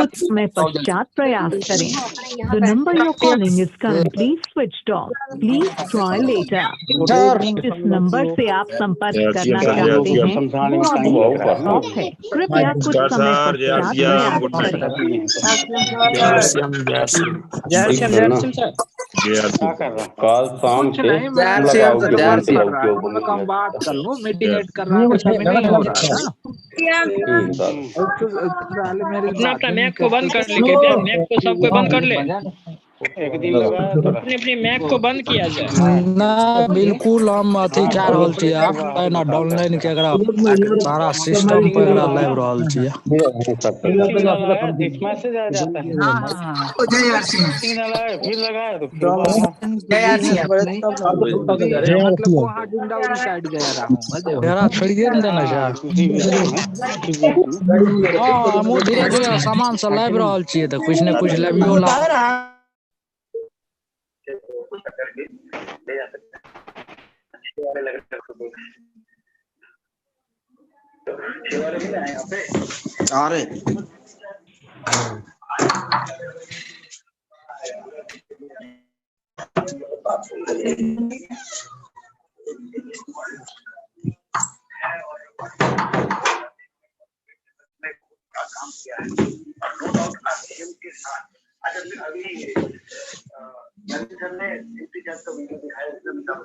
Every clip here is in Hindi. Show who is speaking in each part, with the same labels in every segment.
Speaker 1: कुछ समय पश्चात प्रयास करें। The number you calling is currently switched off, please try later. जिस नंबर से आप संपर्क करना चाहते हैं वो अभी ऑफ है, कृपया कुछ समय पश्चात प्रयास करें।
Speaker 2: कल शाम से
Speaker 3: कम बात कर लो, मीटिंग कर रहा हूँ, नहीं हो रहा था।
Speaker 4: अपना मैक को बंद कर ले, मैक को सबको बंद कर ले, अपने मैक को बंद किया जाए
Speaker 3: ना। बिल्कुल हम अथी कह रहल छी, आप ना डाउनलाइन के एकरा सारा सिस्टम पे एकरा लाइव रहल छी।
Speaker 4: मैसेज आ जाता है। फिर लगाए तो
Speaker 3: मतलब वहाँ डिंडौरी साइड गया रहा हूँ, तेरा छोड़िए न देना है। हाँ, हम धीरे धीरे सामान से लाइव रहल छियै, तो कुछ न कुछ लाइवियो ला
Speaker 2: अरे काम किया है और नो डाउट आरसीएम के साथ अगर अभी सर ने इंतजार का वीडियो दिखाया एकदम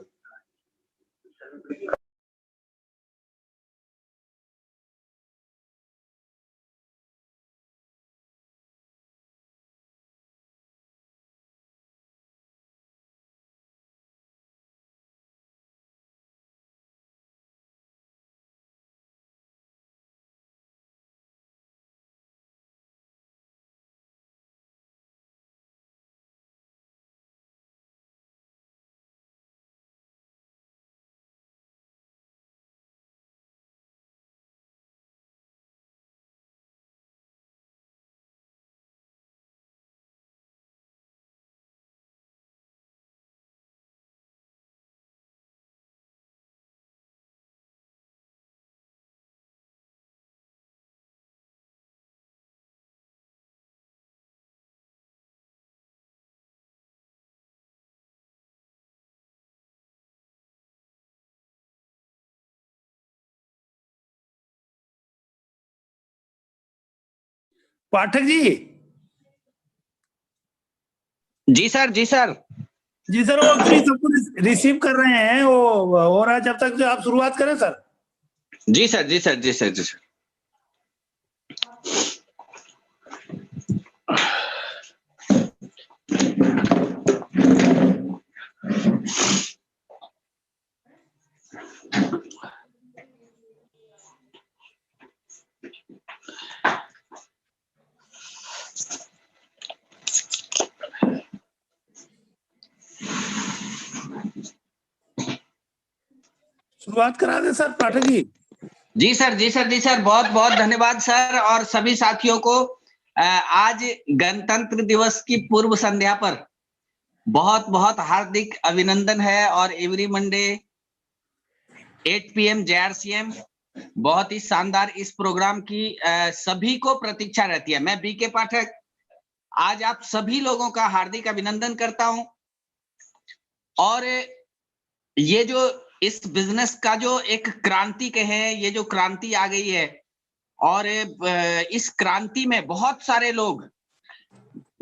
Speaker 5: पाठक जी।
Speaker 2: जी सर, जी सर,
Speaker 5: जी सर, वो एक्चुअली सबको रिसीव कर रहे हैं, वो हो रहा है। जब तक जो आप शुरुआत करें सर।
Speaker 2: जी सर, जी सर, जी सर, जी सर।
Speaker 5: शुरुआत करा दें सर पाठक जी।
Speaker 2: जी सर, जी सर, जी सर, बहुत बहुत धन्यवाद सर, और सभी साथियों को आज गणतंत्र दिवस की पूर्व संध्या पर बहुत बहुत हार्दिक अभिनंदन है। और एवरी मंडे 8 PM JRCM बहुत ही शानदार इस प्रोग्राम की सभी को प्रतीक्षा रहती है। मैं बीके पाठक आज आप सभी लोगों का हार्दिक अभिनंदन करता हूं। और ये जो इस बिजनेस का जो एक क्रांति कहे, ये जो क्रांति आ गई है, और इस क्रांति में बहुत सारे लोग,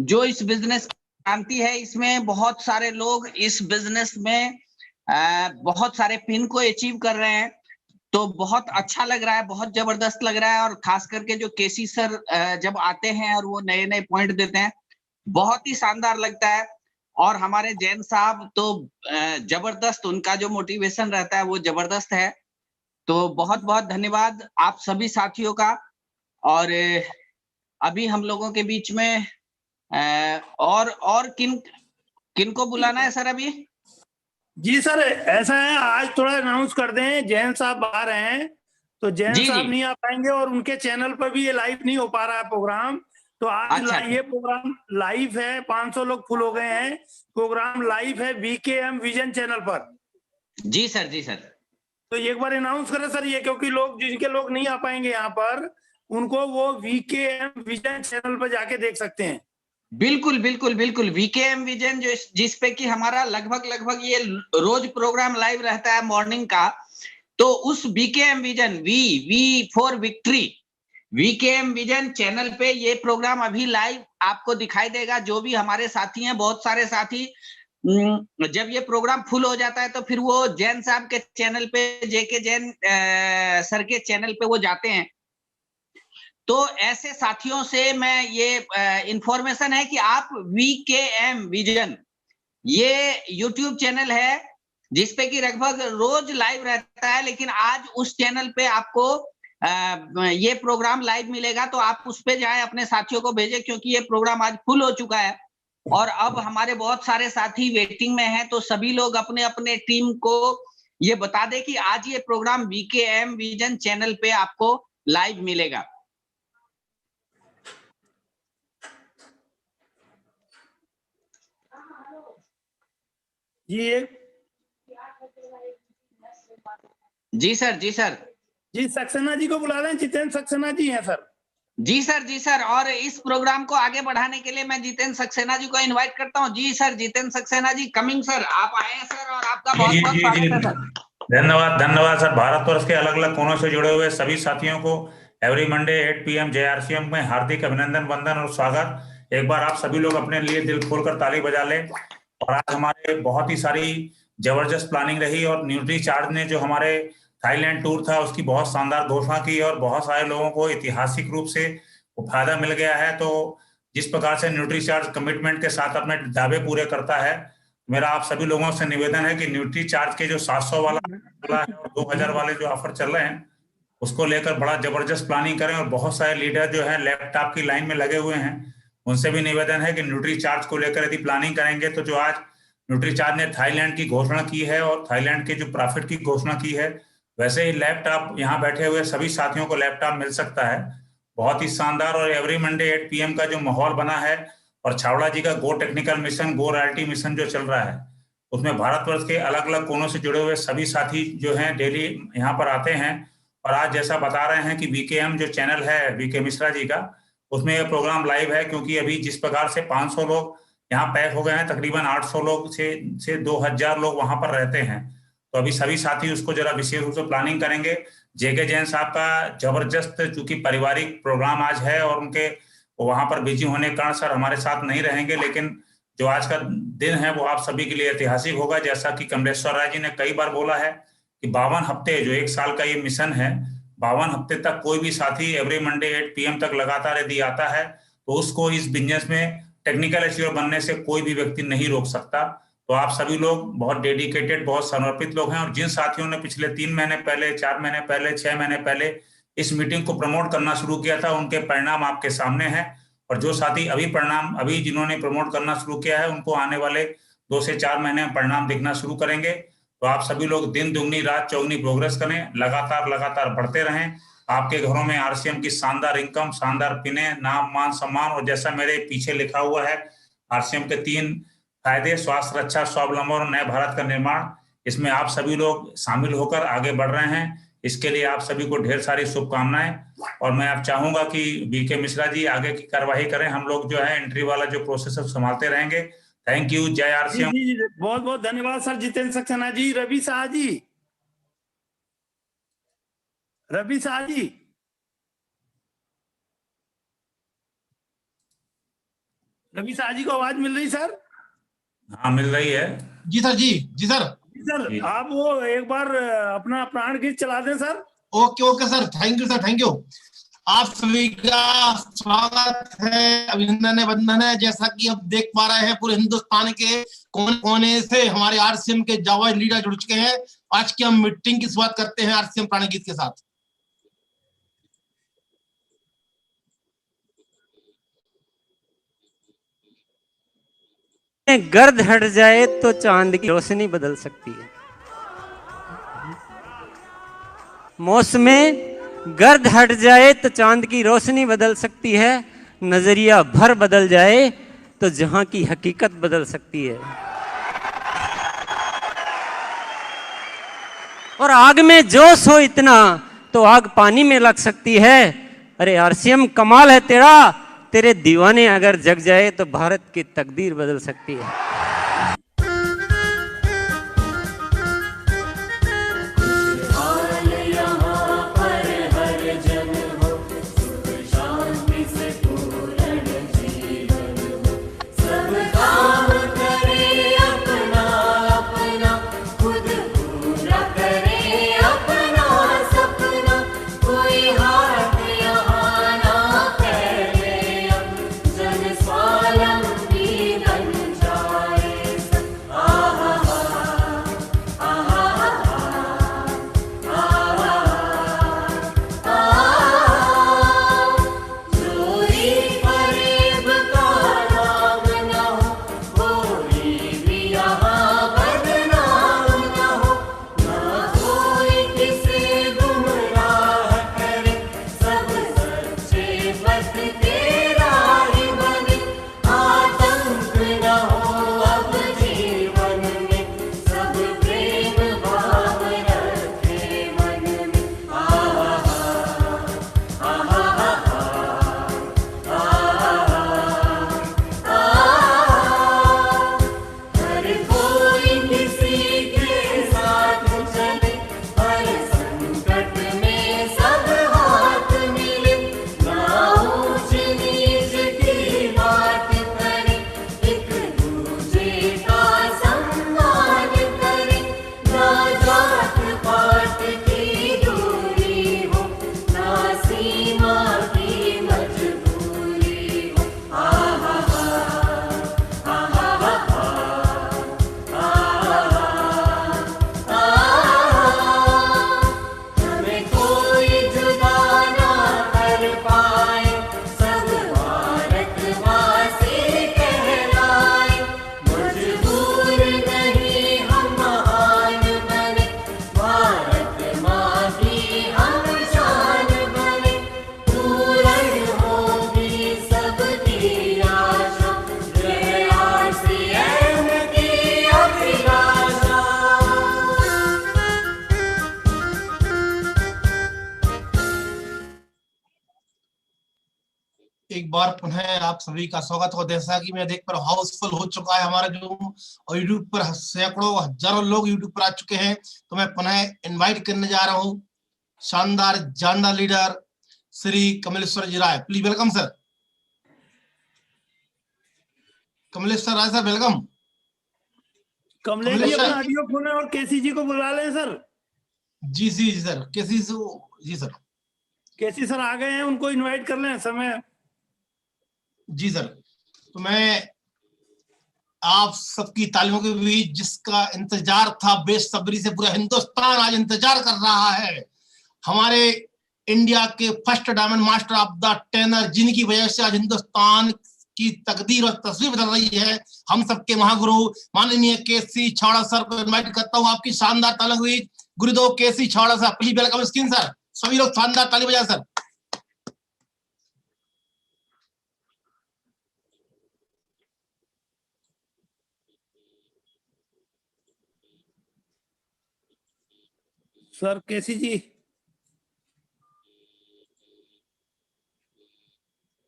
Speaker 2: जो इस बिजनेस क्रांति है, इसमें बहुत सारे लोग इस बिजनेस में बहुत सारे पिन को अचीव कर रहे हैं। तो बहुत अच्छा लग रहा है, बहुत जबरदस्त लग रहा है। और खास करके जो केसी सर जब आते हैं और वो नए नए पॉइंट देते हैं, बहुत ही शानदार लगता है। और हमारे जैन साहब तो जबरदस्त, उनका जो मोटिवेशन रहता है वो जबरदस्त है। तो बहुत बहुत धन्यवाद आप सभी साथियों का। और अभी हम लोगों के बीच में और किन को बुलाना है सर अभी?
Speaker 5: जी सर, ऐसा है, आज थोड़ा अनाउंस कर दें, जैन साहब बाहर हैं तो जैन साहब नहीं आ पाएंगे, और उनके चैनल पर भी ये लाइव नहीं हो पा रहा है प्रोग्राम। तो आज ये प्रोग्राम लाइव है, 500 लोग फुल हो गए हैं। प्रोग्राम लाइव है VKM विजन चैनल पर।
Speaker 2: जी सर, जी सर।
Speaker 5: तो एक बार अनाउंस करें सर ये, क्योंकि लोग जिनके लोग नहीं आ पाएंगे यहाँ पर, उनको वो वीकेएम विजन चैनल पर जाके देख सकते हैं।
Speaker 2: बिल्कुल बिल्कुल बिल्कुल, वीकेएम विजन जो जिस पे कि हमारा लगभग ये रोज प्रोग्राम लाइव रहता है मॉर्निंग का, तो उस VKM vision V for victory VKM vision channel पे ये प्रोग्राम अभी लाइव आपको दिखाई देगा। जो भी हमारे साथी हैं, बहुत सारे साथी, जब ये प्रोग्राम फुल हो जाता है तो फिर वो जैन साहब के चैनल पे, जेके जैन सर के चैनल पे वो जाते हैं। तो ऐसे साथियों से मैं ये इंफॉर्मेशन है कि आप वीकेएम विजन ये यूट्यूब चैनल है जिसपे कि लगभग रोज लाइव रहता है, लेकिन आज उस चैनल पे आपको ये प्रोग्राम लाइव मिलेगा। तो आप उस पे जाएं, अपने साथियों को भेजें, क्योंकि ये प्रोग्राम आज फुल हो चुका है और अब हमारे बहुत सारे साथी वेटिंग में हैं। तो सभी लोग अपने अपने टीम को ये बता दें कि आज ये प्रोग्राम वीकेएम विजन चैनल पे आपको लाइव मिलेगा। जी सर, जी सर,
Speaker 5: जी सक्सेना जी को बुला लें, जितेंद्र सक्सेना जी हैं सर।
Speaker 2: जी सर, जी सर। और इस प्रोग्राम को आगे बढ़ाने के लिए मैं जितेंद्र सक्सेना जी को इनवाइट करता हूं। जी sir, Jitendra Saxena ji coming sir, आप आए हैं सर और आपका बहुत बहुत स्वागत है सर।
Speaker 6: धन्यवाद सर। भारतवर्ष के अलग अलग कोनों से जुड़े हुए सभी साथियों को एवरी मंडे 8 PM JRCM में हार्दिक अभिनंदन, वंदन और स्वागत। एक बार आप सभी लोग अपने लिए दिल खोलकर ताली बजा लें। और आज हमारे बहुत ही सारी जबरदस्त प्लानिंग रही और न्यूट्री चार्ज ने जो हमारे थाईलैंड टूर था उसकी बहुत शानदार घोषणा की और बहुत सारे लोगों को ऐतिहासिक रूप से फायदा मिल गया है। तो जिस प्रकार से न्यूट्री चार्ज कमिटमेंट के साथ अपने दावे पूरे करता है, मेरा आप सभी लोगों से निवेदन है कि न्यूट्री चार्ज के जो 700 वाला है और 2000 वाले जो ऑफर चल रहे हैं उसको लेकर बड़ा जबरदस्त प्लानिंग करें। और बहुत सारे लीडर जो है लैपटॉप की लाइन में लगे हुए हैं, उनसे भी निवेदन है कि न्यूट्री चार्ज को लेकर यदि प्लानिंग करेंगे तो जो आज न्यूट्री चार्ज ने थाईलैंड की घोषणा की है और थाईलैंड के जो प्रॉफिट की घोषणा की है, वैसे ही लैपटॉप यहाँ बैठे हुए सभी साथियों को लैपटॉप मिल सकता है। बहुत ही शानदार और एवरी मंडे 8 PM का जो माहौल बना है और छावड़ा जी का गो टेक्निकल मिशन, गो रॉयल्टी मिशन जो चल रहा है, उसमें भारतवर्ष के अलग अलग कोनों से जुड़े हुए सभी साथी जो हैं डेली यहाँ पर आते हैं। और आज जैसा बता रहे हैं कि वीकेएम जो चैनल है वीके मिश्रा जी का, उसमें यह प्रोग्राम लाइव है। क्योंकि अभी जिस प्रकार से 500 लोग यहाँ पैक हो गए हैं, तकरीबन 800 लोग से 2000 लोग वहां पर रहते हैं। तो अभी सभी साथी उसको जरा विशेष रूप से प्लानिंग करेंगे। जेके जैन साहब का जबरदस्त चूंकि पारिवारिक प्रोग्राम आज है और उनके वहां पर बिजी होने के कारण सर हमारे साथ नहीं रहेंगे, लेकिन जो आज का दिन है वो आप सभी के लिए ऐतिहासिक होगा। जैसा कि कमलेश्वर राय जी ने कई बार बोला है कि 52 हफ्ते जो 1 साल का ये मिशन है, 52 हफ्ते तक कोई भी साथी एवरी मंडे 8 PM तक लगातार यदि आता है तो उसको इस बिजनेस में टेक्निकल अचीवर बनने से कोई भी व्यक्ति नहीं रोक सकता। तो आप सभी लोग बहुत डेडिकेटेड, बहुत समर्पित लोग हैं। और जिन साथियों ने पिछले 3 महीने पहले, 4 महीने पहले, 6 महीने पहले इस मीटिंग को प्रमोट करना शुरू किया था, उनके परिणाम आपके सामने हैं। और जो साथी अभी जिन्होंने प्रमोट करना शुरू किया है, उनको आने वाले 2 से 4 महीने में परिणाम दिखना शुरू करेंगे। तो आप सभी लोग दिन दुगनी रात चौगनी प्रोग्रेस करें, लगातार बढ़ते रहें। आपके घरों में आरसीएम की शानदार इनकम, शानदार पिने, नाम, मान, सम्मान और जैसा मेरे पीछे लिखा हुआ है आरसीएम के 3 फायदे, स्वास्थ्य रक्षा, स्वावलंबन और नए भारत का निर्माण, इसमें आप सभी लोग शामिल होकर आगे बढ़ रहे हैं। इसके लिए आप सभी को ढेर सारी शुभकामनाएं। और मैं आप चाहूंगा कि बीके मिश्रा जी आगे की कार्यवाही करें। हम लोग जो है एंट्री वाला जो प्रोसेस है संभालते रहेंगे। Thank you. जय आरसीएम।
Speaker 5: बहुत बहुत धन्यवाद सर जितेंद्र सक्सेना जी। रवि शाह जी, रवि शाह जी, रवि शाह जी को आवाज मिल रही सर?
Speaker 6: हाँ मिल रही है।
Speaker 7: जी सर। जी सर।
Speaker 5: सर आप वो एक बार अपना प्राण गीत चला दें sir.
Speaker 7: Okay sir, thank you sir, thank you. आप सभी का स्वागत है, अभिनंदन है, वंदन है। जैसा कि अब देख पा रहे हैं पूरे हिंदुस्तान के कोने कोने से हमारे आरसीएम के जाबाज लीडर जुड़ चुके हैं। आज की हम मीटिंग की शुरुआत करते हैं आरसीएम प्राण गीत के साथ।
Speaker 8: गर्द हट जाए तो चांद की रोशनी बदल सकती है। मौसमें गर्द हट जाए तो चांद की रोशनी बदल सकती है। नजरिया भर बदल जाए तो जहां की हकीकत बदल सकती है। और आग में जोश हो इतना तो आग पानी में लग सकती है। अरे आरसीएम कमाल है तेरा, तेरे दीवाने अगर जग जाए तो भारत की तकदीर बदल सकती है।
Speaker 7: एक बार पुनः आप सभी का स्वागत हो। जैसा कि मैं देख पर हाउसफुल हो चुका है हमारा जूम, और यूट्यूब पर सैकड़ों हजारों लोग यूट्यूब पर आ चुके हैं। तो मैं पुनः इनवाइट करने जा रहा हूं शानदार जानदार leader Shri Kamleshwar ji Rai. Please welcome sir. Kamleshwar Rai sir welcome.
Speaker 5: Kamlesh ji अपना ऑडियो खोलें और केसी जी को बुला लें सर।
Speaker 7: जी जी जी sir, KC ji sir.
Speaker 5: KC sir आ गए हैं, उनको इनवाइट कर लें समय।
Speaker 7: जी सर। तो मैं आप सबकी तालियों के बीच, जिसका इंतजार था बेसब्री से पूरा हिंदुस्तान आज इंतजार कर रहा है, हमारे इंडिया के first diamond master of the tenor, जिनकी वजह से आज हिंदुस्तान की तकदीर और तस्वीर बदल रही है, हम सबके महागुरु माननीय केसी छाड़ा सर को इनवाइट करता हूं। आपकी शानदार तालियों के बीच Gurudev KC Chhada sir, please welcome screen sir. सभी लोग शानदार ताली बजाएं सर।
Speaker 5: सर केसी जी,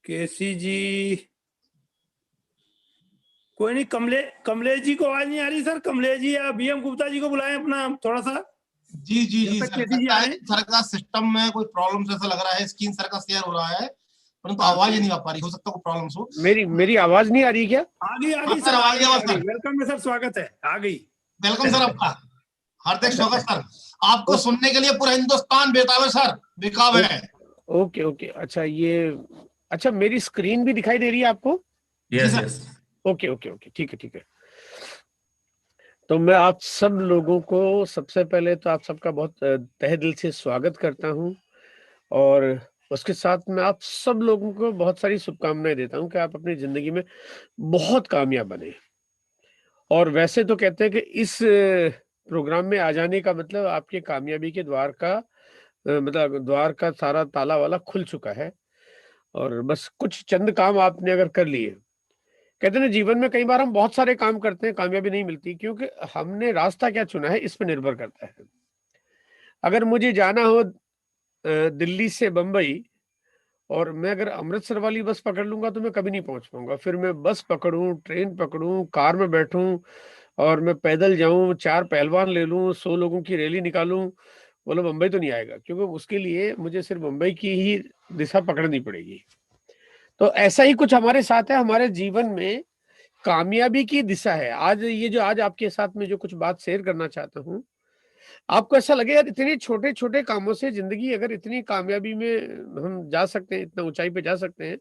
Speaker 5: केसी जी कोई नहीं। कमलेश जी को आवाज नहीं आ रही सर। कमलेश जी या बीएम गुप्ता जी को बुलाएं अपना थोड़ा सा।
Speaker 7: जी जी जी
Speaker 5: केसी जी आए।
Speaker 7: सर का सिस्टम में कोई प्रॉब्लम जैसा लग रहा है, स्क्रीन सर का शेयर हो रहा है परंतु आवाज ही नहीं आ पा रही। हो सकता है कोई प्रॉब्लम हो।
Speaker 9: मेरी आवाज नहीं आ रही क्या?
Speaker 5: आ गई सर,
Speaker 7: आवाज सर।
Speaker 5: वेलकम है सर, स्वागत है, आ गई।
Speaker 7: वेलकम सर, आपका हार्दिक स्वागत सर। आपको सुनने के लिए पूरा हिंदुस्तान बेताब है सर, बेकाब है।
Speaker 9: ओके ओके, अच्छा मेरी स्क्रीन भी दिखाई दे रही है आपको?
Speaker 6: Yes yes.
Speaker 9: Okay okay okay, ठीक है। तो मैं आप सब लोगों को सबसे पहले तो आप सबका बहुत तहे दिल से स्वागत करता हूं, और उसके साथ मैं आप सब लोगों को बहुत सारी शुभकामनाएं देता हूं कि आप अपनी जिंदगी में बहुत कामयाब बने। और वैसे तो कहते हैं कि इस प्रोग्राम में आ जाने का मतलब आपके कामयाबी के द्वार का सारा ताला वाला खुल चुका है, और बस कुछ चंद काम आपने अगर कर लिए। कहते हैं ना, जीवन में कई बार हम बहुत सारे काम करते हैं, कामयाबी नहीं मिलती, क्योंकि हमने रास्ता क्या चुना है इस पर निर्भर करता है। अगर मुझे जाना हो दिल्ली से बंबई और मैं अगर अमृतसर वाली बस पकड़ लूंगा तो मैं कभी नहीं पहुंच पाऊंगा। फिर मैं बस पकड़ूं, ट्रेन पकड़ूं, कार में बैठूं और मैं पैदल जाऊं, 4 पहलवान ले लूं, 100 लोगों की रैली निकालूं, बोलो मुंबई तो नहीं आएगा, क्योंकि उसके लिए मुझे सिर्फ मुंबई की ही दिशा पकड़नी पड़ेगी। तो ऐसा ही कुछ हमारे साथ है। हमारे जीवन में कामयाबी की दिशा है। आज ये जो आज आपके साथ में जो कुछ बात शेयर करना चाहता हूँ, आपको ऐसा लगे यार इतने छोटे छोटे कामों से जिंदगी अगर इतनी कामयाबी में हम जा सकते हैं, इतना ऊंचाई पे जा सकते हैं,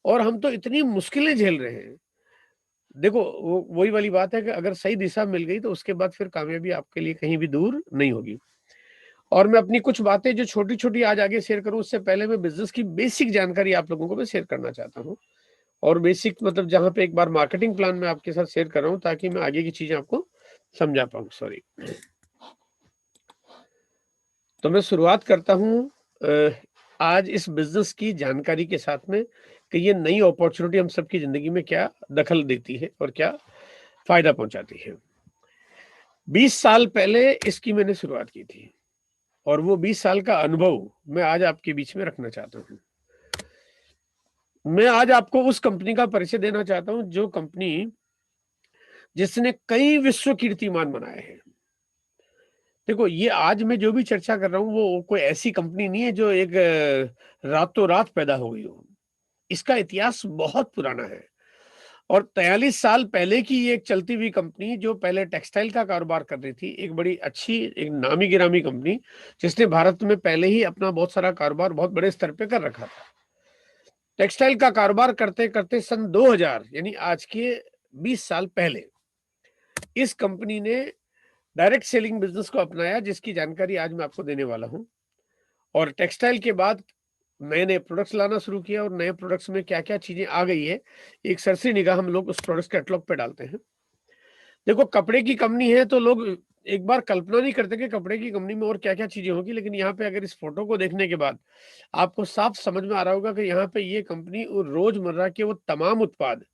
Speaker 9: और हम तो इतनी मुश्किलें झेल रहे हैं। देखो वही वाली बात है कि अगर सही दिशा मिल गई तो उसके बाद फिर कामयाबी आपके लिए कहीं भी दूर नहीं होगी। और मैं अपनी कुछ बातें जो छोटी छोटी आज आगे शेयर करूं, उससे पहले मैं बिजनेस की बेसिक जानकारी आप लोगों को मैं शेयर करना चाहता हूं। और बेसिक मतलब जहां पे एक बार मार्केटिंग प्लान में आपके साथ शेयर कर रहा हूं ताकि मैं आगे की चीजें आपको समझा पाऊं। सॉरी। तो मैं शुरुआत करता हूं आज इस बिजनेस की जानकारी के साथ में कि ये नई अपॉर्चुनिटी हम सबकी जिंदगी में क्या दखल देती है और क्या फायदा पहुंचाती है। 20 साल पहले इसकी मैंने शुरुआत की थी और वो 20 साल का अनुभव मैं आज आपके बीच में रखना चाहता हूं। मैं आज आपको उस कंपनी का परिचय देना चाहता हूं जो कंपनी जिसने कई विश्व कीर्तिमान बनाए हैं। देखो ये आज मैं जो भी चर्चा कर रहा हूं वो कोई ऐसी कंपनी नहीं है जो एक रातों रात पैदा हो गई हो। इसका इतिहास बहुत पुराना है और 43 साल पहले की ये एक चलती हुई कंपनी जो पहले टेक्सटाइल का कारोबार कर रही थी, एक बड़ी अच्छी एक नामी गिरामी कंपनी जिसने भारत में पहले ही अपना बहुत सारा कारोबार बहुत बड़े स्तर पे कर रखा था। टेक्सटाइल का कारोबार करते करते सन 2000 यानी आज के 20 साल पहले इस कंपनी ने डायरेक्ट सेलिंग बिजनेस को अपनाया, जिसकी जानकारी आज मैं आपको देने वाला हूं। और टेक्सटाइल के बाद नए नए प्रोडक्ट्स लाना शुरू किया और नए प्रोडक्ट्स में क्या क्या चीजें आ गई है एक सरसरी निगाह हम लोग उस प्रोडक्ट्स कैटलॉग पे डालते हैं। देखो कपड़े की कंपनी है तो लोग एक बार कल्पना नहीं करते कि कपड़े की कंपनी में और क्या क्या चीजें होगी, लेकिन यहाँ पे अगर इस फोटो को देखने के बाद आपको साफ समझ में आ रहा होगा कि यहाँ पे ये कंपनी रोजमर्रा के वो तमाम उत्पाद,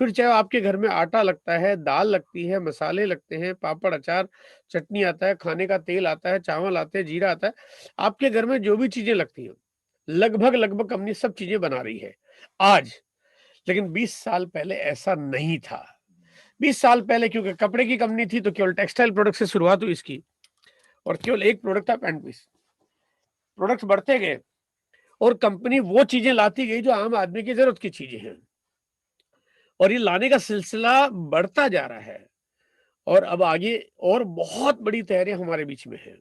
Speaker 9: फिर चाहे आपके घर में आटा लगता है, दाल लगती है, मसाले लगते हैं, पापड़ अचार चटनी आता है, खाने का तेल आता है, चावल आते हैं, जीरा आता है, आपके घर में जो भी चीजें लगती हैं लगभग लगभग कंपनी सब चीजें बना रही है आज। लेकिन 20 साल पहले ऐसा नहीं था। 20 साल पहले क्योंकि कपड़े की कंपनी थी तो केवल टेक्सटाइल प्रोडक्ट से शुरुआत हुई इसकी और केवल एक प्रोडक्ट था पैंट पीस। प्रोडक्ट्स बढ़ते गए और कंपनी वो चीजें लाती गई जो आम आदमी की जरूरत की चीजें हैं और ये लाने का सिलसिला बढ़ता जा रहा है और अब आगे और बहुत बड़ी तैयारियां हमारे बीच में है।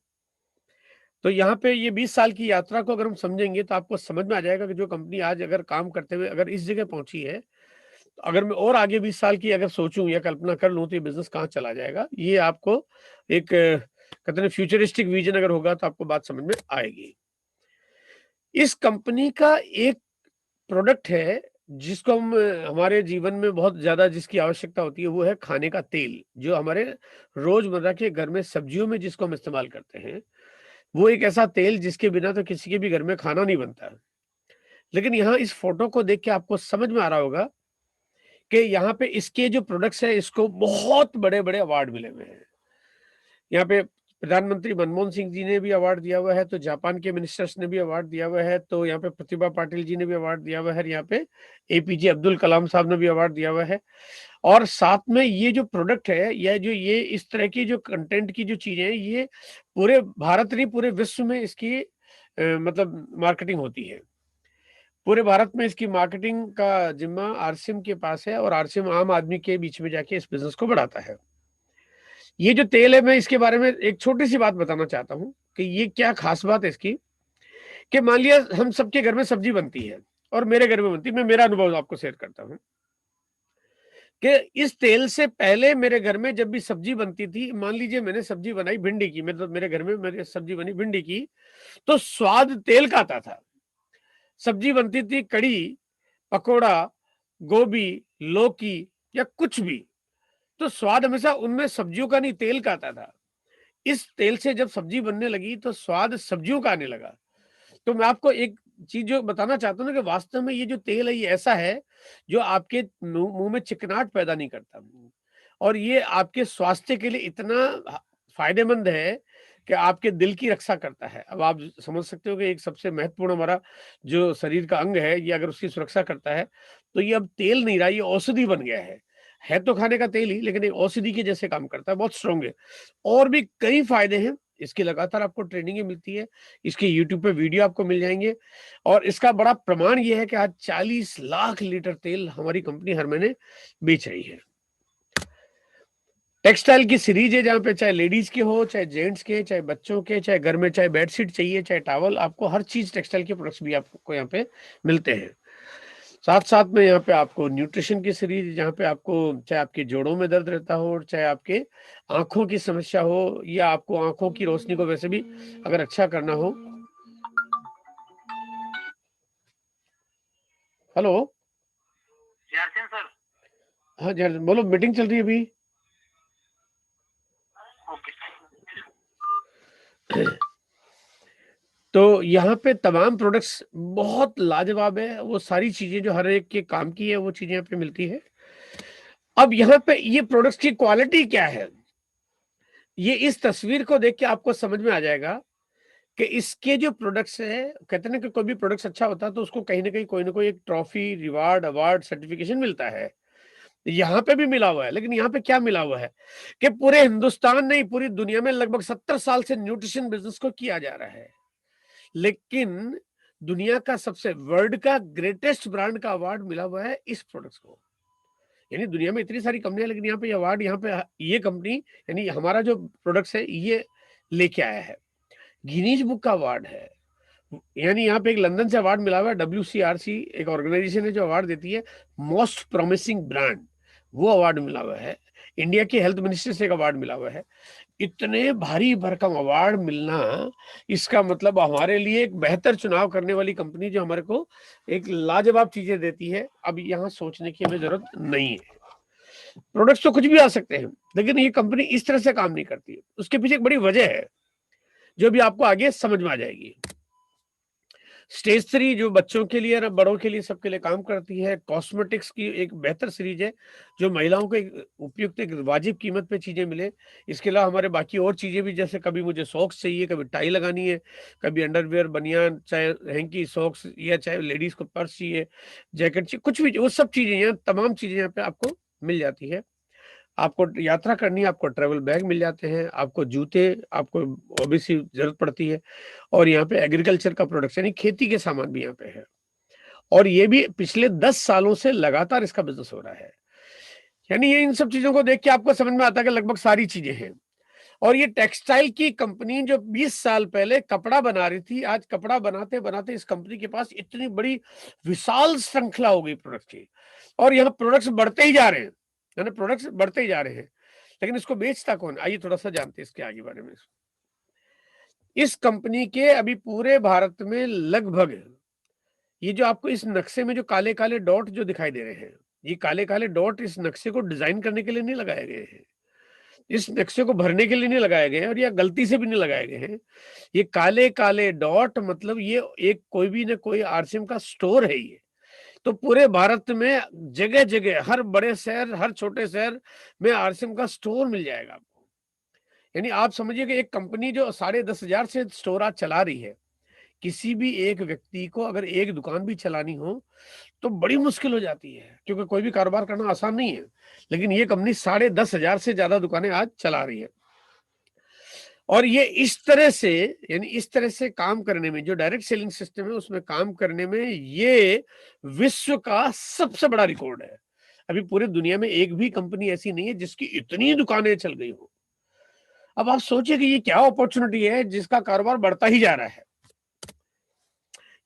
Speaker 9: तो यहाँ पे ये 20 साल की यात्रा को अगर हम समझेंगे तो आपको समझ में आ जाएगा कि जो कंपनी आज अगर काम करते हुए अगर इस जगह पहुंची है, तो अगर मैं और आगे 20 साल की अगर सोचूं या कल्पना कर लूं तो ये बिजनेस कहाँ चला जाएगा। ये आपको एक कहते हैं फ्यूचरिस्टिक विजन अगर होगा तो आपको बात समझ में आएगी। इस कंपनी का एक प्रोडक्ट है जिसको हम हमारे जीवन में बहुत ज्यादा जिसकी आवश्यकता होती है, वो है खाने का तेल, जो हमारे रोजमर्रा के घर में सब्जियों में जिसको हम इस्तेमाल करते हैं। वो एक ऐसा तेल जिसके बिना तो किसी के भी घर में खाना नहीं बनता। लेकिन यहाँ इस फोटो को देख के आपको समझ में आ रहा होगा कि यहाँ पे इसके जो प्रोडक्ट्स है इसको बहुत बड़े बड़े अवार्ड मिले हुए हैं। यहाँ पे प्रधानमंत्री मनमोहन सिंह जी ने भी अवार्ड दिया हुआ है, तो जापान के मिनिस्टर्स ने भी अवार्ड दिया हुआ है, तो यहाँ पे प्रतिभा पाटिल जी ने भी अवार्ड दिया हुआ है, यहाँ पे एपीजे अब्दुल कलाम साहब ने भी अवार्ड दिया हुआ है। और साथ में ये जो प्रोडक्ट है या जो ये इस तरह की जो कंटेंट की जो चीजें हैं ये पूरे भारत नहीं पूरे विश्व में इसकी मतलब मार्केटिंग होती है। पूरे भारत में इसकी मार्केटिंग का जिम्मा आरसीएम के पास है और आरसीएम आम आदमी के बीच में जाके इस बिजनेस को बढ़ाता है। ये जो तेल है मैं इसके बारे में एक छोटी सी बात बताना चाहता हूं कि ये क्या खास बात है इसकी, कि मान लिया हम सबके घर में सब्जी बनती है और मेरे घर में बनती है। मैं मेरा अनुभव आपको शेयर करता हूं कि इस तेल से पहले मेरे घर में जब भी सब्जी बनती थी, मान लीजिए मैंने सब्जी बनाई भिंडी की, मतलब मेरे घर में मेरी सब्जी बनी भिंडी की, तो स्वाद तेल का आता था। सब्जी बनती थी कड़ी, पकोड़ा, गोभी, लौकी या कुछ भी, तो स्वाद हमेशा उनमें सब्जियों का नहीं तेल का आता था। इस तेल से जब सब्जी बनने लगी तो स्वाद सब्जियों का आने लगा। तो मैं आपको एक चीज जो बताना चाहता हूँ ना कि वास्तव में ये जो तेल है ये ऐसा है जो आपके मुंह में चिकनाहट पैदा नहीं करता और ये आपके स्वास्थ्य के लिए इतना फायदेमंद है कि आपके दिल की रक्षा करता है। अब आप समझ सकते हो कि एक सबसे महत्वपूर्ण हमारा जो शरीर का अंग है, ये अगर उसकी सुरक्षा करता है तो ये अब तेल नहीं रहा, ये औषधि बन गया है तो खाने का तेल ही, लेकिन एक औषधि के जैसे काम करता है, बहुत स्ट्रॉन्ग है। और भी कई फायदे हैं इसकी, लगातार आपको ट्रेनिंग मिलती है, इसके यूट्यूब पे वीडियो आपको मिल जाएंगे। और इसका बड़ा प्रमाण ये है कि आज 40 लाख लीटर तेल हमारी कंपनी हर महीने बेच रही है। टेक्सटाइल की सीरीज है जहाँ पे चाहे लेडीज के हो, चाहे जेंट्स के, चाहे बच्चों के, चाहे घर में चाहे बेडशीट चाहिए, चाहे टॉवल, आपको हर चीज टेक्सटाइल के प्रोडक्ट्स भी आपको यहाँ पे मिलते हैं। साथ साथ में यहाँ पे आपको न्यूट्रिशन की सीरीज, जहाँ पे आपको चाहे आपके जोड़ों में दर्द रहता हो, चाहे आपके आंखों की समस्या हो, या आपको आंखों की रोशनी को वैसे भी अगर अच्छा करना हो। Hello
Speaker 10: sir.
Speaker 9: हाँ जी बोलो, मीटिंग चल रही है अभी। तो यहाँ पे तमाम प्रोडक्ट्स बहुत लाजवाब है, वो सारी चीजें जो हर एक के काम की है वो चीजें यहाँ पे मिलती है। अब यहाँ पे ये प्रोडक्ट्स की क्वालिटी क्या है, ये इस तस्वीर को देख के आपको समझ में आ जाएगा कि इसके जो प्रोडक्ट्स है, कहते हैं कि कोई भी प्रोडक्ट्स अच्छा होता है तो उसको कहीं ना कोई एक ट्रॉफी, रिवार्ड, अवार्ड, सर्टिफिकेशन मिलता है। यहाँ पे भी मिला हुआ है, लेकिन यहाँ पे क्या मिला हुआ है कि पूरे हिंदुस्तान नहीं, पूरी दुनिया में लगभग 70 साल से न्यूट्रिशन बिजनेस को किया जा रहा है, लेकिन दुनिया का सबसे वर्ल्ड का ग्रेटेस्ट ब्रांड का अवार्ड मिला हुआ है इस प्रोडक्ट्स को। यानी दुनिया में इतनी सारी कंपनियां, लेकिन यहाँ पे अवार्ड, यहाँ पे ये कंपनी यानी हमारा जो प्रोडक्ट्स है ये लेके आया है। गिनीज बुक का अवार्ड है, यानी यहाँ पे एक लंदन से अवार्ड मिला हुआ है। WCRC एक ऑर्गेनाइजेशन है जो अवार्ड देती है मोस्ट प्रॉमिसिंग ब्रांड, वो अवार्ड मिला हुआ है। इंडिया के हेल्थ मिनिस्टर से एक अवार्ड मिला हुआ है। इतने भारी भरकम अवार्ड मिलना, इसका मतलब हमारे लिए एक बेहतर चुनाव करने वाली कंपनी जो हमारे को एक लाजवाब चीजें देती है। अब यहाँ सोचने की हमें जरूरत नहीं है, प्रोडक्ट्स तो कुछ भी आ सकते हैं, लेकिन ये कंपनी इस तरह से काम नहीं करती है। उसके पीछे एक बड़ी वजह है जो भी आपको आगे समझ में आ जाएगी। स्टेज 3 जो बच्चों के लिए, बड़ों के लिए, सबके लिए काम करती है। कॉस्मेटिक्स की एक बेहतर सीरीज है जो महिलाओं को एक उपयुक्त, एक वाजिब कीमत पे चीजें मिले। इसके अलावा हमारे बाकी और चीजें भी, जैसे कभी मुझे सॉक्स चाहिए, कभी टाई लगानी है, कभी अंडरवेयर, बनियान, चाहे हैंकी, सॉक्स, या चाहे लेडीज को पर्स चाहिए, जैकेट चाहिए, कुछ भी, वो सब चीजें यहाँ, तमाम चीजें यहाँ पे आपको मिल जाती है। आपको यात्रा करनी है, आपको ट्रेवल बैग मिल जाते हैं, आपको जूते, आपको ऑब्वियसली जरूरत पड़ती है। और यहाँ पे एग्रीकल्चर का प्रोडक्ट यानी खेती के सामान भी यहाँ पे है, और ये भी पिछले 10 सालों से लगातार इसका बिजनेस हो रहा है। यानी ये इन सब चीजों को देख के आपको समझ में आता है कि लगभग सारी चीजें हैं। और ये टेक्सटाइल की कंपनी जो 20 साल पहले कपड़ा बना रही थी, आज कपड़ा बनाते बनाते इस कंपनी के पास इतनी बड़ी विशाल श्रृंखला हो गई प्रोडक्ट की, और यहाँ प्रोडक्ट्स बढ़ते ही जा रहे हैं, यानी प्रोडक्ट्स बढ़ते ही जा रहे हैं। लेकिन इसको बेचता कौन, आइए थोड़ा सा जानते हैं इसके आगे बारे में। इस कंपनी के अभी पूरे भारत में लगभग, ये जो आपको इस नक्शे में जो काले काले डॉट जो दिखाई दे रहे हैं, ये काले काले डॉट इस नक्शे को डिजाइन करने के लिए नहीं लगाए गए हैं, इस नक्शे को भरने के लिए नहीं लगाए गए हैं, और या गलती से भी नहीं लगाए गए हैं। ये काले काले डॉट मतलब ये एक कोई भी ना कोई RCM का स्टोर है। ये तो पूरे भारत में जगह जगह, हर बड़े शहर, हर छोटे शहर में RCM का स्टोर मिल जाएगा आपको। यानी आप समझिए कि एक कंपनी जो 10,500 से स्टोर आज चला रही है, किसी भी एक व्यक्ति को अगर एक दुकान भी चलानी हो तो बड़ी मुश्किल हो जाती है, क्योंकि कोई भी कारोबार करना आसान नहीं है। लेकिन ये कंपनी 10,500 से ज्यादा दुकानें आज चला रही है। और ये इस तरह से, यानी इस तरह से काम करने में, जो डायरेक्ट सेलिंग सिस्टम है उसमें काम करने में, ये विश्व का सबसे बड़ा रिकॉर्ड है। अभी पूरी दुनिया में एक भी कंपनी ऐसी नहीं है जिसकी इतनी दुकानें चल गई हो। अब आप सोचिए कि ये क्या अपॉर्चुनिटी है जिसका कारोबार बढ़ता ही जा रहा है।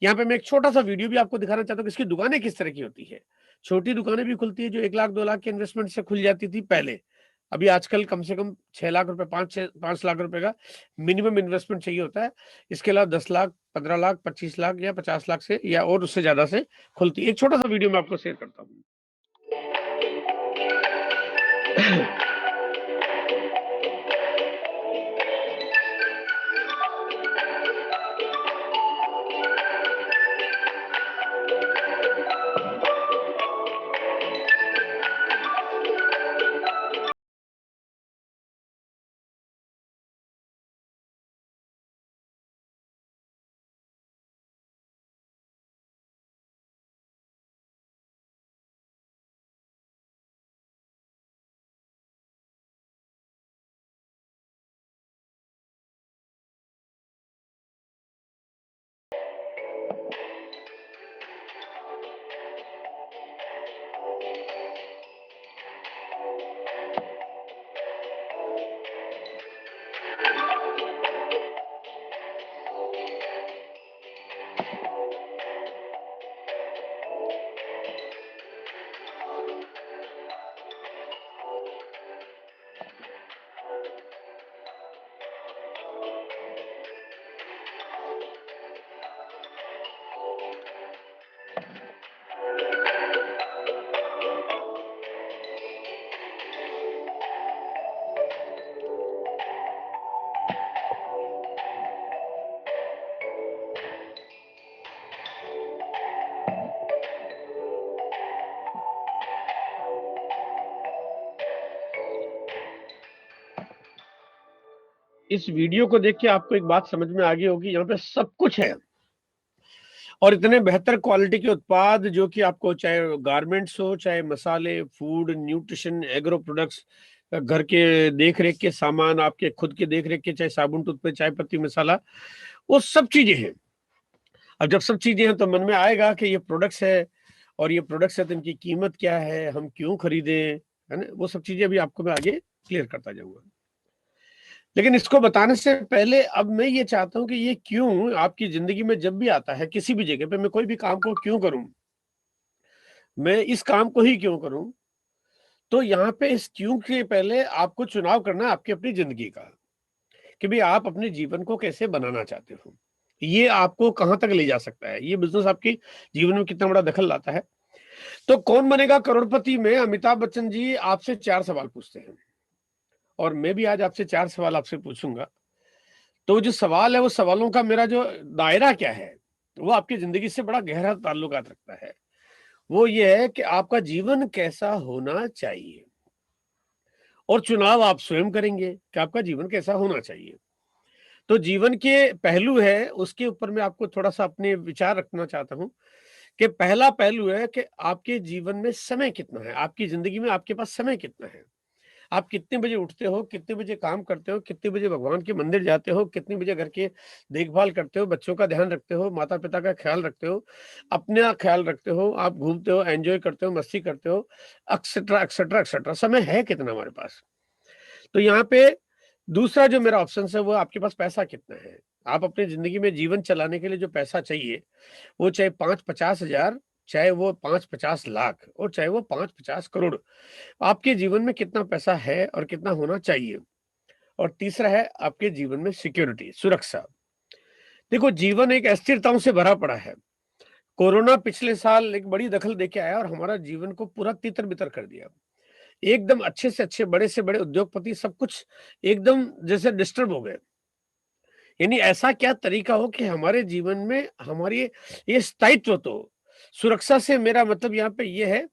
Speaker 9: यहाँ पे मैं एक छोटा सा वीडियो भी आपको दिखाना चाहता हूँ कि इसकी दुकानें किस तरह की होती है। छोटी दुकानें भी खुलती है जो 1 लाख 2 लाख के इन्वेस्टमेंट से खुल जाती थी पहले। अभी आजकल कम से कम 6 लाख रुपए, 5 लाख रुपए का मिनिमम इन्वेस्टमेंट चाहिए होता है। इसके अलावा 10 लाख, 15 लाख, 25 लाख या 50 लाख से या और उससे ज्यादा से खुलती है। एक छोटा सा वीडियो मैं आपको शेयर करता हूँ। इस वीडियो को देख के आपको एक बात समझ में आ गई होगी, यहाँ पे सब कुछ है और इतने बेहतर क्वालिटी के उत्पाद जो कि आपको चाहे गारमेंट्स हो, चाहे मसाले, फूड, न्यूट्रिशन, एग्रो प्रोडक्ट्स, घर के देख रेख के सामान, आपके खुद के देख रेख के, चाहे साबुन, टूथपेस्ट, चाय पत्ती, मसाला, वो सब चीजें हैं। अब जब सब चीजें हैं तो मन में आएगा कि ये प्रोडक्ट्स है और ये प्रोडक्ट्स है तो इनकी कीमत क्या है, हम क्यों खरीदें, है ना। वो सब चीजें भी आपको मैं आगे क्लियर करता जाऊंगा। लेकिन इसको बताने से पहले अब मैं ये चाहता हूं कि ये क्यों आपकी जिंदगी में जब भी आता है, किसी भी जगह पे, मैं कोई भी काम को क्यों करूं, मैं इस काम को ही क्यों करूं, तो यहाँ पे इस क्यों के पहले आपको चुनाव करना है आपकी अपनी जिंदगी का, कि भाई आप अपने जीवन को कैसे बनाना चाहते हो, ये आपको कहां तक ले जा सकता है, ये बिजनेस आपके जीवन में कितना बड़ा दखल लाता है। तो कौन बनेगा करोड़पति में अमिताभ बच्चन जी आपसे 4 सवाल पूछते हैं और मैं भी आज आपसे 4 सवाल आपसे पूछूंगा। तो जो सवाल है वो सवालों का मेरा जो दायरा क्या है वो आपकी जिंदगी से बड़ा गहरा ताल्लुकात रखता है। वो ये है कि आपका जीवन कैसा होना चाहिए और चुनाव आप स्वयं करेंगे कि आपका जीवन कैसा होना चाहिए। तो जीवन के पहलू है उसके ऊपर मैं आपको थोड़ा सा अपने विचार रखना चाहता हूं कि पहला पहलू है कि आपके जीवन में समय कितना है, आपकी जिंदगी में आपके पास समय कितना है, आप कितने बजे उठते हो, कितने बजे काम करते हो, कितने बजे भगवान के मंदिर जाते हो, कितने बजे घर के देखभाल करते हो, बच्चों का ध्यान रखते हो, माता पिता का ख्याल रखते हो, अपना ख्याल रखते हो, आप घूमते हो, एंजॉय करते हो, मस्ती करते हो, एक्सेट्रा एक्सेट्रा एक्सेट्रा, समय है कितना हमारे पास। तो यहाँ पे दूसरा जो मेरा ऑप्शन है वो आपके पास पैसा कितना है। आप अपनी जिंदगी में जीवन चलाने के लिए जो पैसा चाहिए वो चाहे 5-50 हज़ार, चाहे वो 5-50 लाख और चाहे वो 5-50 करोड़, आपके जीवन में कितना पैसा है और कितना होना चाहिए। और तीसरा है आपके जीवन में सिक्योरिटी, सुरक्षा। देखो जीवन एक अस्थिरताओं से भरा पड़ा है। कोरोना पिछले साल एक बड़ी दखल देके आया और हमारा जीवन को पूरा तितर बितर कर दिया। एकदम अच्छे से अच्छे, बड़े से बड़े उद्योगपति सब कुछ एकदम जैसे डिस्टर्ब हो गए। यानी ऐसा क्या तरीका हो कि हमारे जीवन में हमारी ये स्थायित्व, तो सुरक्षा से मेरा मतलब यहाँ पे ये है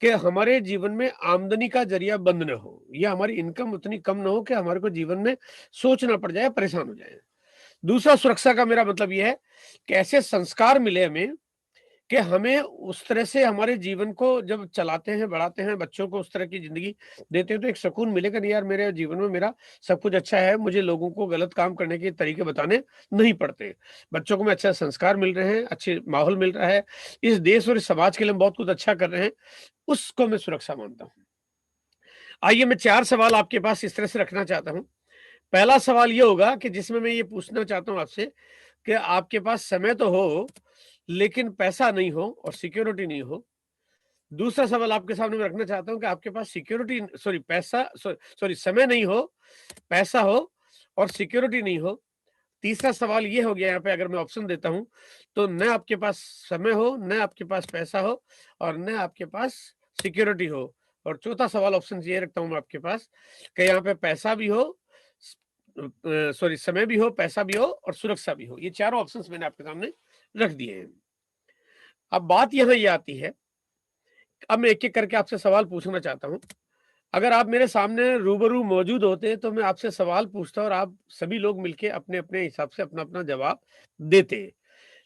Speaker 9: कि हमारे जीवन में आमदनी का जरिया बंद न हो, या हमारी इनकम उतनी कम ना हो कि हमारे को जीवन में सोचना पड़ जाए, परेशान हो जाए। दूसरा सुरक्षा का मेरा मतलब यह है कि ऐसे संस्कार मिले हमें कि हमें उस तरह से हमारे जीवन को जब चलाते हैं, बढ़ाते हैं, बच्चों को उस तरह की जिंदगी देते हैं तो एक सुकून मिलेगा, नहीं यार मेरे जीवन में मेरा सब कुछ अच्छा है, मुझे लोगों को गलत काम करने के तरीके बताने नहीं पड़ते, बच्चों को मैं अच्छा संस्कार मिल रहे हैं, अच्छे माहौल मिल रहा है, इस देश और इस समाज के लिए हम बहुत कुछ अच्छा कर रहे हैं, उसको मैं सुरक्षा मानता हूं। आइए मैं 4 सवाल आपके पास इस तरह से रखना चाहता हूं। पहला सवाल ये होगा कि जिसमें मैं ये पूछना चाहता हूं आपसे कि आपके पास समय तो हो लेकिन पैसा नहीं हो और सिक्योरिटी नहीं हो। दूसरा सवाल आपके सामने मैं रखना चाहता हूं कि आपके पास समय नहीं हो, पैसा हो और सिक्योरिटी नहीं हो। तीसरा सवाल ये हो गया, यहाँ पे अगर मैं ऑप्शन देता हूं तो न आपके पास समय हो, न आपके पास पैसा हो और न आपके पास सिक्योरिटी हो। और चौथा सवाल ऑप्शन ये रखता हूं मैं आपके पास कि यहाँ पे पैसा भी हो, समय भी हो, पैसा भी हो और सुरक्षा भी हो। ये चारों ऑप्शंस मैंने आपके सामने रख दिए हैं। अब बात यहां ये आती है, अब मैं एक एक करके आपसे सवाल पूछना चाहता हूं। अगर आप मेरे सामने रूबरू मौजूद होते तो मैं आपसे सवाल पूछता और आप सभी लोग मिलके अपने अपने हिसाब से अपना अपना जवाब देते।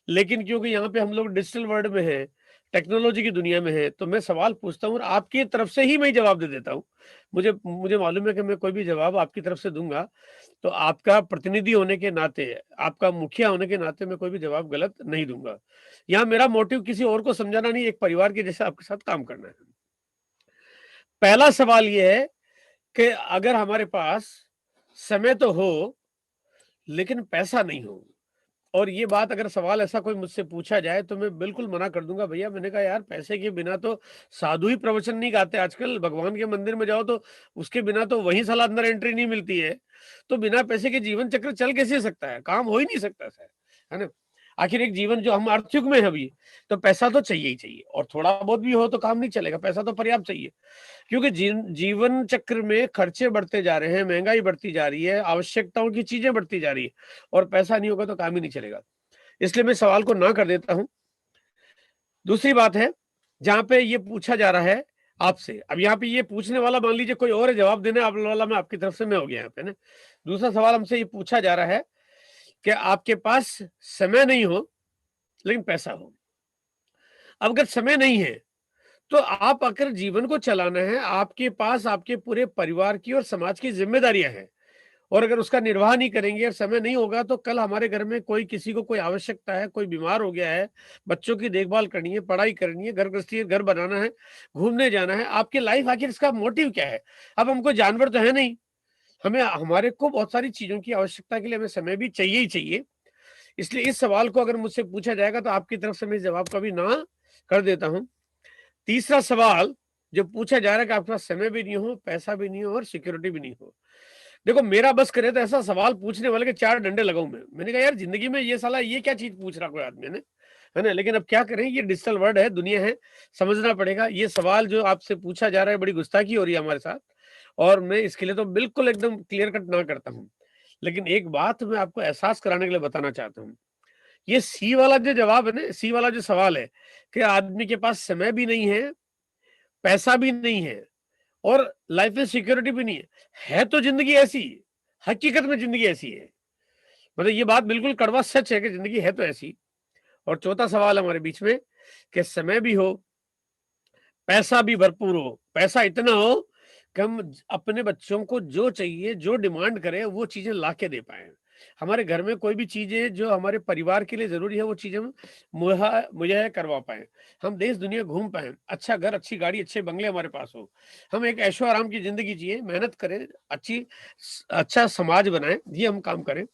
Speaker 9: लेकिन क्योंकि यहाँ पे हम लोग डिजिटल वर्ल्ड में हैं, टेक्नोलॉजी की दुनिया में है, तो मैं सवाल पूछता हूँ और आपकी तरफ से ही मैं जवाब दे देता हूँ। मुझे मालूम है कि मैं कोई भी जवाब आपकी तरफ से दूंगा तो आपका प्रतिनिधि होने के नाते, आपका मुखिया होने के नाते मैं कोई भी जवाब गलत नहीं दूंगा। यहाँ मेरा मोटिव किसी और को समझाना नहीं, एक परिवार के जैसे आपके साथ काम करना है। पहला सवाल यह है कि अगर हमारे पास समय तो हो लेकिन पैसा नहीं हो, और ये बात अगर सवाल ऐसा कोई मुझसे पूछा जाए तो मैं बिल्कुल मना कर दूंगा भैया। मैंने कहा यार पैसे के बिना तो साधु ही प्रवचन नहीं गाते, आजकल भगवान के मंदिर में जाओ तो उसके बिना तो वहीं साला अंदर एंट्री नहीं मिलती है। तो बिना पैसे के जीवन चक्र चल कैसे सकता है, काम हो ही नहीं सकता सर, है ना। आखिर एक जीवन जो हम अर्थ युग में है अभी, तो पैसा तो चाहिए ही चाहिए, और थोड़ा बहुत भी हो तो काम नहीं चलेगा, पैसा तो पर्याप्त चाहिए। क्योंकि जीवन चक्र में खर्चे बढ़ते जा रहे हैं, महंगाई बढ़ती जा रही है, आवश्यकताओं की चीजें बढ़ती जा रही है, और पैसा नहीं होगा तो काम ही नहीं चलेगा। इसलिए मैं सवाल को ना कर देता हूं। दूसरी बात है, जहां पे ये पूछा जा रहा है आपसे। अब यहाँ पे ये पूछने वाला मान लीजिए कोई और है, जवाब देने वाला मैं आपकी तरफ से मैं हो गया यहाँ पे ना। दूसरा सवाल हमसे ये पूछा जा रहा है कि आपके पास समय नहीं हो लेकिन पैसा हो। अब अगर समय नहीं है तो आप अगर जीवन को चलाना है, आपके पास आपके पूरे परिवार की और समाज की जिम्मेदारियां हैं, और अगर उसका निर्वाह नहीं करेंगे और समय नहीं होगा तो कल हमारे घर में कोई किसी को कोई आवश्यकता है, कोई बीमार हो गया है, बच्चों की देखभाल करनी है, पढ़ाई करनी है, घर गृहस्थी, घर बनाना है, घूमने जाना है, आपकी लाइफ आखिर इसका मोटिव क्या है? अब हम कोई जानवर तो है नहीं, हमें हमारे को बहुत सारी चीजों की आवश्यकता के लिए हमें समय भी चाहिए ही चाहिए। इसलिए इस सवाल को अगर मुझसे पूछा जाएगा तो आपकी तरफ से मैं जवाब का भी ना कर देता हूं। तीसरा सवाल जो पूछा जा रहा है कि आपके पास समय भी नहीं हो, पैसा भी नहीं हो और सिक्योरिटी भी नहीं हो। देखो मेरा बस करे तो ऐसा सवाल पूछने वाले के 4 डंडे लगाऊं मैं। मैंने कहा यार जिंदगी में ये साला ये क्या चीज पूछ रहा कोई आदमी ने, है ना। लेकिन अब क्या करें, ये डिजिटल वर्ल्ड है, दुनिया है, समझना पड़ेगा। ये सवाल जो आपसे पूछा जा रहा है बड़ी गुस्ताखी हो रही है हमारे साथ, और मैं इसके लिए तो बिल्कुल एकदम क्लियर कट ना करता हूँ। लेकिन एक बात मैं आपको एहसास कराने के लिए बताना चाहता हूँ, ये सी वाला जो जवाब है ना, सी वाला जो सवाल है कि आदमी के पास समय भी नहीं है, पैसा भी नहीं है और लाइफ में सिक्योरिटी भी नहीं है तो जिंदगी ऐसी, हकीकत में जिंदगी ऐसी है। मतलब ये बात बिल्कुल कड़वा सच है कि जिंदगी है तो ऐसी। और चौथा सवाल हमारे बीच में कि समय भी हो, पैसा भी भरपूर हो, पैसा इतना हो कि हम अपने बच्चों को जो चाहिए, जो डिमांड करें वो चीजें ला के दे पाए। हमारे घर में कोई भी चीजें जो हमारे परिवार के लिए जरूरी है वो चीजें हम मुहैया करवा पाए, हम देश दुनिया घूम पाए, अच्छा घर, अच्छी गाड़ी, अच्छे बंगले हमारे पास हो, हम एक ऐशो आराम की जिंदगी जिए, मेहनत करें, अच्छा समाज बनाए, ये हम काम करें।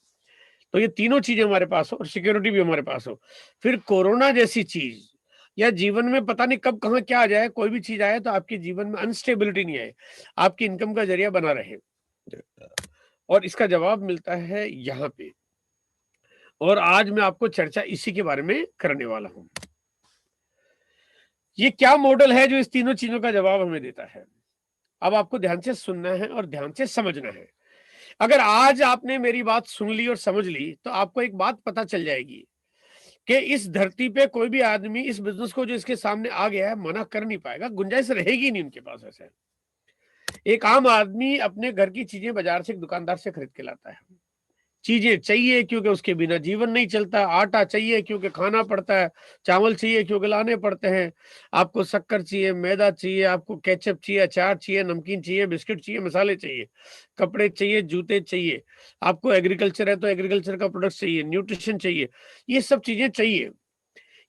Speaker 9: तो ये तीनों चीजें हमारे पास हो और सिक्योरिटी भी हमारे पास हो। फिर कोरोना जैसी चीज या जीवन में पता नहीं कब कहाँ क्या आ जाए, कोई भी चीज आए तो आपके जीवन में अनस्टेबिलिटी नहीं आए, आपकी इनकम का जरिया बना रहे। और इसका जवाब मिलता है यहाँ पे, और आज मैं आपको चर्चा इसी के बारे में करने वाला हूं। ये क्या मॉडल है जो इस तीनों चीजों का जवाब हमें देता है? अब आपको ध्यान से सुनना है और ध्यान से समझना है। अगर आज आपने मेरी बात सुन ली और समझ ली तो आपको एक बात पता चल जाएगी कि इस धरती पे कोई भी आदमी इस बिजनेस को जो इसके सामने आ गया है मना कर नहीं पाएगा, गुंजाइश रहेगी नहीं उनके पास। ऐसे एक आम आदमी अपने घर की चीजें बाजार से एक दुकानदार से खरीद के लाता है। चीजें चाहिए क्योंकि उसके बिना जीवन नहीं चलता, आटा चाहिए क्योंकि खाना पड़ता है, चावल चाहिए क्योंकि लाने पड़ते हैं, आपको शक्कर चाहिए, मैदा चाहिए, आपको केचप चाहिए, अचार चाहिए, नमकीन चाहिए, बिस्किट चाहिए, मसाले चाहिए, कपड़े चाहिए, जूते चाहिए, आपको एग्रीकल्चर है तो एग्रीकल्चर का प्रोडक्ट चाहिए, न्यूट्रिशन चाहिए, ये सब चीजें चाहिए।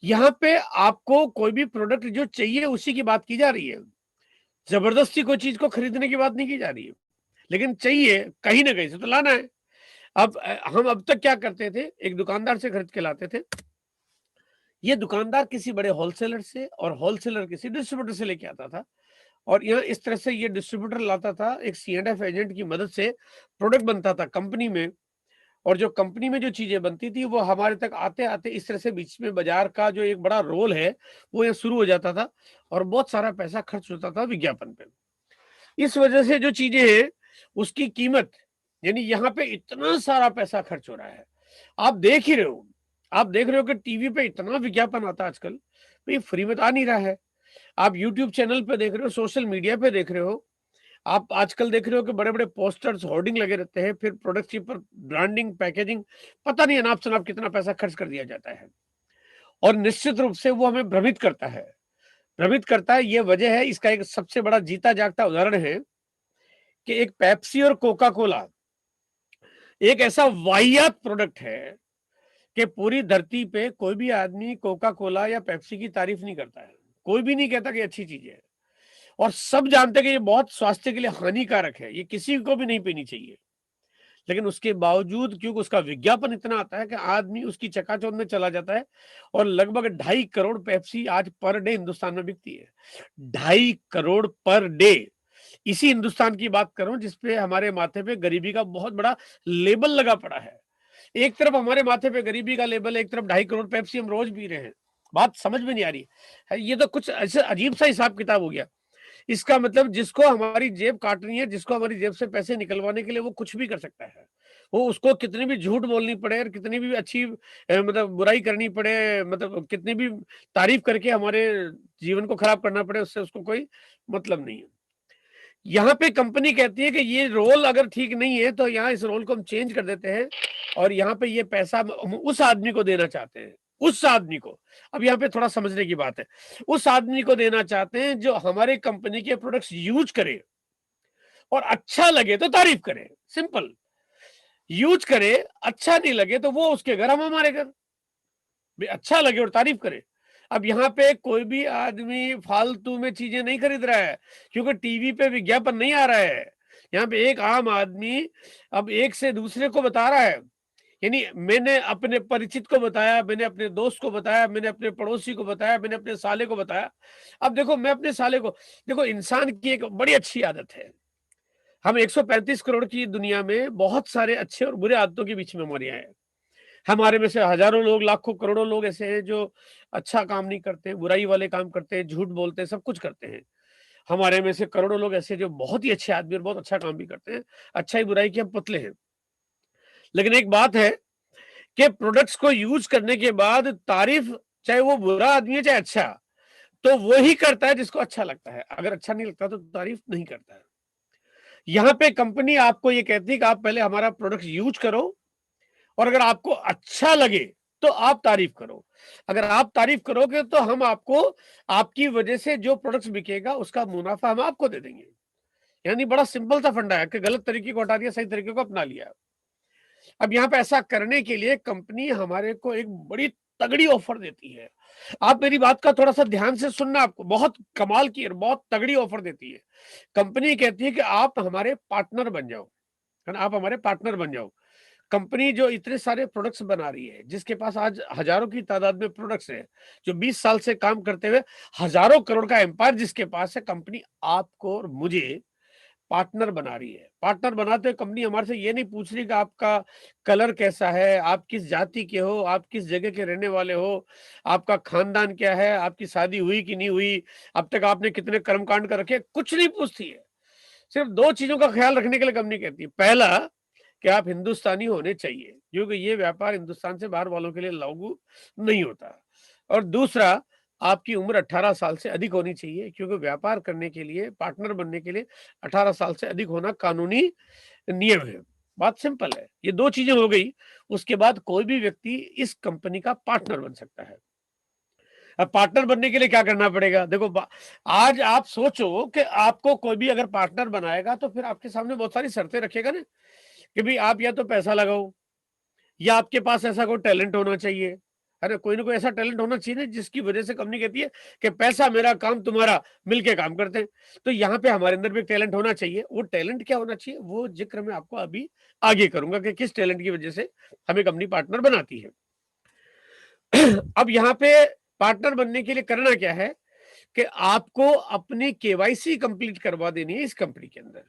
Speaker 9: यहाँ पे आपको कोई भी प्रोडक्ट जो चाहिए उसी की बात की जा रही है, जबरदस्ती कोई चीज को खरीदने की बात नहीं की जा रही है, लेकिन चाहिए कहीं ना कहीं से तो लाना है। अब हम अब तक क्या करते थे, एक दुकानदार से खरीद के लाते थे, ये दुकानदार किसी बड़े होलसेलर से और होलसेलर किसी डिस्ट्रीब्यूटर से लेके आता था, और यहाँ इस तरह से ये डिस्ट्रीब्यूटर लाता था, एक C&F एजेंट की मदद से प्रोडक्ट बनता था कंपनी में, और जो कंपनी में जो चीजें बनती थी वो हमारे तक आते आते इस तरह से बीच में बाजार का जो एक बड़ा रोल है वो यहाँ शुरू हो जाता था, और बहुत सारा पैसा खर्च होता था विज्ञापन पे। इस वजह से जो चीजें हैं उसकी कीमत, यानी यहाँ पे इतना सारा पैसा खर्च हो रहा है। आप देख ही रहे हो, आप देख रहे हो कि टीवी पे इतना विज्ञापन आता है आजकल, भाई फ्री में तो आ नहीं रहा है। आप यूट्यूब चैनल पे देख रहे हो, सोशल मीडिया पे देख रहे हो, आप आजकल देख रहे हो कि बड़े बड़े पोस्टर्स, होर्डिंग लगे रहते हैं, फिर प्रोडक्ट के ऊपर ब्रांडिंग, पैकेजिंग, पता नहीं अनाप शनाप कितना पैसा खर्च कर दिया जाता है, और निश्चित रूप से वो हमें भ्रमित करता है, भ्रमित करता है। ये वजह है, इसका एक सबसे बड़ा जीता जागता उदाहरण है कि एक पेप्सी और कोका कोला एक ऐसा वाहियात प्रोडक्ट है कि पूरी धरती पे कोई भी आदमी कोका कोला या पेप्सी की तारीफ नहीं करता है, कोई भी नहीं कहता कि अच्छी चीज है, और सब जानते हैं कि ये बहुत स्वास्थ्य के लिए हानिकारक है, ये किसी को भी नहीं पीनी चाहिए। लेकिन उसके बावजूद क्योंकि उसका विज्ञापन इतना आता है कि आदमी उसकी चकाचौंध में चला जाता है, और लगभग 2.5 करोड़ पेप्सी आज पर डे हिंदुस्तान में बिकती है। 2.5 करोड़ पर डे। इसी हिंदुस्तान की बात करूं जिसपे हमारे माथे पे गरीबी का बहुत बड़ा लेबल लगा पड़ा है। एक तरफ हमारे माथे पे गरीबी का लेबल, एक तरफ 2.5 करोड़ पेप्सी हम रोज पी रहे हैं। बात समझ में नहीं आ रही है, ये तो कुछ ऐसे अजीब सा हिसाब किताब हो गया। इसका मतलब जिसको हमारी जेब काटनी है, जिसको हमारी जेब से पैसे निकलवाने के लिए, वो कुछ भी कर सकता है, वो उसको कितनी भी झूठ बोलनी पड़े और कितनी भी अच्छी मतलब बुराई करनी पड़े, मतलब कितनी भी तारीफ करके हमारे जीवन को खराब करना पड़े, उससे उसको कोई मतलब नहीं है। यहाँ पे कंपनी कहती है कि ये रोल अगर ठीक नहीं है तो यहाँ इस रोल को हम चेंज कर देते हैं और यहाँ पे ये पैसा हम उस आदमी को देना चाहते हैं, उस आदमी को। अब यहाँ पे थोड़ा समझने की बात है, उस आदमी को देना चाहते हैं जो हमारे कंपनी के प्रोडक्ट्स यूज करे और अच्छा लगे तो तारीफ करे, सिंपल। यूज करे, अच्छा नहीं लगे तो वो उसके घर, हम हमारे घर। अच्छा लगे और तारीफ करे। अब यहाँ पे कोई भी आदमी फालतू में चीजें नहीं खरीद रहा है, क्योंकि टीवी पे विज्ञापन नहीं आ रहा है। यहाँ पे एक आम आदमी अब एक से दूसरे को बता रहा है, यानी मैंने अपने परिचित को बताया, मैंने अपने दोस्त को बताया, मैंने अपने पड़ोसी को बताया, मैंने अपने साले को बताया। अब देखो, मैं अपने साले को, देखो इंसान की एक बड़ी अच्छी आदत है, हम 135 करोड़ की दुनिया में बहुत सारे अच्छे और बुरे आदतों के बीच में मरे हैं। हमारे में से हजारों लोग, लाखों करोड़ों लोग ऐसे हैं जो अच्छा काम नहीं करते, बुराई वाले काम करते हैं, झूठ बोलते हैं, सब कुछ करते हैं। हमारे में से करोड़ों लोग ऐसे जो बहुत ही अच्छे आदमी और बहुत अच्छा काम भी करते हैं। अच्छाई बुराई के हम पुतले हैं। लेकिन एक बात है कि प्रोडक्ट्स को यूज करने के बाद तारीफ, चाहे वो बुरा आदमी है चाहे अच्छा, तो वो ही करता है जिसको अच्छा लगता है। अगर अच्छा नहीं लगता तो तारीफ नहीं करता है। यहाँ पे कंपनी आपको ये कहती है कि आप पहले हमारा प्रोडक्ट यूज करो और अगर आपको अच्छा लगे तो आप तारीफ करो। अगर आप तारीफ करोगे तो हम आपको, आपकी वजह से जो प्रोडक्ट्स बिकेगा उसका मुनाफा हम आपको दे देंगे। यानी बड़ा सिंपल सा फंडा है कि गलत तरीके को हटा दिया, सही तरीके को अपना लिया। अब यहाँ पे ऐसा करने के लिए कंपनी हमारे को एक बड़ी तगड़ी ऑफर देती है। आप मेरी बात का थोड़ा सा ध्यान से सुनना, आपको बहुत कमाल की और बहुत तगड़ी ऑफर देती है। कंपनी कहती है कि आप हमारे पार्टनर बन जाओ, आप हमारे पार्टनर बन जाओ। कंपनी जो इतने सारे प्रोडक्ट्स बना रही है, जिसके पास आज हजारों की तादाद में प्रोडक्ट्स है, जो 20 साल से काम करते हुए हजारों करोड़ का एम्पायर जिसके पास है, कंपनी आपको और मुझे पार्टनर बना रही है। पार्टनर बनाते हुए कंपनी हमारे से ये नहीं पूछ रही कि आपका कलर कैसा है, आप किस जाति के हो, आप किस जगह के रहने वाले हो, आपका खानदान क्या है, आपकी शादी हुई कि नहीं हुई, अब तक आपने कितने कर्मकांड कर रखे, कुछ नहीं पूछती है। सिर्फ 2 चीजों का ख्याल रखने के लिए कंपनी कहती है। पहला कि आप हिंदुस्तानी होने चाहिए, क्योंकि ये व्यापार हिंदुस्तान से बाहर वालों के लिए लागू नहीं होता। और दूसरा, आपकी उम्र 18 साल से अधिक होनी चाहिए, क्योंकि व्यापार करने के लिए, पार्टनर बनने के लिए 18 साल से अधिक होना कानूनी नियम है। बात सिंपल है। ये 2 चीजें हो गई, उसके बाद कोई भी व्यक्ति इस कंपनी का पार्टनर बन सकता है। अब पार्टनर बनने के लिए क्या करना पड़ेगा? देखो, आज आप सोचो कि आपको कोई भी अगर पार्टनर बनाएगा तो फिर आपके सामने बहुत सारी शर्तें रखेगा ना, कि भाई आप या तो पैसा लगाओ, या आपके पास ऐसा कोई टैलेंट होना चाहिए। अरे कोई ना कोई ऐसा टैलेंट होना चाहिए ना, जिसकी वजह से कंपनी कहती है कि पैसा मेरा, काम तुम्हारा, मिलके काम करते हैं। तो यहाँ पे हमारे अंदर भी टैलेंट होना चाहिए। वो टैलेंट क्या होना चाहिए, वो जिक्र मैं आपको अभी आगे करूंगा कि किस टैलेंट की वजह से हमें कंपनी पार्टनर बनाती है। अब यहाँ पे पार्टनर बनने के लिए करना क्या है कि आपको अपनी केवाईसी कंप्लीट करवा देनी है इस कंपनी के अंदर।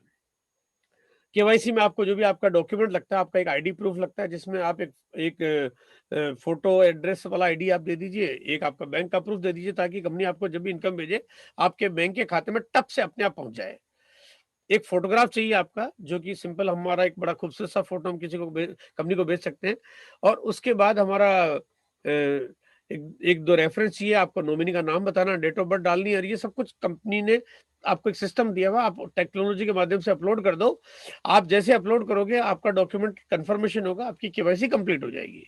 Speaker 9: केवाईसी में आपको जो भी आपका डॉक्यूमेंट लगता है, आपका एक आईडी प्रूफ लगता है, जिसमें आप एक फोटो एड्रेस वाला आईडी आप दे दीजिए, एक आपका बैंक का प्रूफ दे दीजिए, ताकि कंपनी आपको जब भी इनकम भेजे आपके बैंक के खाते में टप से अपने आप पहुंच जाए। एक फोटोग्राफ चाहिए आपका, जो कि सिंपल हमारा एक बड़ा खूबसूरत सा फोटो हम किसी को कंपनी को भेज सकते हैं। और उसके बाद हमारा एक 2 रेफरेंस चाहिए। आपको नॉमिनी का नाम बताना, डेट ऑफ बर्थ डालनी है, और ये सब कुछ कंपनी ने आपको एक सिस्टम दिया हुआ, आप टेक्नोलॉजी के माध्यम से अपलोड कर दो। आप जैसे अपलोड करोगे, आपका डॉक्यूमेंट कंफर्मेशन होगा, आपकी केवाईसी कंप्लीट हो जाएगी।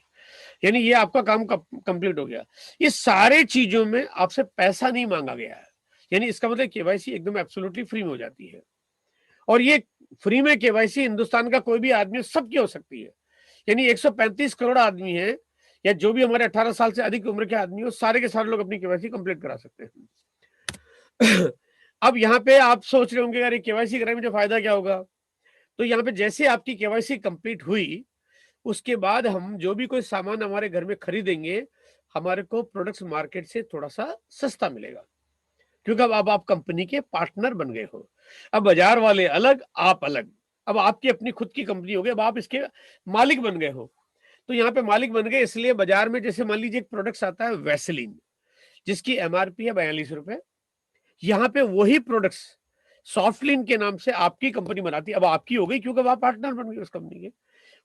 Speaker 9: यानी ये आपका काम कंप्लीट हो गया। ये सारे चीजों में आपसे पैसा नहीं मांगा गया है, यानी इसका मतलब केवाईसी एकदम एब्सोल्युटली फ्री में हो जाती है। और ये फ्री में केवाईसी हिंदुस्तान का कोई भी आदमी, सबकी हो सकती है। यानी 135 करोड़ आदमी है, या जो भी हमारे 18 साल से अधिक उम्र के आदमी हो, सारे के सारे लोग अपनी केवाईसी कंप्लीट करा सकते हैं। अब यहाँ पे आप सोच रहे होंगे, यार केवाईसी कराने में मुझे फायदा क्या होगा? तो यहाँ पे जैसे आपकी केवाईसी कंप्लीट हुई, उसके बाद हम जो भी कोई सामान हमारे घर में खरीदेंगे, हमारे को प्रोडक्ट्स मार्केट से थोड़ा सा सस्ता मिलेगा, क्योंकि अब आप कंपनी के पार्टनर बन गए हो। अब बाजार वाले अलग, आप अलग। अब आपकी अपनी खुद की कंपनी हो गई, अब आप इसके मालिक बन गए हो। तो यहाँ पे मालिक बन गए, इसलिए बाजार में जैसे मान लीजिए एक प्रोडक्ट आता है वैसलीन, जिसकी एमआरपी है 42 रुपए। यहाँ पे वही प्रोडक्ट्स सॉफ्टलीन के नाम से आपकी कंपनी बनाती है। अब आपकी हो गई, क्योंकि आप पार्टनर बन गए उस कंपनी के।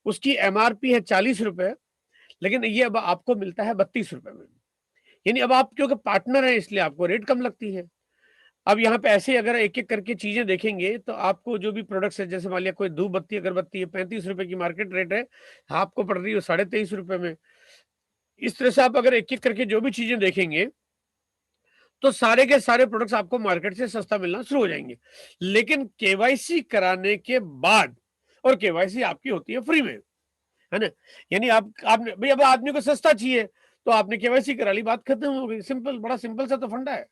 Speaker 9: उसकी MRP है 40 रुपए, लेकिन ये अब आपको मिलता है 32 रुपए में। यानी अब आप क्योंकि पार्टनर है इसलिए आपको रेट कम लगती है। अब यहाँ पे ऐसे अगर एक एक करके चीजें देखेंगे तो आपको जो भी प्रोडक्ट्स है, जैसे मान लिया कोई धूप बत्ती अगरबत्ती है, 35 रुपए की मार्केट रेट है, आपको पड़ रही है 23.5 रुपए में। इस तरह से आप अगर एक एक करके जो भी चीजें देखेंगे तो सारे के सारे प्रोडक्ट्स आपको मार्केट से सस्ता मिलना शुरू हो जाएंगे। लेकिन KYC कराने के बाद, और KYC आपकी होती है फ्री में, है ना। यानी आपने भाई अब आदमी को सस्ता चाहिए तो आपने KYC करा ली, बात खत्म हो गई। सिंपल, बड़ा सिंपल सा तो फंडा है।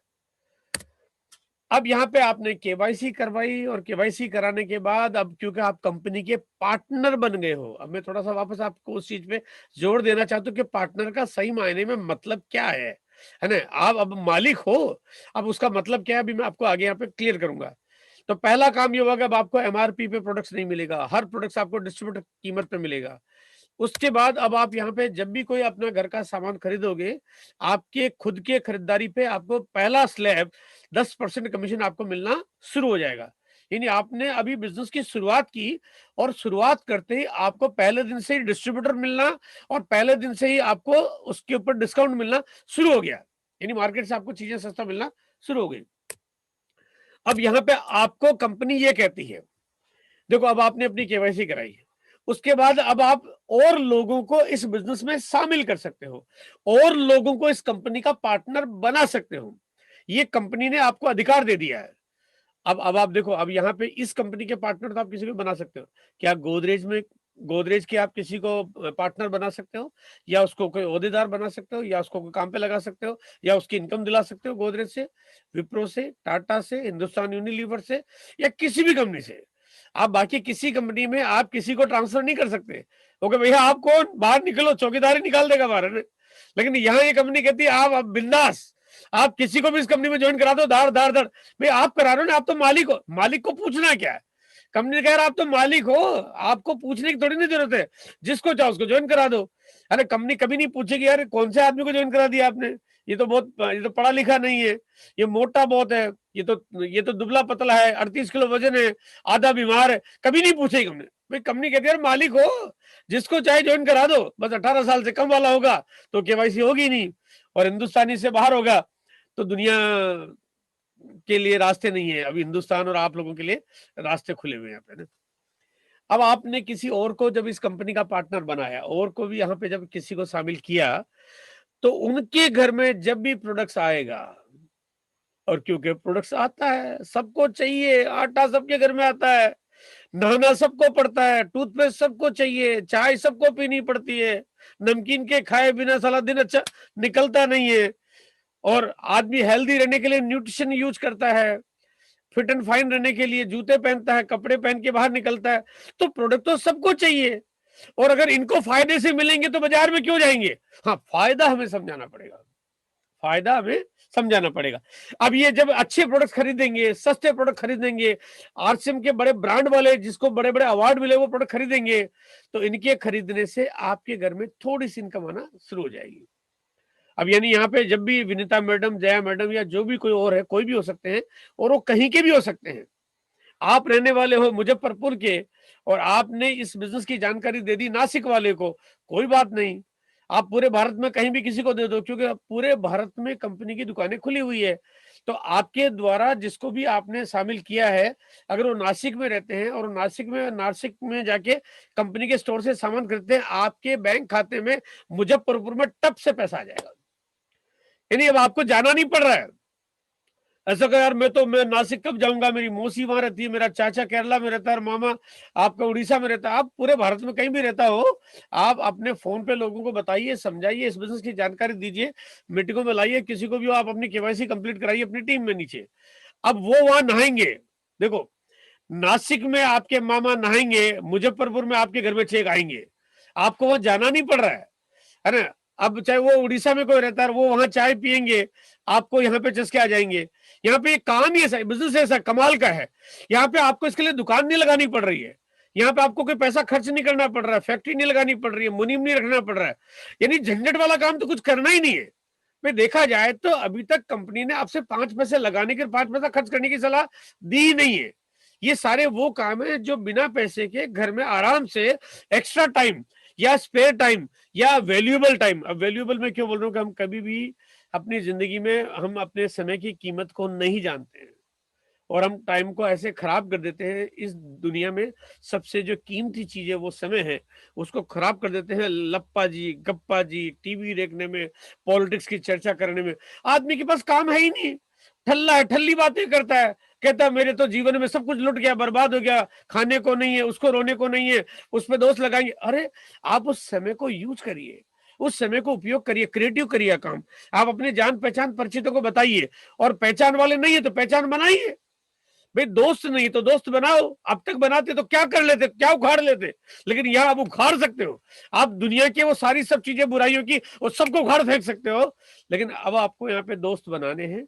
Speaker 9: अब यहाँ पे आपने KYC करवाई और KYC कराने के बाद अब क्योंकि आप कंपनी के पार्टनर बन गए हो, अब मैं थोड़ा सा वापस आपको उस चीज पे जोर देना चाहता हूँ कि पार्टनर का सही मायने में मतलब क्या है ना। आप अब मालिक हो, अब उसका मतलब क्या है अभी मैं आपको आगे यहाँ पे क्लियर करूंगा। तो पहला काम ये होगा कि अब आपको MRP पे प्रोडक्ट्स नहीं मिलेगा, हर प्रोडक्ट्स आपको डिस्ट्रीब्यूटर कीमत पे मिलेगा। उसके बाद अब आप यहाँ पे जब भी कोई अपना घर का सामान खरीदोगे, आपके खुद के खरीदारी पे आपको पहला स्लैब 10% कमीशन आपको मिलना शुरू हो जाएगा। यानी आपने अभी बिजनेस की शुरुआत की और शुरुआत करते ही आपको पहले दिन से ही डिस्ट्रीब्यूटर मिलना और पहले दिन से ही आपको उसके ऊपर डिस्काउंट मिलना शुरू हो गया। यानी मार्केट से आपको चीजें सस्ता मिलना शुरू हो गई। अब यहाँ पे आपको कंपनी ये कहती है, देखो अब आपने अपनी KYC कराई है, उसके बाद अब आप और लोगों को इस बिजनेस में शामिल कर सकते हो और लोगों को इस कंपनी का पार्टनर बना सकते हो। ये कंपनी ने आपको अधिकार दे दिया है। अब आप देखो, अब यहाँ पे इस कंपनी के पार्टनर तो आप किसी को बना सकते हो। क्या गोदरेज के आप किसी को पार्टनर बना सकते हो, या उसको कोई ओहदेदार बना सकते हो, या उसको कोई काम पे लगा सकते हो, या उसकी इनकम दिला सकते हो गोदरेज से, विप्रो से, टाटा से, हिंदुस्तान यूनिलीवर से, या किसी भी कंपनी से। आप बाकी किसी कंपनी में आप किसी को ट्रांसफर नहीं कर सकते। ओके भैया आप कौन, बाहर निकलो, चौकीदार ही निकाल देगा बाहर। लेकिन यहाँ ये कंपनी कहती है आप बिंदास, आप किसी को भी इस कंपनी में ज्वाइन करा दो, धार धार धार। भाई आप करा रहे हो ना, आप तो मालिक हो, मालिक को पूछना क्या है। कंपनी कह रहा आप तो मालिक हो, आपको पूछने की थोड़ी नहीं जरूरत है, जिसको चाहो उसको ज्वाइन करा दो। अरे कंपनी कभी नहीं पूछेगी यार कौन से आदमी को ज्वाइन करा दिया आपने, ये तो पढ़ा लिखा नहीं है, ये मोटा बहुत है, ये तो दुबला पतला है, 38 किलो वजन है, आधा बीमार है, कभी नहीं पूछेगी कंपनी। भाई कंपनी कहती है यार मालिक हो, जिसको चाहे ज्वाइन करा दो, बस 18 साल से कम वाला होगा तो KYC होगी नहीं, और हिंदुस्तानी से बाहर होगा तो दुनिया के लिए रास्ते नहीं है। अभी हिंदुस्तान और आप लोगों के लिए रास्ते खुले हुए हैं यहाँ पे ना। अब आपने किसी और को जब इस कंपनी का पार्टनर बनाया और को भी यहाँ पे जब किसी को शामिल किया, तो उनके घर में जब भी प्रोडक्ट्स आएगा, और क्योंकि प्रोडक्ट्स आता है, सबको चाहिए, आटा सबके घर में आता है, नहाना सबको पड़ता है, टूथपेस्ट सबको चाहिए, चाय सबको पीनी पड़ती है, नमकीन के खाए बिना साला दिन अच्छा निकलता नहीं है, और आदमी हेल्दी रहने के लिए न्यूट्रिशन यूज करता है, फिट एंड फाइन रहने के लिए जूते पहनता है, कपड़े पहन के बाहर निकलता है, तो प्रोडक्ट तो सबको चाहिए। और अगर इनको फायदे से मिलेंगे तो बाजार में क्यों जाएंगे। हाँ, फायदा हमें समझाना पड़ेगा, फायदा हमें समझाना पड़ेगा। अब ये जब अच्छे प्रोडक्ट खरीदेंगे, सस्ते प्रोडक्ट खरीदेंगे, RCM के बड़े ब्रांड वाले जिसको बड़े बड़े अवार्ड मिले वो प्रोडक्ट खरीदेंगे, तो इनके खरीदने से आपके घर में थोड़ी सी इनकम आना शुरू हो जाएगी। अब यानी यहाँ पे जब भी विनीता मैडम, जया मैडम, या जो भी कोई और है, कोई भी हो सकते हैं, और वो कहीं के भी हो सकते हैं, आप रहने वाले हो मुजफ्फरपुर के और आपने इस बिजनेस की जानकारी दे दी नासिक वाले को, कोई बात नहीं, आप पूरे भारत में कहीं भी किसी को दे दो, क्योंकि पूरे भारत में कंपनी की दुकानें खुली हुई है। तो आपके द्वारा जिसको भी आपने शामिल किया है, अगर वो नासिक में रहते हैं और नासिक में जाके कंपनी के स्टोर से सामान खरीदते हैं, आपके बैंक खाते में मुजफ्फरपुर में टप से पैसा आ जाएगा। यानी अब आपको जाना नहीं पड़ रहा है। ऐसा कह यार मैं नासिक कब जाऊंगा, मेरी मौसी वहां रहती है, मेरा चाचा केरला में रहता है, मामा आपका उड़ीसा में रहता है। आप पूरे भारत में कहीं भी रहता हो, आप अपने फोन पे लोगों को बताइए, समझाइए, इस बिजनेस की जानकारी दीजिए, मीटिंगों में लाइए, किसी को भी आप अपनी KYC कंप्लीट कराइए अपनी टीम में नीचे। अब वो वहां नहाएंगे, देखो नासिक में आपके मामा नहाएंगे, मुजफ्फरपुर में आपके घर में चेक आएंगे, आपको वहां जाना नहीं पड़ रहा है ना। अब चाहे वो उड़ीसा में कोई रहता है, वो वहां चाय पियेंगे, आपको यहाँ पे चस्के आ जाएंगे। यहाँ पे काम ही ऐसा, बिजनेस ऐसा कमाल का है, यहाँ पे आपको इसके लिए दुकान नहीं लगानी पड़ रही है, यहाँ पे आपको कोई पैसा खर्च नहीं करना पड़ रहा है, फैक्ट्री नहीं लगानी पड़ रही है, मुनीम नहीं रखना पड़ रहा है, यानी झंझट वाला काम तो कुछ करना ही नहीं है। मैं देखा जाए तो अभी तक कंपनी ने आपसे 5 पैसे लगाने के 5 पैसा खर्च करने की सलाह दी ही नहीं है। ये सारे वो काम है जो बिना पैसे के घर में आराम से एक्स्ट्रा टाइम या स्पेयर टाइम या वैल्यूएबल टाइम, अब वैल्यूएबल मैं क्यों बोल रहा हूँ कि हम कभी भी अपनी जिंदगी में हम अपने समय की कीमत को नहीं जानते हैं और हम टाइम को ऐसे खराब कर देते हैं। इस दुनिया में सबसे जो कीमती चीज है वो समय है, उसको खराब कर देते हैं लप्पा जी, गप्पा जी, टीवी देखने में, पॉलिटिक्स की चर्चा करने में। आदमी के पास काम है ही नहीं, ठल्ला है, ठल्ली बातें करता है, कहता है मेरे तो जीवन में सब कुछ लुट गया, बर्बाद हो गया, खाने को नहीं है, उसको रोने को नहीं है, उस पर दोष लगाएंगे। अरे आप उस समय को यूज करिए, उस समय को उपयोग करिए, क्रिएटिव करिए काम। आप अपने जान पहचान परिचितों को बताइए, और पहचान वाले नहीं है तो पहचान बनाइए। भाई दोस्त नहीं तो दोस्त बनाओ। अब तक बनाते तो क्या कर लेते, क्या उखाड़ लेते, लेकिन यहाँ आप उखाड़ सकते हो। आप दुनिया के वो सारी सब चीजें बुराइयों की वो सबको उखाड़ फेंक सकते हो, लेकिन अब आपको यहाँ पे दोस्त बनाने हैं।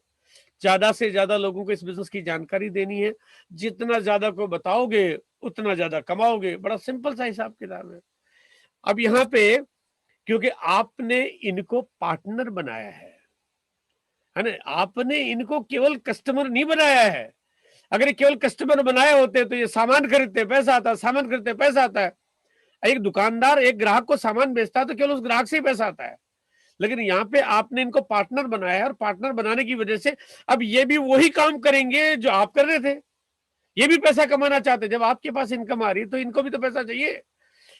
Speaker 9: ज्यादा से ज्यादा लोगों को इस बिजनेस की जानकारी देनी है। जितना ज्यादा को बताओगे उतना ज्यादा कमाओगे। बड़ा सिंपल सा हिसाब किताब है। अब यहाँ पे क्योंकि आपने इनको पार्टनर बनाया है ना, आपने इनको केवल कस्टमर नहीं बनाया है। अगर ये केवल कस्टमर बनाए होते तो ये सामान खरीदते पैसा आता, सामान खरीदते पैसा आता है। एक दुकानदार एक ग्राहक को सामान बेचता है तो केवल उस ग्राहक से ही पैसा आता है, लेकिन यहाँ पे आपने इनको पार्टनर बनाया है, और पार्टनर बनाने की वजह से अब ये भी वही काम करेंगे जो आप कर रहे थे। ये भी पैसा कमाना चाहते। जब आपके पास इनकम आ रही है तो इनको भी तो पैसा चाहिए।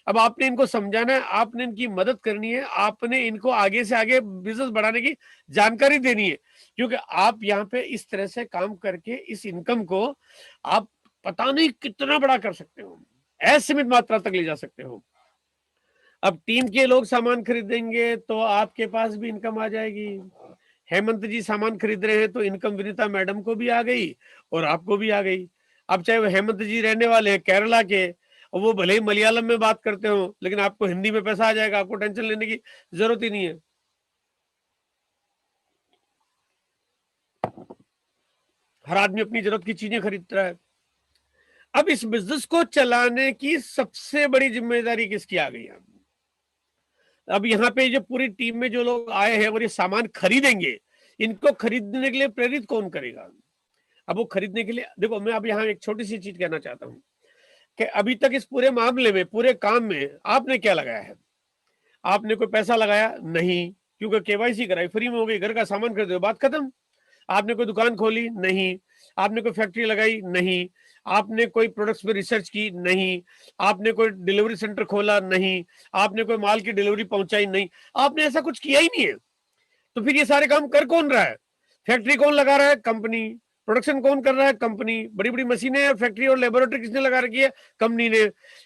Speaker 9: अब आपने इनको समझाना है, आपने इनकी मदद करनी है, आपने इनको आगे से आगे बिजनेस बढ़ाने की जानकारी देनी है, क्योंकि आप यहाँ पे इस तरह से काम करके इस इनकम को आप पता नहीं कितना बड़ा कर सकते हो, असीमित मात्रा तक ले जा सकते हो। अब टीम के लोग सामान खरीदेंगे तो आपके पास भी इनकम आ जाएगी। हेमंत जी सामान खरीद रहे हैं तो इनकम विनीता मैडम को भी आ गई और आपको भी आ गई। अब चाहे वो हेमंत जी रहने वाले हैं केरला के, और वो भले ही मलयालम में बात करते हो, लेकिन आपको हिंदी में पैसा आ जाएगा, आपको टेंशन लेने की जरूरत ही नहीं है। हर आदमी अपनी जरूरत की चीजें खरीद रहा है। अब इस बिजनेस को चलाने की सबसे बड़ी जिम्मेदारी किसकी आ गई? अब यहाँ पे जो पूरी टीम में जो लोग आए हैं और ये सामान खरीदेंगे, इनको खरीदने के लिए प्रेरित कौन करेगा? अब वो खरीदने के लिए देखो, मैं अब यहाँ एक छोटी सी चीज कहना चाहता हूँ कि अभी तक इस पूरे मामले में, पूरे काम में आपने क्या लगाया है? आपने कोई पैसा लगाया नहीं, क्योंकि केवाईसी कराई, फ्री में हो गई, घर का सामान खरीदो, बात खत्म। आपने कोई दुकान खोली नहीं, आपने कोई फैक्ट्री लगाई नहीं, आपने कोई प्रोडक्ट्स पे रिसर्च की नहीं, आपने कोई डिलीवरी सेंटर खोला नहीं, आपने कोई माल की डिलीवरी पहुंचाई नहीं, आपने ऐसा कुछ किया ही नहीं है। तो फिर ये सारे काम कर कौन रहा है? फैक्ट्री कौन लगा रहा है? कंपनी। प्रोडक्शन कौन कर रहा है? कंपनी। बड़ी बड़ी मशीनें, फैक्ट्री और लेबोरेटरी किसने लगा रखी है? कंपनी ने।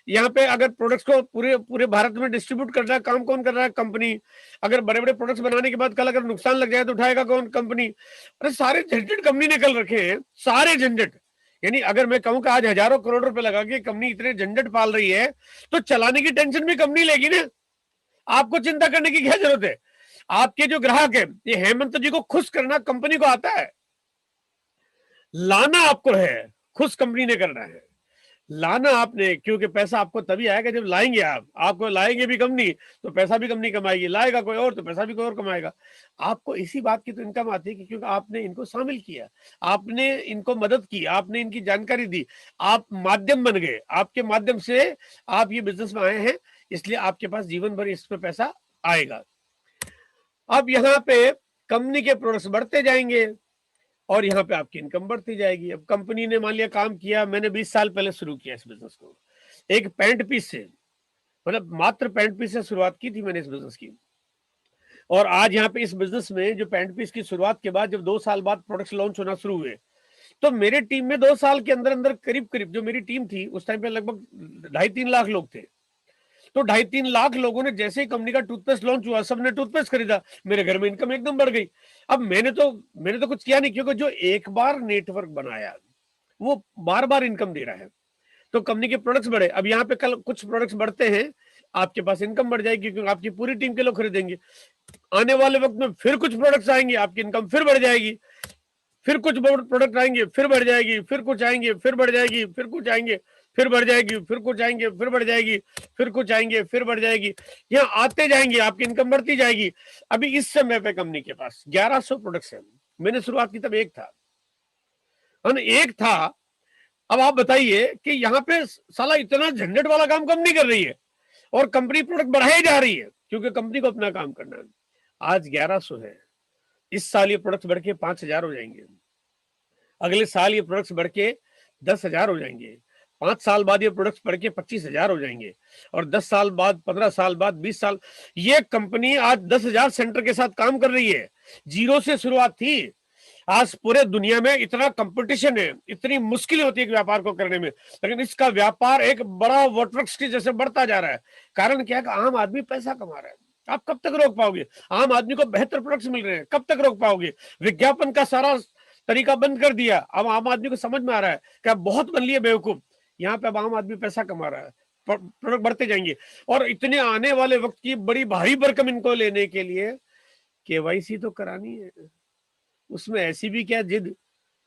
Speaker 9: यहाँ पे अगर प्रोडक्ट्स को पूरे पूरे भारत में डिस्ट्रीब्यूट कर रहा है, काम कौन कर रहा है? कंपनी। अगर बड़े बड़े प्रोडक्ट्स बनाने के बाद कल अगर नुकसान लग जाए तो उठाएगा कौन? कंपनी। अरे सारे झंझट कंपनी ने कल रखे हैं, सारे झंझट। यानी अगर मैं कहूँ कि आज हजारों करोड़ रुपए लगा के कंपनी इतने झंझट पाल रही है, तो चलाने की टेंशन भी कंपनी लेगी ना। आपको चिंता करने की क्या जरूरत है? आपके जो ग्राहक है, ये हेमंत जी को खुश करना कंपनी को आता है, लाना आपको है, खुश कंपनी ने करना है। लाना आपने, क्योंकि पैसा आपको तभी आएगा जब लाएंगे आप। आपको लाएंगे भी कंपनी तो पैसा भी कंपनी कमाएगी, लाएगा कोई और तो पैसा भी कोई और कमाएगा। आपको इसी बात की तो इनकम आती है कि क्योंकि आपने इनको शामिल किया, आपने इनको मदद की, आपने इनकी जानकारी दी, आप माध्यम बन गए। आपके माध्यम से आप ये बिजनेस में आए हैं, इसलिए आपके पास जीवन भर इस पे पैसा आएगा। अब यहाँ पे कंपनी के प्रोडक्ट्स बढ़ते जाएंगे और यहाँ पे आपकी इनकम बढ़ती जाएगी। अब कंपनी ने मान लिया काम किया, मैंने 20 साल पहले शुरू किया इस बिजनेस को, एक पैंट पीस से, मतलब मात्र पैंट पीस से शुरुआत की थी मैंने इस बिजनेस की। और आज यहाँ पे इस बिजनेस में जो पैंट पीस की शुरुआत के बाद जब 2 साल बाद प्रोडक्ट्स लॉन्च होना शुरू हुए, तो मेरे टीम में 2 साल के अंदर अंदर करीब करीब, जो मेरी टीम थी उस टाइम पे लगभग 2.5-3 लाख लोग थे। तो 2.5-3 लाख लोगों ने जैसे ही कंपनी का टूथपेस्ट लॉन्च हुआ, सबने टूथपेस्ट खरीदा, मेरे घर में इनकम एकदम बढ़ गई। अब मैंने तो कुछ किया नहीं, क्योंकि जो एक बार नेटवर्क बनाया वो बार बार इनकम दे रहा है। तो कंपनी के प्रोडक्ट्स बढ़े। अब यहाँ पे कल कुछ प्रोडक्ट्स बढ़ते हैं, आपके पास इनकम बढ़ जाएगी, क्योंकि आपकी पूरी टीम के लोग खरीदेंगे। आने वाले वक्त में फिर कुछ प्रोडक्ट्स आएंगे, आपकी इनकम फिर बढ़ जाएगी। फिर कुछ प्रोडक्ट आएंगे, फिर बढ़ जाएगी, फिर कुछ आएंगे, फिर बढ़ जाएगी, फिर कुछ आएंगे, फिर बढ़ जाएगी, फिर कुछ आएंगे, फिर बढ़ जाएगी, फिर कुछ आएंगे, फिर बढ़ जाएगी। यहाँ आते जाएंगे, आपकी इनकम बढ़ती जाएगी। अभी इस समय पे कंपनी के पास 1100 प्रोडक्ट्स हैं। मैंने शुरुआत की तब एक था, अब आप बताइए कि यहाँ पे साला इतना झंझट वाला काम कम नहीं कर रही है और कंपनी प्रोडक्ट बढ़ाई जा रही है, क्योंकि कंपनी को अपना काम करना है। आज 1100 है, इस साल ये प्रोडक्ट्स बढ़ के 5000 हो जाएंगे, अगले साल ये प्रोडक्ट्स बढ़ के 10,000 हो जाएंगे, 5 साल बाद ये प्रोडक्ट्स बढ़ के 25,000 हो जाएंगे, और 10 साल बाद, 15 साल बाद, 20 साल। ये कंपनी आज 10,000 सेंटर के साथ काम कर रही है। जीरो से शुरुआत थी। आज पूरे दुनिया में इतना कंपटीशन है, इतनी मुश्किल होती है व्यापार को करने में, लेकिन इसका व्यापार एक बड़ा वॉटरवर्क्स के जैसे बढ़ता जा रहा है। कारण क्या है कि आम आदमी पैसा कमा रहा है। आप कब तक रोक पाओगे? आम आदमी को बेहतर प्रोडक्ट्स मिल रहे हैं, कब तक रोक पाओगे? विज्ञापन का सारा तरीका बंद कर दिया। अब आम आदमी को समझ में आ रहा है कि अब बहुत बन लिए बेवकूफ, यहाँ पे अब आम आदमी पैसा कमा रहा है, प्रोडक्ट बढ़ते जाएंगे। और इतने आने वाले वक्त की बड़ी भारी भरकम इनको लेने के लिए केवाईसी तो करानी है। उसमें ऐसी भी क्या जिद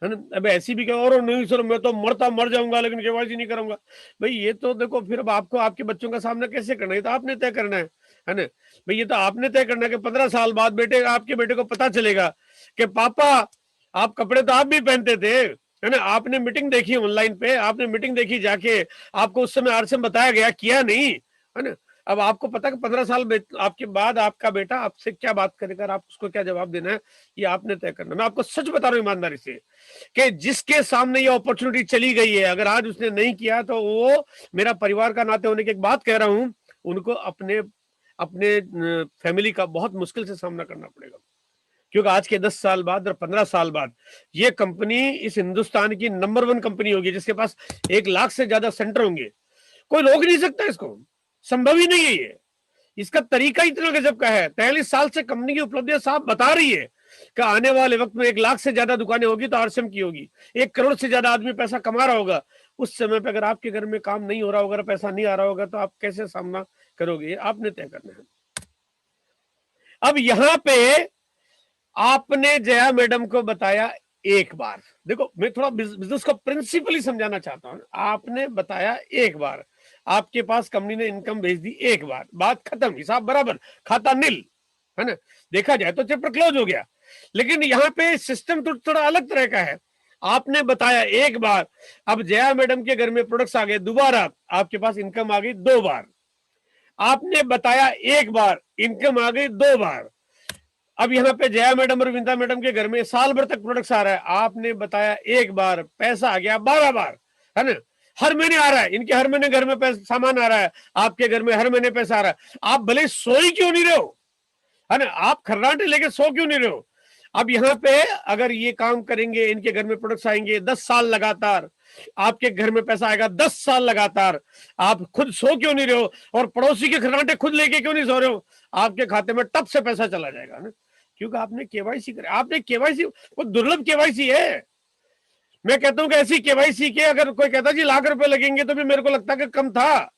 Speaker 9: है ना, अब ऐसी भी क्या, और नहीं सर मैं तो मर जाऊंगा लेकिन केवाईसी नहीं करूंगा। भाई ये तो देखो, फिर अब आपको आपके बच्चों का सामना कैसे करना है, तो आपने तय करना है ना भाई। ये तो आपने तय करना है कि 15 साल बाद आपके बेटे को पता चलेगा कि पापा आप कपड़े तो आप भी पहनते थे, है ना। आपने मीटिंग देखी ऑनलाइन पे, आपने मीटिंग देखी जाके, आपको उस समय आरसीएम बताया गया, किया नहीं, है ना। अब आपको पता कि 15 साल आपके बाद आपका बेटा आपसे क्या बात करेगा, आप उसको क्या जवाब देना है, ये आपने तय करना। मैं आपको सच बता रहा हूं ईमानदारी से कि जिसके सामने ये अपॉर्चुनिटी चली गई है, अगर आज उसने नहीं किया तो वो, मेरा परिवार का नाते होने की एक बात कह रहा हूं, उनको अपने फैमिली का बहुत मुश्किल से सामना करना पड़ेगा। क्योंकि आज के 10 साल बाद और 15 साल बाद ये कंपनी इस हिंदुस्तान की नंबर 1 कंपनी होगी, जिसके पास 1 लाख से ज्यादा सेंटर होंगे। कोई रोक नहीं सकता इसको, संभव ही नहीं है ये। इसका तरीका इतना गजब का है। 43 साल से कंपनी की उपलब्धियां साफ बता रही है कि आने वाले वक्त में 1 लाख से ज्यादा दुकानें होगी तो आरसीएम की होगी, 1 करोड़ से ज्यादा आदमी पैसा कमा रहा होगा। उस समय पे अगर आपके घर में काम नहीं हो रहा होगा, पैसा नहीं आ रहा होगा, तो आप कैसे सामना करोगे, आपने तय करना है। अब यहां पे आपने जया मैडम को बताया एक बार, देखो मैं थोड़ा बिजनेस को प्रिंसिपली समझाना चाहता हूं। आपने बताया एक बार, आपके पास कंपनी ने इनकम भेज दी एक बार, बात खत्म, हिसाब बराबर, खाता नील, है ना। देखा जाए तो चैप्टर क्लोज हो गया। लेकिन यहाँ पे सिस्टम तो थोड़ा अलग तरह का है। आपने बताया एक बार, अब जया मैडम के घर में प्रोडक्ट्स आ गए दोबारा, आपके पास इनकम आ गई 2 बार। आपने बताया एक बार, इनकम आ गई 2 बार। अब यहाँ पे जया मैडम और विंदा मैडम के घर में साल भर तक प्रोडक्ट्स आ रहा है। आपने बताया एक बार, पैसा आ गया 12 बार, है ना। हर महीने आ रहा है, इनके हर महीने घर में पैसा सामान आ रहा है, आपके घर में हर महीने पैसा आ रहा है। आप भले सोई क्यों नहीं रहे हो, है ना, आप खर्राटे लेके सो क्यों नहीं रहे हो। अब यहाँ पे अगर ये काम करेंगे, इनके घर में प्रोडक्ट्स आएंगे 10 साल लगातार, आपके घर में पैसा आएगा 10 साल लगातार, आप खुद सो क्यों नहीं रहे हो और पड़ोसी के खर्राटे खुद लेके क्यों नहीं सो रहे हो, आपके खाते में टप से पैसा चला जाएगा ना। क्योंकि आपने केवाईसी करा। आपने केवाईसी, वो दुर्लभ केवाईसी है। मैं कहता हूं कि ऐसी केवाईसी के अगर कोई कहता जी लाख रुपए लगेंगे तो भी मेरे को लगता कि कम था,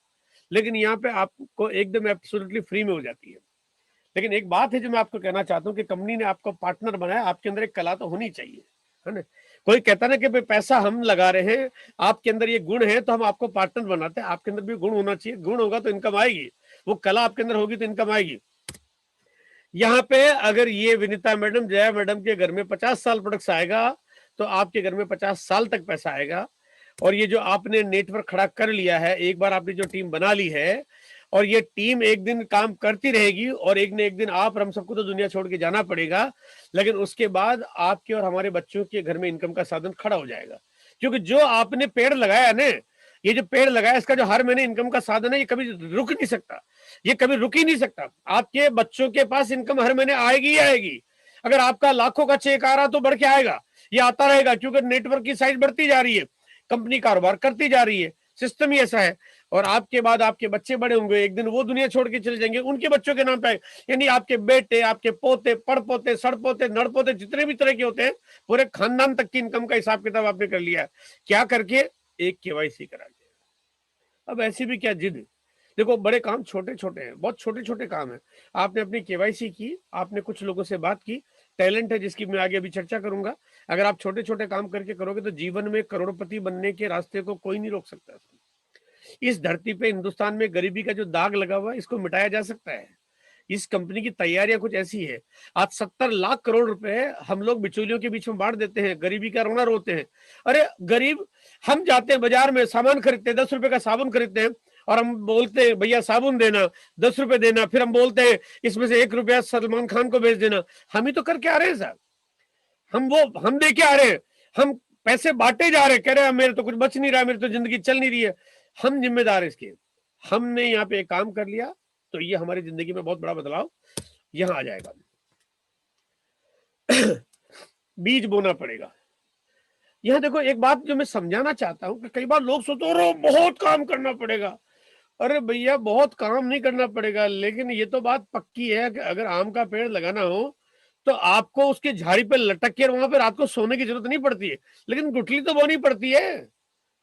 Speaker 9: लेकिन यहाँ पे आपको एकदम एब्सोल्युटली फ्री में हो जाती है। लेकिन एक बात है जो मैं आपको कहना चाहता हूँ कि कंपनी ने आपको पार्टनर बनाया, आपके अंदर एक कला तो होनी चाहिए, है ना। कोई कहता ना कि पैसा हम लगा रहे हैं, आपके अंदर ये गुण है तो हम आपको पार्टनर बनाते हैं। आपके अंदर भी गुण होना चाहिए, गुण होगा तो इनकम आएगी, वो कला आपके अंदर होगी तो इनकम आएगी। यहाँ पे अगर ये विनीता मैडम, जया मैडम के घर में 50 साल प्रोडक्ट्स आएगा तो आपके घर में 50 साल तक पैसा आएगा। और ये जो आपने नेटवर्क खड़ा कर लिया है, एक बार आपने जो टीम बना ली है, और ये टीम एक दिन काम करती रहेगी, और एक न एक दिन आप और हम सबको तो दुनिया छोड़ के जाना पड़ेगा, लेकिन उसके बाद आपके और हमारे बच्चों के घर में इनकम का साधन खड़ा हो जाएगा। क्योंकि जो आपने पेड़ लगाया ना, ये जो पेड़ लगाया, इसका जो हर महीने इनकम का साधन है, ये कभी रुक नहीं सकता, ये कभी रुक ही नहीं सकता। आपके बच्चों के पास इनकम हर महीने आएगी ही आएगी। अगर आपका लाखों का चेक आ रहा तो बढ़ के आएगा, ये आता रहेगा, क्योंकि नेटवर्क की साइज बढ़ती जा रही है, कंपनी कारोबार करती जा रही है, सिस्टम ही ऐसा है। और आपके बाद आपके बच्चे बड़े होंगे, एक दिन वो दुनिया छोड़ के चले जाएंगे, उनके बच्चों के नाम पे, यानी आपके बेटे, आपके पोते, पड़पोते, सड़पोते, नड़पोते, जितने भी तरह के होते हैं, पूरे खानदान तक की इनकम का हिसाब किताब आपने कर लिया है। क्या करके? एक केवाईसी करा के। अब ऐसी भी क्या जिद। देखो बड़े काम छोटे छोटे हैं, बहुत छोटे छोटे काम है। आपने अपनी केवाईसी की, आपने कुछ लोगों से बात की, टैलेंट है जिसकी मैं आगे अभी चर्चा करूंगा। अगर आप छोटे छोटे काम करके करोगे तो जीवन में करोड़पति बनने के रास्ते को कोई नहीं रोक सकता। इस धरती पे, हिंदुस्तान में गरीबी का जो दाग लगा हुआ है, इसको मिटाया जा सकता है। इस कंपनी की तैयारियां कुछ ऐसी है, आज 70 लाख करोड़ रुपए हम लोग बिचौलियों के बीच में बांट देते हैं, गरीबी का रोना रोते हैं। अरे गरीब, हम जाते हैं बाजार में सामान खरीदते हैं, 10 रुपए का साबुन खरीदते हैं और हम बोलते हैं भैया साबुन देना, 10 रुपए देना, फिर हम बोलते हैं इसमें से 1 रुपया सलमान खान को भेज देना। हम ही तो करके आ रहे हैं साहब, हम दे के आ रहे हैं, हम पैसे बांटे जा रहे हैं, कह रहे हैं मेरे तो कुछ बच नहीं रहा, मेरी तो जिंदगी चल नहीं रही है। हम जिम्मेदार है इसके। हमने यहाँ पे एक काम कर लिया तो ये हमारी जिंदगी में बहुत बड़ा बदलाव यहां आ जाएगा। बीज बोना पड़ेगा। यहां देखो एक बात जो मैं समझाना चाहता हूं कि कई बार लोग सोचते हो बहुत काम करना पड़ेगा। अरे भैया बहुत काम नहीं करना पड़ेगा, लेकिन ये तो बात पक्की है कि अगर आम का पेड़ लगाना हो तो आपको उसके झाड़ी पे लटक के वहां पे रात को सोने की जरूरत नहीं पड़ती है, लेकिन गुठली तो बोनी पड़ती है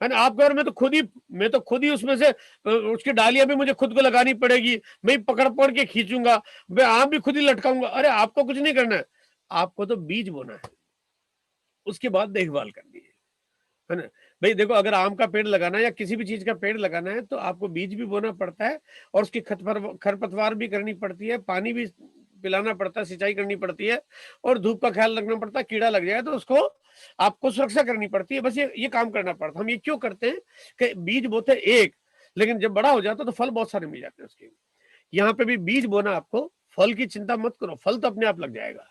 Speaker 9: ना। आपके घर में तो मैं तो खुद ही उसमें से उसकी डालियां भी मुझे खुद को लगानी पड़ेगी, मैं पकड़ पकड़ के खींचूंगा, मैं आम भी खुद ही लटकाऊंगा। अरे आपको कुछ नहीं करना है, आपको तो बीज बोना है, उसके बाद देखभाल करनी है ना। भाई देखो, अगर आम का पेड़ लगाना है या किसी भी चीज का पेड़ लगाना है तो आपको बीज भी बोना पड़ता है और उसकी खरपतवार भी करनी पड़ती है, पानी भी पिलाना पड़ता है, सिंचाई करनी पड़ती है और धूप का ख्याल रखना पड़ता है। कीड़ा लग जाए तो उसको आपको सुरक्षा करनी पड़ती है। बस ये काम करना पड़ता है। हम ये क्यों करते हैं कि बीज बोते एक, लेकिन जब बड़ा हो जाता तो फल बहुत सारे मिल जाते हैं उसके। यहाँ पे भी बीज बोना, आपको फल की चिंता मत करो, फल तो अपने आप लग जाएगा।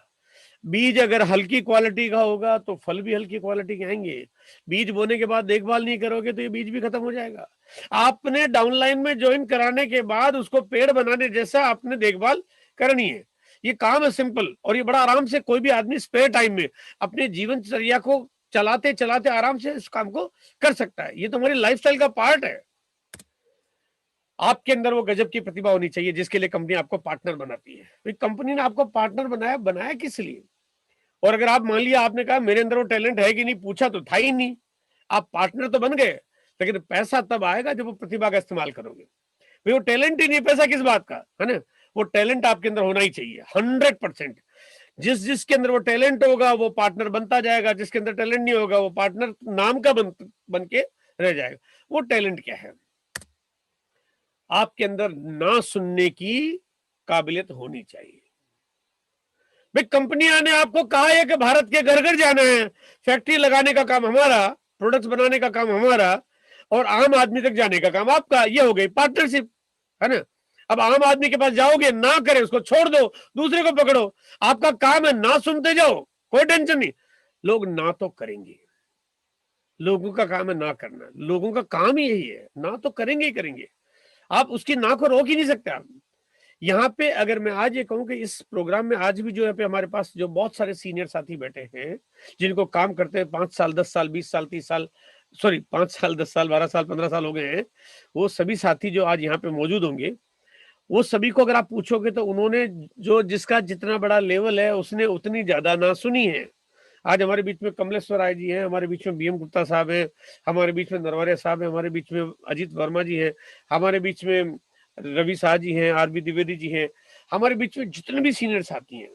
Speaker 9: बीज अगर हल्की क्वालिटी का होगा तो फल भी हल्की क्वालिटी के आएंगे। बीज बोने के बाद देखभाल नहीं करोगे तो ये बीज भी खत्म हो जाएगा। आपने डाउनलाइन में ज्वाइन कराने के बाद उसको पेड़ बनाने जैसा आपने देखभाल करनी है। ये काम है सिंपल, और ये बड़ा आराम से कोई भी आदमी स्पेयर टाइम में अपने जीवनचर्या को चलाते चलाते आराम से इस काम को कर सकता है। ये तो हमारी लाइफस्टाइल का पार्ट है। आपके अंदर वो गजब की प्रतिभा होनी चाहिए जिसके लिए कंपनी आपको पार्टनर बनाती है। तो कंपनी ने आपको पार्टनर बनाया किस लिए? और अगर आप मान लिया आपने कहा मेरे अंदर वो टैलेंट है कि नहीं, पूछा तो था ही नहीं, आप पार्टनर तो बन गए, लेकिन पैसा तब आएगा जब वो प्रतिभा का इस्तेमाल करोगे। भाई वो टैलेंट ही नहीं, पैसा किस बात का, है ना। वो टैलेंट आपके अंदर होना ही चाहिए 100%। जिसके अंदर वो टैलेंट होगा वो पार्टनर बनता जाएगा, जिसके अंदर टैलेंट नहीं होगा वो पार्टनर नाम का बन के रह जाएगा। वो टैलेंट क्या है? आपके अंदर ना सुनने की काबिलियत होनी चाहिए। भाई कंपनियां ने आपको कहा है कि भारत के घर घर जाना है, फैक्ट्री लगाने का काम हमारा, प्रोडक्ट्स बनाने का काम हमारा और आम आदमी तक जाने का काम आपका। ये हो गई पार्टनरशिप, है ना। अब आम आदमी के पास जाओगे, ना करे उसको छोड़ दो, दूसरे को पकड़ो। आपका काम है ना सुनते जाओ, कोई टेंशन नहीं। लोग ना तो करेंगे, लोगों का काम है ना करना, लोगों का काम ही यही है, ना तो करेंगे ही करेंगे। आप उसकी ना को रोक ही नहीं सकते। आप यहाँ पे अगर मैं आज ये कहूं कि इस प्रोग्राम में आज भी जो है पे हमारे पास जो बहुत सारे सीनियर साथी बैठे हैं जिनको काम करते हैं 5 साल 10 साल 20 साल 30 साल, सॉरी 5 साल 10 साल 12 साल 15 साल हो गए हैं, वो सभी साथी जो आज यहाँ पे मौजूद होंगे, वो सभी को अगर आप पूछोगे तो उन्होंने जो जिसका जितना बड़ा लेवल है उसने उतनी ज्यादा ना सुनी है। आज हमारे बीच में कमलेश्वर राय जी हैं, हमारे बीच में BM गुप्ता साहब हैं, हमारे बीच में नरवारिया साहब हैं, हमारे बीच में अजीत वर्मा जी हैं, हमारे बीच में रवि शाह जी हैं, RB द्विवेदी जी हैं, हमारे बीच में जितने भी सीनियर साथी हैं,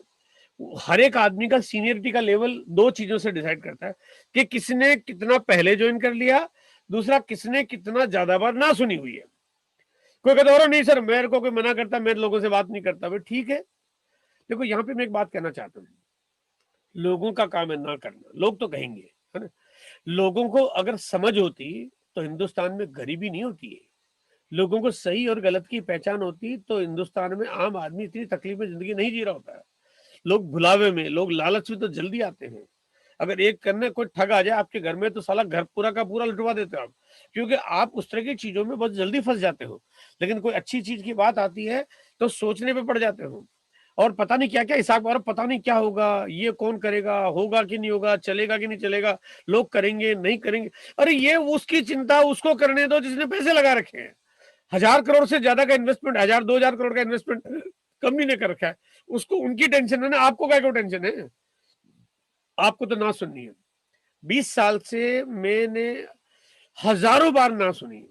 Speaker 9: हर एक आदमी का सीनियरिटी का लेवल 2 चीजों से डिसाइड करता है कि किसने कितना पहले ज्वाइन कर लिया, दूसरा किसने कितना ज्यादा बार ना सुनी हुई है। कोई कहता और नहीं सर मेरे को कोई मना करता, मैं लोगों से बात नहीं करता। भाई ठीक है, देखो यहाँ पे मैं एक बात कहना चाहता हूँ, लोगों का काम है ना करना, लोग तो कहेंगे, है ना। लोगों को अगर समझ होती तो हिंदुस्तान में गरीबी नहीं होती है। लोगों को सही और गलत की पहचान होती तो हिंदुस्तान में आम आदमी इतनी तकलीफ में जिंदगी नहीं जी रहा होता है। लोग भुलावे में, लोग लालच में तो जल्दी आते हैं। अगर एक करने कोई ठग आ जाए आपके घर में तो साला घर पूरा का पूरा लुटवा देते हो आप, क्योंकि आप उस तरह की चीजों में बहुत जल्दी फंस जाते हो। लेकिन कोई अच्छी चीज की बात आती है तो सोचने पे पड़ जाते हो और पता नहीं क्या क्या हिसाब, और पता नहीं क्या होगा, ये कौन करेगा, होगा कि नहीं होगा, चलेगा कि नहीं चलेगा, लोग करेंगे नहीं करेंगे। अरे ये उसकी चिंता उसको करने दो जिसने पैसे लगा रखे हैं। 1000 करोड़ से ज्यादा का इन्वेस्टमेंट, 1000-2000 करोड़ का इन्वेस्टमेंट कंपनी ने कर रखा है, उसको उनकी टेंशन है ना, आपको क्या क्यों टेंशन है? आपको तो ना सुननी है। 20 साल से मैंने हजारों बार ना सुनी है।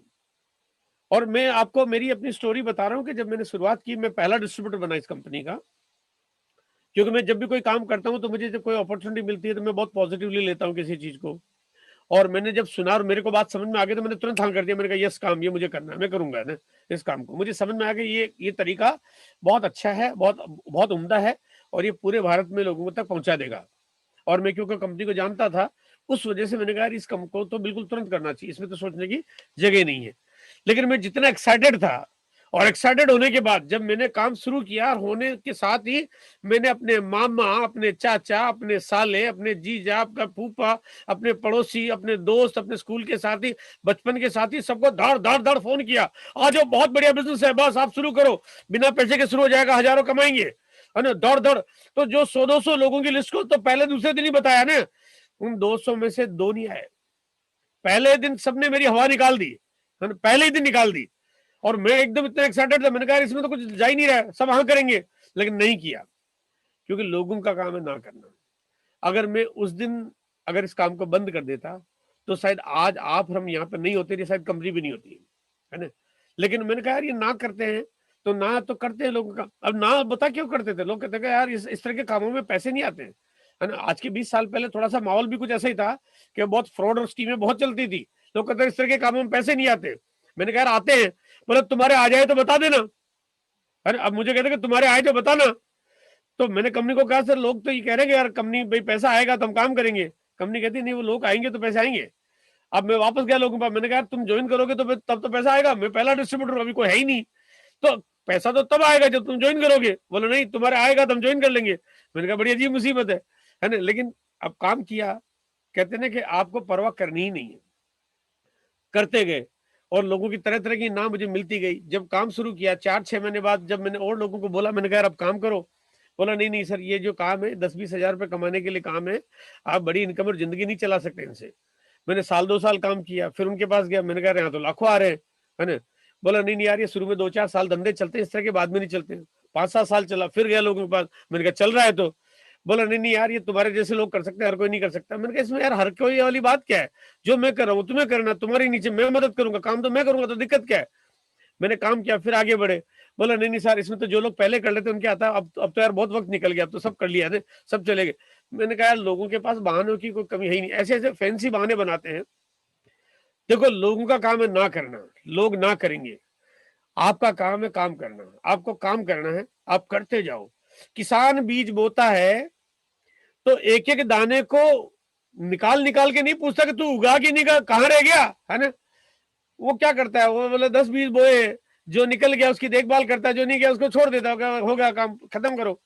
Speaker 9: और मैं आपको मेरी अपनी स्टोरी बता रहा हूं कि जब मैंने शुरुआत की, मैं पहला डिस्ट्रीब्यूटर बना इस कंपनी का, क्योंकि मैं जब भी कोई काम करता हूं तो मुझे जब कोई अपॉर्चुनिटी मिलती है तो मैं बहुत पॉजिटिवली लेता हूं किसी चीज को। और मैंने जब सुना और मेरे को बात समझ में आ गई तो मैंने तुरंत हाँ कर दिया। मैंने कहा यस, काम ये मुझे करना है, मैं करूंगा ना इस काम को। मुझे समझ में आ गया ये तरीका बहुत अच्छा है, बहुत बहुत उम्दा है और ये पूरे भारत में लोगों तक पहुंचा देगा। और मैं क्योंकि कंपनी को जानता था, उस वजह से मैंने कहा इस काम को तो बिल्कुल तुरंत करना चाहिए, इसमें तो सोचने की जगह नहीं है। लेकिन मैं जितना एक्साइटेड था, और एक्साइटेड होने के बाद जब मैंने काम शुरू किया, और होने के साथ ही मैंने अपने मामा, अपने चाचा, अपने साले, अपने जीजा, अपना फूफा, अपने पड़ोसी, अपने दोस्त, अपने स्कूल के साथी, बचपन के साथी, सबको धड़ धड़ धड़ फोन किया, आज वो बहुत बढ़िया बिजनेस है बस आप शुरू करो, बिना पैसे के शुरू हो जाएगा, हजारों कमाएंगे, है ना, दौड़ दौड़। तो जो 100-200 लोगों की लिस्ट को तो पहले दूसरे दिन ही बताया ना, उन 200 में से 2 नहीं आए। पहले दिन सबने मेरी हवा निकाल दी, पहले ही दिन निकाल दी। और मैं एकदम इतना एक्साइटेड था, मैंने कहा इसमें तो कुछ जा ही नहीं रहा है, सब हाँ करेंगे, लेकिन नहीं किया, क्योंकि लोगों का काम है ना करना। अगर मैं उस दिन अगर इस काम को बंद कर देता तो शायद आज आप हम यहाँ पे नहीं होते, शायद कंपनी भी नहीं होती, है ना। लेकिन मैंने कहा यार ये ना करते हैं तो ना तो करते हैं लोगों का। अब ना बता क्यों करते थे, लोग कहते हैं यार इस तरह के कामों में पैसे नहीं आते हैं, है ना। आज के 20 साल पहले थोड़ा सा माहौल भी कुछ ऐसा ही था कि बहुत फ्रॉड और स्कीमें बहुत चलती थी, लोग कहते हैं इस तरह के कामों में पैसे नहीं आते। मैंने कहा यार आते हैं, बोले तुम्हारे आ जाए तो बता देना, अरे अब मुझे कहते कि तुम्हारे आए तो बताना। तो मैंने कंपनी को कहा सर लोग तो ये कह रहे हैं यार कंपनी भाई पैसा आएगा तो हम काम करेंगे, कंपनी कहती नहीं वो लोग आएंगे तो पैसे आएंगे। अब मैं वापस गया लोगों के पास, मैंने कहा तुम ज्वाइन करोगे तो तब तो पैसा आएगा, मैं पहला डिस्ट्रीब्यूटर अभी कोई है ही नहीं, तो पैसा तो तब आएगा जब तुम ज्वाइन करोगे। बोलो नहीं तुम्हारे आएगा तो हम ज्वाइन कर लेंगे। मैंने कहा बड़ी अजीब मुसीबत है ना। लेकिन अब काम किया, कहते ना कि आपको परवाह करनी ही नहीं है, करते गए और लोगों की तरह तरह की ना मुझे मिलती गई। जब काम शुरू किया 4-6 महीने बाद जब मैंने और लोगों को बोला, मैंने कहा अब काम करो, बोला नहीं नहीं सर ये जो काम है 10-20 हजार रुपए कमाने के लिए काम है, आप बड़ी इनकम और जिंदगी नहीं चला सकते इनसे। मैंने 1-2 साल काम किया, फिर उनके पास गया, मैंने कहा यहाँ तो लाखों आ रहे हैं, है ना। बोला नहीं नहीं यार ये शुरू में 2-4 साल धंधे चलते हैं इस तरह के, बाद में नहीं चलते। 5-7 साल चला, फिर गया लोगों के पास, मैंने कहा चल रहा है तो, बोला नहीं नहीं यार ये तुम्हारे जैसे लोग कर सकते हैं, हर कोई नहीं कर सकता। मैंने कहा इसमें यार हर कोई वाली बात क्या है, जो मैं कर रहा हूँ तुम्हें करना, तुम्हारे नीचे मैं मदद करूंगा, काम तो मैं करूंगा, तो दिक्कत क्या है। मैंने काम किया, फिर आगे बढ़े। बोला नहीं नहीं सर इसमें तो जो लोग पहले कर लेते उनके आता, अब तो यार बहुत वक्त निकल गया, अब तो सब कर लिया है, सब चले गए। मैंने कहा यार लोगों के पास बहानों की कोई कमी है ही नहीं, ऐसे ऐसे फैंसी बहाने बनाते हैं। देखो लोगों का काम है ना करना, लोग ना करेंगे, आपका काम है काम करना, आपको काम करना है, आप करते जाओ। किसान बीज बोता है तो एक एक दाने को निकाल निकाल के नहीं पूछता कि तू उगा कि नहीं, कहाँ रह गया, है ना। वो क्या करता है, वो मतलब 10 बीज बोए, जो निकल गया उसकी देखभाल करता है, जो नहीं गया उसको छोड़ देता है, हो गया काम खत्म करो।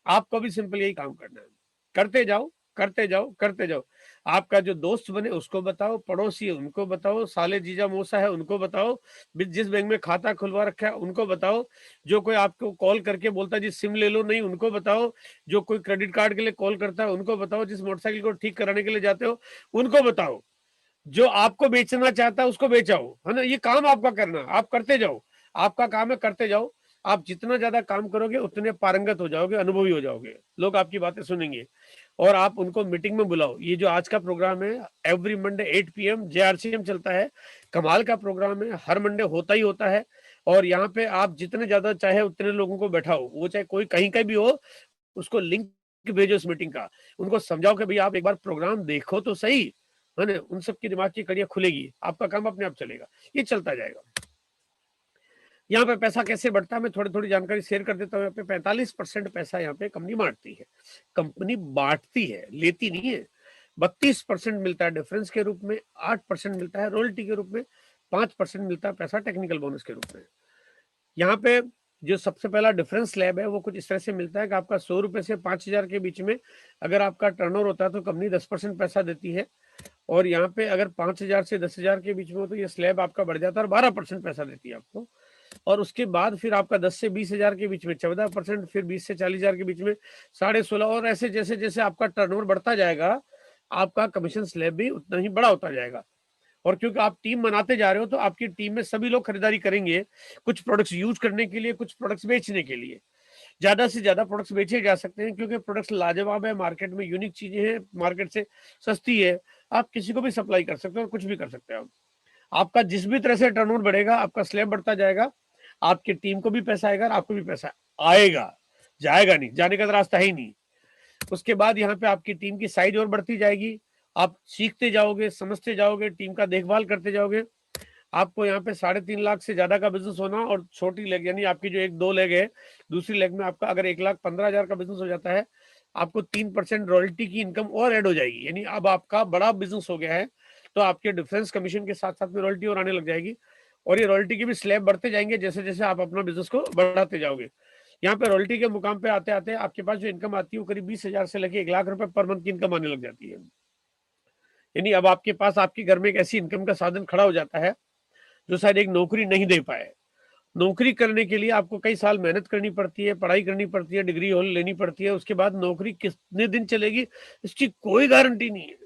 Speaker 9: आपको भी सिंपल यही काम करना है, करते जाओ करते जाओ करते जाओ। आपका जो दोस्त बने उसको बताओ, पड़ोसी है उनको बताओ, साले जीजा मौसा है उनको बताओ, जिस बैंक में खाता खुलवा रखा है उनको बताओ, जो कोई आपको कॉल करके बोलता है जी सिम ले लो नहीं उनको बताओ, जो कोई क्रेडिट कार्ड के लिए कॉल करता है उनको बताओ, जिस मोटरसाइकिल को ठीक कराने के लिए जाते हो उनको बताओ, जो आपको बेचना चाहता है उसको बेचाओ, है ना। ये काम आपका करना, आप करते जाओ, आपका काम है करते जाओ। आप जितना ज्यादा काम करोगे उतने पारंगत हो जाओगे, अनुभवी हो जाओगे, लोग आपकी बातें सुनेंगे और आप उनको मीटिंग में बुलाओ। ये जो आज का प्रोग्राम है एवरी मंडे 8 PM JRCM चलता है, कमाल का प्रोग्राम है, हर मंडे होता ही होता है। और यहाँ पे आप जितने ज्यादा चाहे उतने लोगों को बैठाओ, वो चाहे कोई कहीं का भी हो, उसको लिंक भेजो इस मीटिंग का, उनको समझाओ कि भाई आप एक बार प्रोग्राम देखो तो सही, है ना। उन सबकी दिमाग की कड़ियां खुलेगी, आपका काम अपने आप चलेगा, ये चलता जाएगा। यहाँ पे पैसा कैसे बढ़ता है मैं थोड़ी थोड़ी जानकारी शेयर कर देता हूँ। यहाँ पे 45% पैसा यहाँ पे कंपनी बांटती है, कंपनी बांटती है, लेती नहीं है। 32% मिलता है डिफरेंस के रूप में, 8% मिलता है रॉयल्टी के रूप में, 5% मिलता है पैसा टेक्निकल बोनस के रूप में। यहाँ पे जो सबसे पहला डिफरेंस स्लैब है वो कुछ इस तरह से मिलता है कि आपका 100 रुपए से 5,000 के बीच में अगर आपका टर्नओवर होता है तो कंपनी 10% पैसा देती है, और यहाँ पे अगर 5,000 से 10,000 के बीच में हो तो ये स्लैब आपका बढ़ जाता है और 12% पैसा देती है आपको। और उसके बाद फिर आपका 10 से 20,000 के बीच में 14%, फिर 20 से 40,000 के बीच में 16.5%, और ऐसे जैसे जैसे आपका टर्नओवर बढ़ता जाएगा आपका कमीशन स्लैब भी उतना ही बड़ा होता जाएगा। और क्योंकि आप टीम बनाते जा रहे हो तो आपकी टीम में सभी लोग खरीदारी करेंगे, कुछ प्रोडक्ट्स यूज करने के लिए, कुछ प्रोडक्ट्स बेचने के लिए। ज्यादा से ज्यादा प्रोडक्ट्स बेचे जा सकते हैं क्योंकि प्रोडक्ट्स लाजवाब है, मार्केट में यूनिक चीजें हैं, मार्केट से सस्ती है, आप किसी को भी सप्लाई कर सकते हो और कुछ भी कर सकते हो। आपका जिस भी तरह से टर्नओवर बढ़ेगा आपका स्लैब बढ़ता जाएगा, आपकी टीम को भी पैसा आएगा और आपको भी पैसा आएगा, जाएगा नहीं, जाने का रास्ता ही नहीं। उसके बाद यहाँ पे आपकी टीम की साइज और बढ़ती जाएगी, आप सीखते जाओगे, समझते जाओगे, टीम का देखभाल करते जाओगे। आपको यहाँ पे 3.5 लाख से ज्यादा का बिजनेस होना, और छोटी लेग यानी आपकी जो 1-2 लेग है, दूसरी लेग में आपका अगर 1,15,000 का बिजनेस हो जाता है, आपको 3% रॉयल्टी की इनकम और ऐड हो जाएगी। यानी अब आपका बड़ा बिजनेस हो गया है, तो आपके डिफरेंस कमीशन के साथ साथ में रॉयल्टी और आने लग जाएगी, और ये रॉयल्टी के भी स्लैब बढ़ते जाएंगे जैसे जैसे आप अपना बिजनेस को बढ़ाते जाओगे। यहाँ पे रॉयल्टी के मुकाम पे आते आते आपके पास जो इनकम आती है वो करीब 20,000 से लेके 1,00,000 रुपए पर मंथ की इनकम आने लग जाती है। यानी अब आपके पास आपके घर में एक ऐसी इनकम का साधन खड़ा हो जाता है जो शायद एक नौकरी नहीं दे पाए। नौकरी करने के लिए आपको कई साल मेहनत करनी पड़ती है, पढ़ाई करनी पड़ती है, डिग्री होल लेनी पड़ती है, उसके बाद नौकरी कितने दिन चलेगी इसकी कोई गारंटी नहीं है।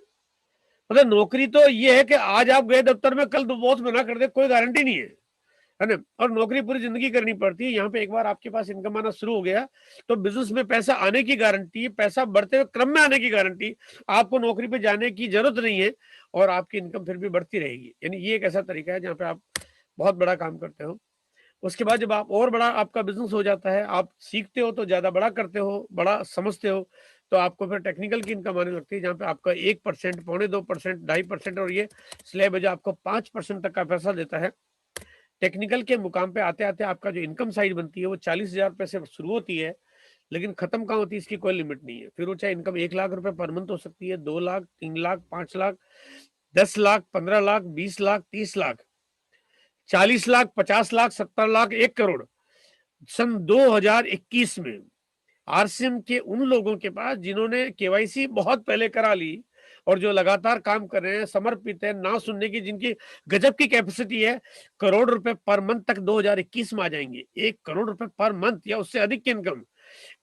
Speaker 9: मतलब नौकरी तो ये है कि आज आप गए दफ्तर में, कल बॉस मना कर दे, कोई गारंटी नहीं है ना। और नौकरी पूरी जिंदगी करनी पड़ती है। यहाँ पे एक बार आपके पास इनकम आना शुरू हो गया तो बिजनेस में पैसा आने की गारंटी, पैसा बढ़ते हुए क्रम में आने की गारंटी, आपको नौकरी पे जाने की जरूरत नहीं है, और आपकी इनकम फिर भी बढ़ती रहेगी। यानी ये एक ऐसा तरीका है जहाँ पे आप बहुत बड़ा काम करते हो। उसके बाद जब आप और बड़ा आपका बिजनेस हो जाता है, आप सीखते हो तो ज्यादा बड़ा करते हो, बड़ा समझते हो, तो आपको फिर टेक्निकल की इनकम आने लगती है, जहाँ पे आपका 1%, 1.25%, 2.5%, और ये स्लैब है जो आपको 5% तक का पैसा देता है। टेक्निकल के मुकाम पे आते आते आपका जो इनकम साइड बनती है वो 40,000 रुपए से शुरू होती है, लेकिन खत्म कहाँ होती है इसकी कोई लिमिट नहीं है। फिर वो चाहे इनकम 1,00,000 रुपए पर मंथ हो सकती है, 2 लाख, 3 लाख, 5 लाख, 10 लाख, 15 लाख, 20 लाख, 30 लाख, 40 लाख, 50 लाख, 70 लाख, 1 करोड़। सन 2021 में आरसीएम के उन लोगों के पास जिन्होंने केवाईसी बहुत पहले करा ली और जो लगातार काम कर रहे हैं, समर्पित है, ना सुनने की, जिनकी गजब की कैपेसिटी है, करोड़ रुपए पर मंथ तक 2021 में आ जाएंगे। 1 करोड़ रुपए पर मंथ या उससे अधिक की इनकम,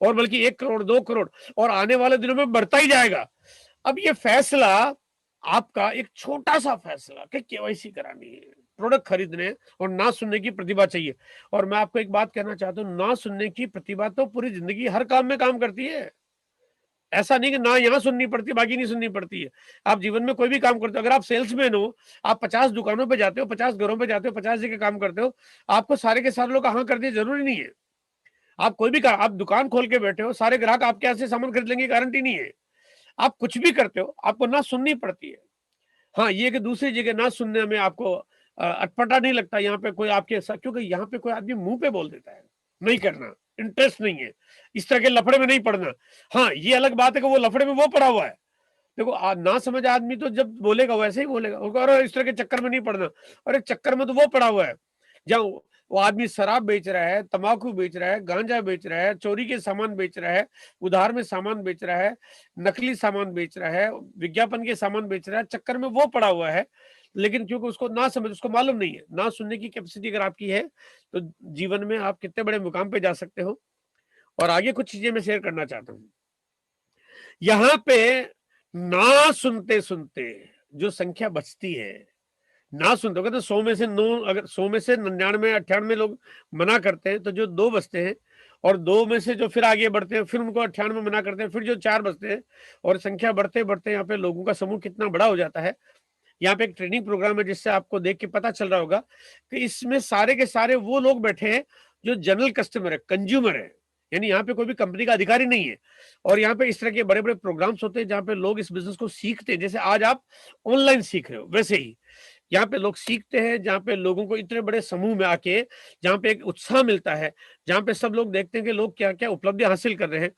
Speaker 9: और बल्कि 1 करोड़, 2 करोड़, और आने वाले दिनों में बढ़ता ही जाएगा। अब ये फैसला आपका, एक छोटा सा फैसला कि केवाईसी करानी है, प्रोडक्ट खरीदने और ना सुनने की प्रतिभा चाहिए। और मैं आपको एक बात कहना चाहता हूं, ना सुनने की प्रतिभा तो पूरी जिंदगी हर काम में काम करती है। ऐसा नहीं कि ना यहाँ सुननी पड़ती बाकी नहीं सुननी पड़ती है। आप जीवन में कोई भी काम करते हो, अगर आप सेल्समैन हो, आप 50 दुकानों पे जाते हो, 50 घरों पे जाते हो, 50 जगह काम करते हो, आपको सारे के सारे लोग हाँ कर दिए जरूरी नहीं है। आप कोई भी आप दुकान खोल के बैठे हो, सारे ग्राहक आपके यहाँ से सामान खरीद लेंगे, गारंटी नहीं है। आप कुछ भी करते हो, आपको ना सुननी पड़ती है। हाँ, ये कि दूसरी जगह ना सुनने में आपको अटपटा नहीं लगता। यहाँ पे कोई आपके साथ, क्योंकि यहाँ पे कोई आदमी मुंह पे बोल देता है नहीं करना, इंटरेस्ट नहीं है, इस तरह के लफड़े में नहीं पड़ना। हाँ, ये अलग बात है कि वो लफड़े में वो पड़ा हुआ है। देखो ना समझ आदमी तो जब बोलेगा वैसे ही बोलेगा, और इस तरह के चक्कर में नहीं पड़ना। और एक चक्कर में तो वो पड़ा हुआ है जहाँ वो आदमी शराब बेच रहा है, तंबाकू बेच रहा है, गांजा बेच रहा है, चोरी के सामान बेच रहा है, उधार में सामान बेच रहा है, नकली सामान बेच रहा है, विज्ञापन के सामान बेच रहा है, चक्कर में वो पड़ा हुआ है। लेकिन क्योंकि उसको ना समझ, उसको मालूम नहीं है, ना सुनने की कैपेसिटी अगर आपकी है तो जीवन में आप कितने बड़े मुकाम पे जा सकते हो। और आगे कुछ चीजें मैं शेयर करना चाहता हूँ। यहाँ पे ना सुनते सुनते जो संख्या बचती है, ना सुनते हो तो 100 में से 9, अगर 100 में से 99, 98 लोग मना करते हैं तो जो 2 बचते हैं, और 2 में से जो फिर आगे बढ़ते हैं, फिर उनको 98 मना करते हैं, फिर जो 4 बचते हैं, और संख्या बढ़ते बढ़ते यहाँ पे लोगों का समूह कितना बड़ा हो जाता है। यहाँ पे एक ट्रेनिंग प्रोग्राम है जिससे आपको देख के पता चल रहा होगा कि इसमें सारे के सारे वो लोग बैठे हैं जो जनरल कस्टमर है, कंज्यूमर है, यानी यहाँ पे कोई भी कंपनी का अधिकारी नहीं है। और यहाँ पे इस तरह के बड़े बड़े प्रोग्राम्स होते हैं जहाँ पे लोग इस बिजनेस को सीखते हैं, जैसे आज आप ऑनलाइन सीख रहे हो, वैसे ही यहाँ पे लोग सीखते हैं, जहाँ पे लोगों को इतने बड़े समूह में आके, जहाँ पे एक उत्साह मिलता है, जहाँ पे सब लोग देखते हैं कि लोग क्या क्या उपलब्धि हासिल कर रहे हैं।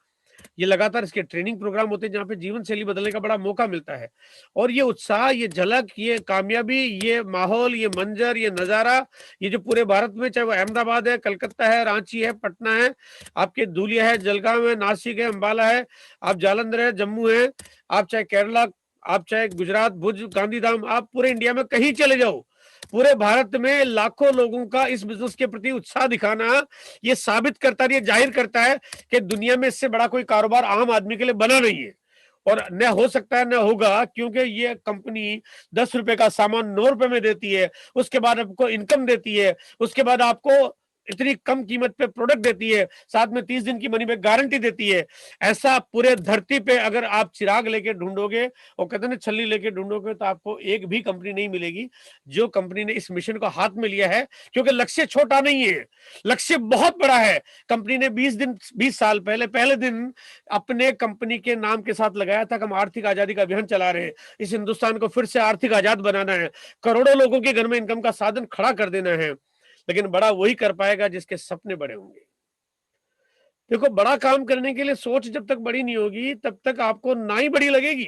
Speaker 9: ये लगातार इसके ट्रेनिंग प्रोग्राम होते हैं जहाँ पे जीवन शैली बदलने का बड़ा मौका मिलता है। और ये उत्साह, ये झलक, ये कामयाबी, ये माहौल, ये मंजर, ये नजारा, ये जो पूरे भारत में, चाहे वो अहमदाबाद है, कलकत्ता है, रांची है, पटना है, आपके धुलिया है, जलगांव है, नासिक है, अंबाला है, आप जालंधर है, जम्मू है, आप चाहे केरला, आप चाहे गुजरात, भुज, गांधीधाम, आप पूरे इंडिया में कहीं चले जाओ, पूरे भारत में लाखों लोगों का इस बिजनेस के प्रति उत्साह दिखाना, ये साबित करता है, ये जाहिर करता है कि दुनिया में इससे बड़ा कोई कारोबार आम आदमी के लिए बना नहीं है, और न हो सकता है, न होगा, क्योंकि ये कंपनी 10 रुपए का सामान 9 रुपए में देती है, उसके बाद आपको इनकम देती है, उसके बाद आपको इतनी कम कीमत पे प्रोडक्ट देती है, साथ में 30 दिन की मनी बैक गारंटी देती है। ऐसा पूरे धरती पे अगर आप चिराग लेके ढूंढोगे और कहते हैं छल्ली लेके ढूंढोगे तो आपको एक भी कंपनी नहीं मिलेगी जो कंपनी ने इस मिशन को हाथ में लिया है, क्योंकि लक्ष्य छोटा नहीं है, लक्ष्य बहुत बड़ा है। कंपनी ने 20 साल पहले पहले दिन अपने कंपनी के नाम के साथ लगाया था कि हम आर्थिक आजादी का अभियान चला रहे हैं, इस हिंदुस्तान को फिर से आर्थिक आजाद बनाना है, करोड़ों लोगों के घर में इनकम का साधन खड़ा कर देना है। लेकिन बड़ा वही कर पाएगा जिसके सपने बड़े होंगे। देखो, बड़ा काम करने के लिए सोच जब तक बड़ी नहीं होगी तब तक आपको ना ही बड़ी लगेगी।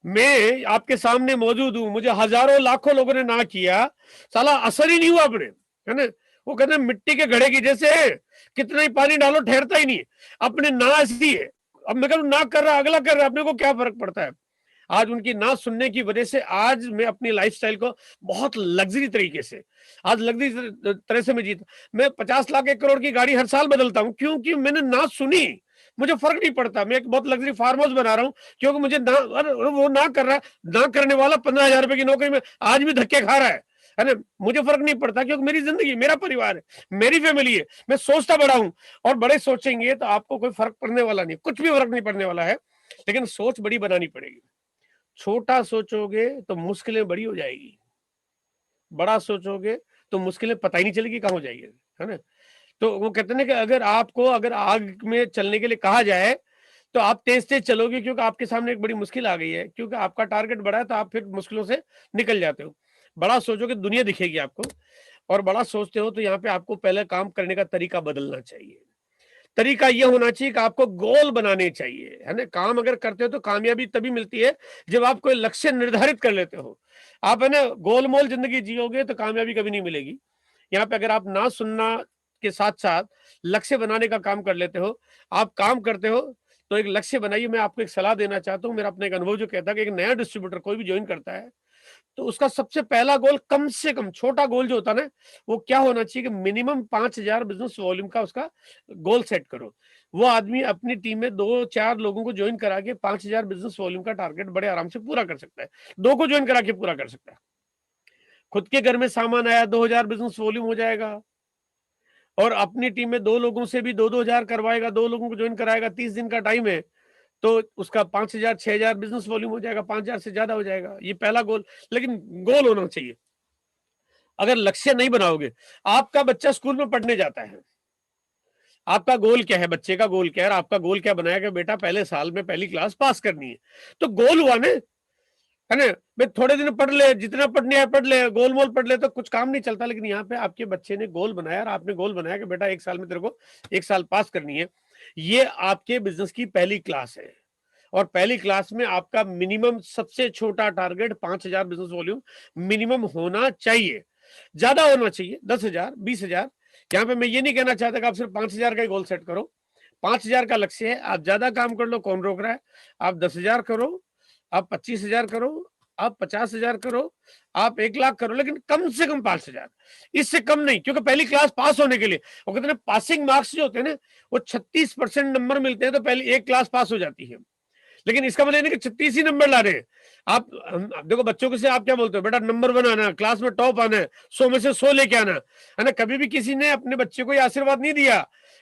Speaker 9: मैं आपके सामने मौजूद हूं, मुझे हजारों लाखों लोगों ने ना किया, साला असर ही नहीं हुआ अपने, है ना। वो कहते हैं मिट्टी के घड़े की जैसे है, कितना ही पानी डालो ठहरता ही नहीं, अपने ना ऐसी है। अब मैं कहूं ना कर रहा, अगला कर रहा, अपने को क्या फर्क पड़ता है। आज उनकी ना सुनने की वजह से आज मैं अपनी लाइफस्टाइल को बहुत लग्जरी तरीके से, आज लग्जरी तरह से मैं 50 लाख 1 करोड़ की गाड़ी हर साल बदलता हूं, क्योंकि मैंने ना सुनी, मुझे फर्क नहीं पड़ता। मैं एक बहुत लग्जरी फार्म हाउस बना रहा हूं क्योंकि मुझे ना, वो ना कर रहा है, ना करने वाला 15,000 रुपए की नौकरी में आज भी धक्के खा रहा है ना। मुझे फर्क नहीं पड़ता क्योंकि मेरी जिंदगी, मेरा परिवार है, मेरी फैमिली है, मैं सोचता बड़ा हूं। और बड़े सोचेंगे तो आपको कोई फर्क पड़ने वाला नहीं, कुछ भी फर्क नहीं पड़ने वाला है, लेकिन सोच बड़ी बनानी पड़ेगी। छोटा सोचोगे तो मुश्किलें बड़ी हो जाएगी, बड़ा सोचोगे तो मुश्किलें पता ही नहीं चलेगी कहां हो जाएगी, है ना। तो वो कहते हैं कि अगर आग में चलने के लिए कहा जाए तो आप तेज तेज चलोगे क्योंकि आपके सामने एक बड़ी मुश्किल आ गई है, क्योंकि आपका टारगेट बड़ा है तो आप फिर मुश्किलों से निकल जाते हो। बड़ा सोचोगे दुनिया दिखेगी आपको, और बड़ा सोचते हो तो यहाँ पे आपको पहले काम करने का तरीका बदलना चाहिए। तरीका यह होना चाहिए कि आपको गोल बनाने चाहिए, है ना। काम अगर करते हो तो कामयाबी तभी मिलती है जब आप कोई लक्ष्य निर्धारित कर लेते हो। आप, है ना, गोलमोल जिंदगी जियोगे तो कामयाबी कभी नहीं मिलेगी। यहाँ पे अगर आप ना सुनना के साथ साथ लक्ष्य बनाने का काम कर लेते हो, आप काम करते हो तो एक लक्ष्य बनाइए। मैं आपको एक सलाह देना चाहता हूँ, मेरा अपना एक अनुभव जो कहता है कि एक नया डिस्ट्रीब्यूटर कोई भी ज्वाइन करता है तो उसका सबसे पहला गोल, कम से कम छोटा गोल जो होता है ना, वो क्या होना चाहिए कि मिनिमम 5,000 बिजनेस वॉल्यूम का उसका गोल सेट करो। वो आदमी अपनी टीम में 2-4 लोगों को ज्वाइन करा के 5,000 बिजनेस वॉल्यूम का टारगेट बड़े आराम से पूरा कर सकता है। 2 को ज्वाइन करा के पूरा कर सकता है। खुद के घर में सामान आया, 2,000 बिजनेस वॉल्यूम हो जाएगा। और अपनी टीम में 2 लोगों से भी 2-2 हजार करवाएगा, 2 लोगों को ज्वाइन कराएगा, 30 दिन का टाइम है, तो उसका 5,000 6,000 बिजनेस वॉल्यूम हो जाएगा, 5,000 से ज्यादा हो जाएगा। ये पहला गोल, लेकिन गोल होना चाहिए। अगर लक्ष्य नहीं बनाओगे, आपका बच्चा स्कूल में पढ़ने जाता है, आपका गोल क्या है, बच्चे का गोल क्या है, आपका गोल क्या बनाया कि बेटा पहले साल में पहली क्लास पास करनी है, तो गोल हुआ ना, है ना। भाई थोड़े दिन पढ़ ले, जितना पढ़ने है पढ़ ले, गोल मोल पढ़ ले तो कुछ काम नहीं चलता। लेकिन यहाँ पे आपके बच्चे ने गोल बनाया और आपने गोल बनाया कि बेटा 1 साल में तेरे को 1 साल पास करनी है। ये आपके बिजनेस की पहली क्लास है, और पहली क्लास में आपका मिनिमम सबसे छोटा टारगेट 5,000 बिजनेस वॉल्यूम मिनिमम होना चाहिए। ज्यादा होना चाहिए 10,000 20,000। यहाँ पे मैं ये नहीं कहना चाहता कि आप सिर्फ 5,000 का गोल सेट करो। 5,000 का लक्ष्य है, आप ज्यादा काम कर लो, कौन रोक रहा है। आप 10,000 करो, आप 25,000 करो, आप 50,000 करो, आप 1 लाख करो, लेकिन कम से कम 5,000, इससे कम नहीं। क्योंकि पहली क्लास पास होने के लिए वो कहते हैं पासिंग मार्क्स जो होते हैं ना, वो 36% नंबर मिलते हैं तो पहली 1 क्लास पास हो जाती है। लेकिन इसका मतलब नहीं कि 36 ही नंबर ला रहे हैं आप। देखो बच्चों को से आप क्या बोलते हो, बेटा नंबर 1 आना, क्लास में टॉप आना है, 100 में से 100 लेके आना, है ना। कभी भी किसी ने अपने बच्चे को ये आशीर्वाद नहीं दिया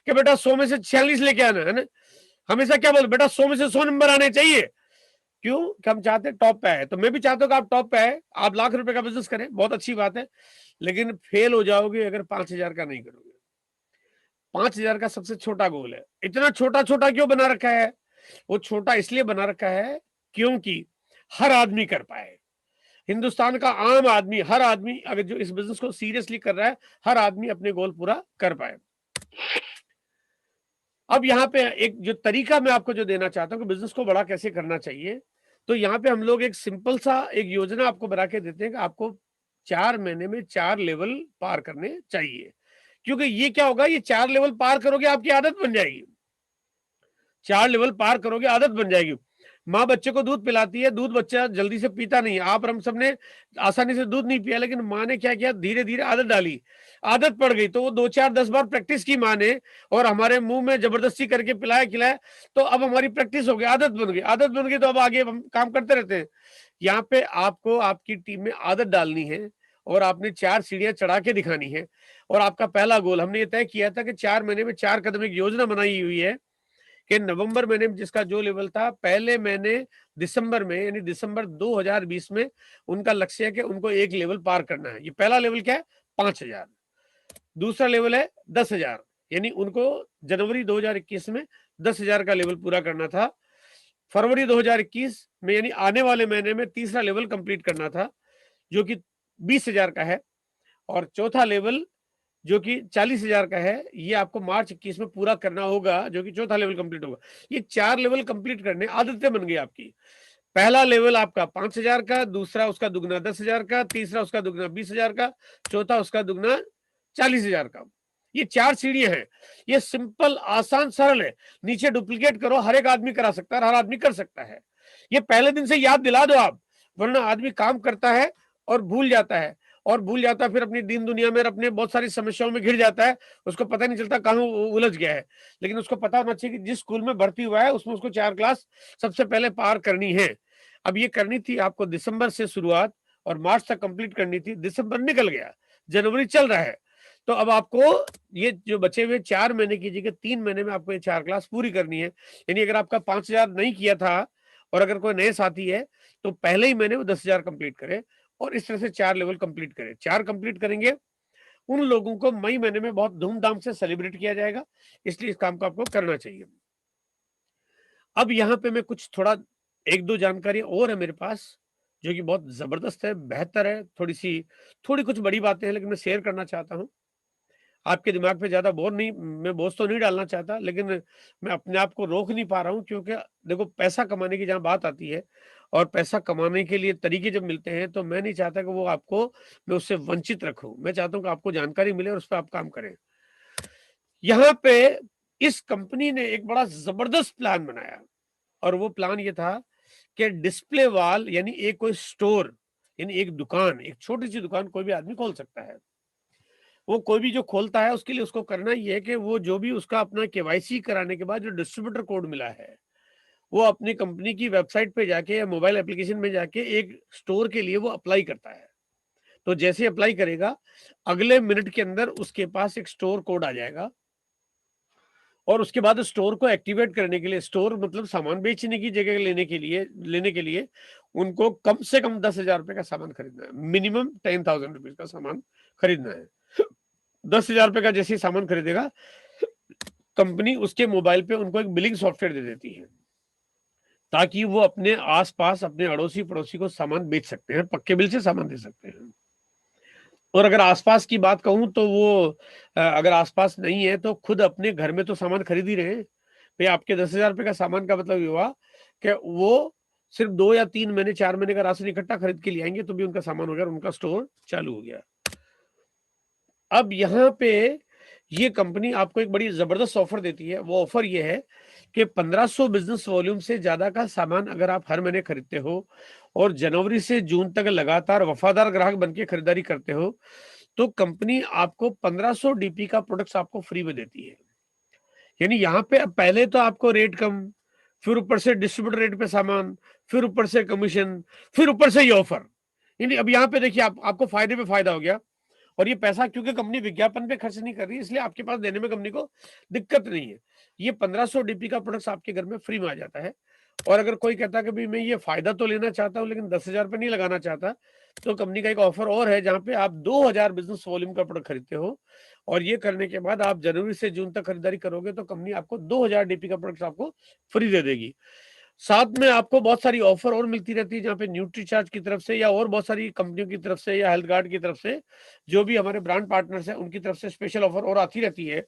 Speaker 9: कि बेटा 100 में से 46 लेके आना, है ना। हमेशा क्या बोलते, बेटा 100 में से 100 नंबर आने चाहिए। क्यों कि हम चाहते हैं टॉप पे आए। तो मैं भी चाहता हूँ कि आप टॉप पे आए, आप लाख रुपए का बिजनेस करें, बहुत अच्छी बात है। लेकिन फेल हो जाओगे अगर 5,000 का नहीं करोगे। 5,000 का सबसे छोटा गोल है। इतना छोटा छोटा क्यों बना रखा है? वो छोटा इसलिए बना रखा है क्योंकि हर आदमी कर पाए। हिंदुस्तान का आम आदमी, हर आदमी अगर जो इस बिजनेस को सीरियसली कर रहा है, हर आदमी अपने गोल पूरा कर पाए। अब यहाँ पे एक जो तरीका मैं आपको जो देना चाहता हूँ कि बिजनेस को बड़ा कैसे करना चाहिए, तो यहाँ पे हम लोग एक सिंपल सा एक योजना आपको बना के देते हैं कि आपको 4 महीने में 4 लेवल पार करने चाहिए। क्योंकि ये क्या होगा, ये 4 लेवल पार करोगे आपकी आदत बन जाएगी। 4 लेवल पार करोगे आदत बन जाएगी। माँ बच्चे को दूध पिलाती है, दूध बच्चा जल्दी से पीता नहीं है। आप हम सब ने आसानी से दूध नहीं पिया, लेकिन माँ ने क्या किया, धीरे धीरे आदत डाली, आदत पड़ गई। तो वो 2-4-10 बार प्रैक्टिस की माँ ने, और हमारे मुंह में जबरदस्ती करके पिलाया खिलाया, तो अब हमारी प्रैक्टिस हो गई, आदत बन गई। आदत बन गई तो अब आगे हम काम करते रहते हैं। यहाँ पे आपको आपकी टीम में आदत डालनी है, और आपने 4 सीढ़ियां चढ़ा के दिखानी है। और आपका पहला गोल, हमने ये तय किया था कि 4 महीने में 4 कदम एक योजना बनाई हुई है कि नवंबर महीने में जिसका जो लेवल था, पहले महीने दिसंबर में यानी दिसंबर 2020 में उनका लक्ष्य है कि उनको एक लेवल पार करना है। ये पहला लेवल क्या है? 5000। दूसरा लेवल है 10,000, यानी उनको जनवरी 2021 में 10,000 का लेवल पूरा करना था। फरवरी 2021 में यानी आने वाले महीने में तीसरा लेवल कंप्लीट करना था जो कि 20,000 का है। और चौथा लेवल जो कि 40,000 का है, ये आपको मार्च 21 में पूरा करना होगा, जो कि चौथा लेवल कंप्लीट होगा। ये 4 लेवल कंप्लीट करने, आदतें बन गई आपकी। पहला लेवल आपका 5,000 का, दूसरा उसका दुगना 10,000 का, तीसरा उसका दुगना 20,000 का, चौथा उसका दुगना 40,000 का। ये 4 सीढ़ियां हैं। ये सिंपल, आसान, सरल है। नीचे डुप्लीकेट करो, हर एक आदमी करा सकता है, हर आदमी कर सकता है। ये पहले दिन से याद दिला दो आप, वरना आदमी काम करता है और भूल जाता है, और भूल जाता है फिर अपनी दीन दुनिया में अपने बहुत सारी समस्याओं में घिर जाता है, उसको पता नहीं चलता कहाँ उलझ गया है। लेकिन उसको पता होना चाहिए कि जिस स्कूल में भर्ती हुआ है उसमें उसको 4 क्लास सबसे पहले पार करनी है। अब ये करनी थी आपको दिसंबर से शुरुआत और मार्च तक कंप्लीट करनी थी। दिसंबर निकल गया, जनवरी चल रहा है, तो अब आपको ये जो बचे हुए 4 महीने की जगह 3 महीने में आपको ये 4 क्लास पूरी करनी है। यानी अगर आपका 5,000 नहीं किया था और अगर कोई नए साथी है तो पहले ही महीने वो 10,000 कंप्लीट करे और इस तरह से 4 लेवल कंप्लीट करे। 4 कंप्लीट करेंगे, उन लोगों को मई महीने में बहुत धूमधाम से सेलिब्रेट किया जाएगा, इसलिए इस काम को आपको करना चाहिए। अब यहाँ पे मैं कुछ थोड़ा 1-2 जानकारी और है मेरे पास जो कि बहुत जबरदस्त है, बेहतर है, थोड़ी कुछ बड़ी बातें हैं, लेकिन मैं शेयर करना चाहता हूँ। आपके दिमाग पे ज्यादा मैं बोझ तो नहीं डालना चाहता, लेकिन मैं अपने आप को रोक नहीं पा रहा हूँ, क्योंकि देखो पैसा कमाने की जहाँ बात आती है और पैसा कमाने के लिए तरीके जब मिलते हैं तो मैं नहीं चाहता कि वो आपको मैं उससे वंचित रखूं। मैं चाहता हूं कि आपको जानकारी मिले और उस पर आप काम करें। यहाँ पे इस कंपनी ने एक बड़ा जबरदस्त प्लान बनाया और वो प्लान ये था कि डिस्प्ले वॉल यानी एक कोई स्टोर यानी एक दुकान, एक छोटी सी दुकान कोई भी आदमी खोल सकता है। वो कोई भी जो खोलता है उसके लिए उसको करना ये है कि वो जो भी उसका अपना केवाईसी कराने के बाद जो डिस्ट्रीब्यूटर कोड मिला है वो अपनी कंपनी की वेबसाइट पे जाके या मोबाइल एप्लीकेशन में जाके एक स्टोर के लिए वो अप्लाई करता है। तो जैसे अप्लाई करेगा अगले मिनट के अंदर उसके पास एक स्टोर कोड आ जाएगा और उसके बाद स्टोर को एक्टिवेट करने के लिए, स्टोर मतलब सामान बेचने की जगह लेने के लिए उनको कम से कम 10,000 रुपए का सामान खरीदना है, मिनिमम 10,000 रुपीज का सामान खरीदना है। 10,000 रुपए का जैसे ही सामान खरीदेगा कंपनी उसके मोबाइल पे उनको एक बिलिंग सॉफ्टवेयर दे देती है ताकि वो अपने आसपास अपने अड़ोसी पड़ोसी को सामान बेच सकते हैं, पक्के बिल से सामान दे सकते हैं। और अगर आसपास की बात कहूं तो वो अगर आसपास नहीं है तो खुद अपने घर में तो सामान खरीद ही रहे हैं। भाई आपके 10,000 रुपए का सामान का मतलब ये हुआ कि वो सिर्फ 2 या 3 महीने 4 महीने का राशन इकट्ठा खरीद के लिए आएंगे तो भी उनका सामान हो गया, उनका स्टोर चालू हो गया। अब यहाँ पे ये कंपनी आपको एक बड़ी जबरदस्त ऑफर देती है। वो ऑफर ये है कि 1500 बिजनेस वॉल्यूम से ज्यादा का सामान अगर आप हर महीने खरीदते हो और जनवरी से जून तक लगातार वफादार ग्राहक बनके खरीदारी करते हो तो कंपनी आपको 1500 डीपी का प्रोडक्ट्स आपको फ्री में देती है। यानी यहाँ पे पहले तो आपको रेट कम, फिर ऊपर से डिस्ट्रीब्यूटर रेट पे सामान, फिर ऊपर से कमीशन, फिर ऊपर से ये ऑफर। यानी अब यहाँ पे देखिए आपको फायदे पे फायदा हो गया। और ये पैसा क्योंकि कंपनी विज्ञापन पे खर्च नहीं कर रही इसलिए आपके पास देने में कंपनी को दिक्कत नहीं है। ये 1500 डीपी का प्रोडक्ट आपके घर में फ्री में आ जाता है। और अगर कोई कहता है कि भाई मैं ये फायदा तो लेना चाहता हूं लेकिन 10,000 रुपये नहीं लगाना चाहता, तो कंपनी का एक ऑफर और है जहां पे आप 2,000 बिजनेस वॉल्यूम का प्रोडक्ट खरीदते हो और ये करने के बाद आप जनवरी से जून तक खरीदारी करोगे तो कंपनी आपको 2,000 डीपी का प्रोडक्ट आपको फ्री दे देगी। साथ में आपको बहुत सारी ऑफर और मिलती रहती है जहाँ पे न्यूट्रीचार्ज की तरफ से या और बहुत सारी कंपनियों की तरफ से या हेल्थ गार्ड की तरफ से जो भी हमारे ब्रांड पार्टनर्स हैं उनकी तरफ से स्पेशल ऑफर और आती रहती है।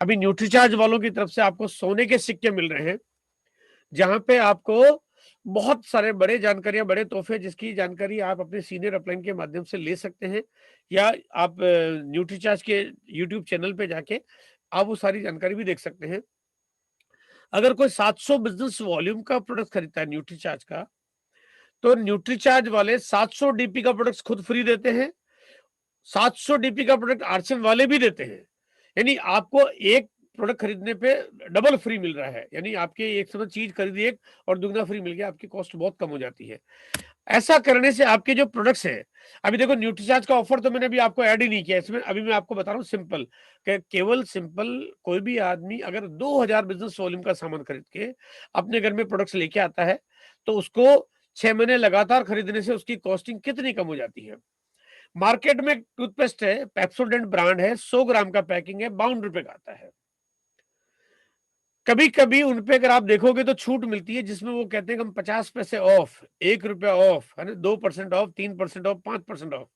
Speaker 9: अभी न्यूट्रीचार्ज वालों की तरफ से आपको सोने के सिक्के मिल रहे हैं जहां पे आपको बहुत सारे बड़े जानकारियां, बड़े तोहफे जिसकी जानकारी आप अपने सीनियर अपलाइन के माध्यम से ले सकते हैं या आप न्यूट्रीचार्ज के यूट्यूब चैनल पे जाके आप वो सारी जानकारी भी देख सकते हैं। अगर कोई 700 बिजनेस वॉल्यूम का प्रोडक्ट खरीदता है न्यूट्रीचार्ज का तो न्यूट्रीचार्ज वाले 700 डीपी का प्रोडक्ट खुद फ्री देते हैं, 700 डीपी का प्रोडक्ट आरसीएम वाले भी देते हैं। यानी आपको एक प्रोडक्ट खरीदने पे डबल फ्री मिल रहा है, यानी आपके एक समय चीज खरीदी एक और दुगना फ्री मिल गया, आपकी कॉस्ट बहुत कम हो जाती है। ऐसा करने से आपके जो प्रोडक्ट्स है, अभी देखो न्यूट्रीचार्ज का ऑफर तो मैंने अभी आपको ऐड ही नहीं किया इसमें, अभी मैं आपको बता रहा हूँ सिंपल, केवल सिंपल कोई भी आदमी अगर 2000 बिजनेस वॉल्यूम का सामान खरीद के अपने घर में प्रोडक्ट्स लेके आता है तो उसको 6 महीने लगातार खरीदने से उसकी कॉस्टिंग कितनी कम हो जाती है। मार्केट में टूथपेस्ट है, पेप्सोडेंट ब्रांड है, 100 ग्राम का पैकिंग है, 52 रुपए का आता है। कभी कभी उनपे अगर आप देखोगे तो छूट मिलती है जिसमें वो कहते हैं कि हम 50 पैसे ऑफ, 1 रुपया ऑफ, है ना, 2% ऑफ, 3% ऑफ, 5% ऑफ।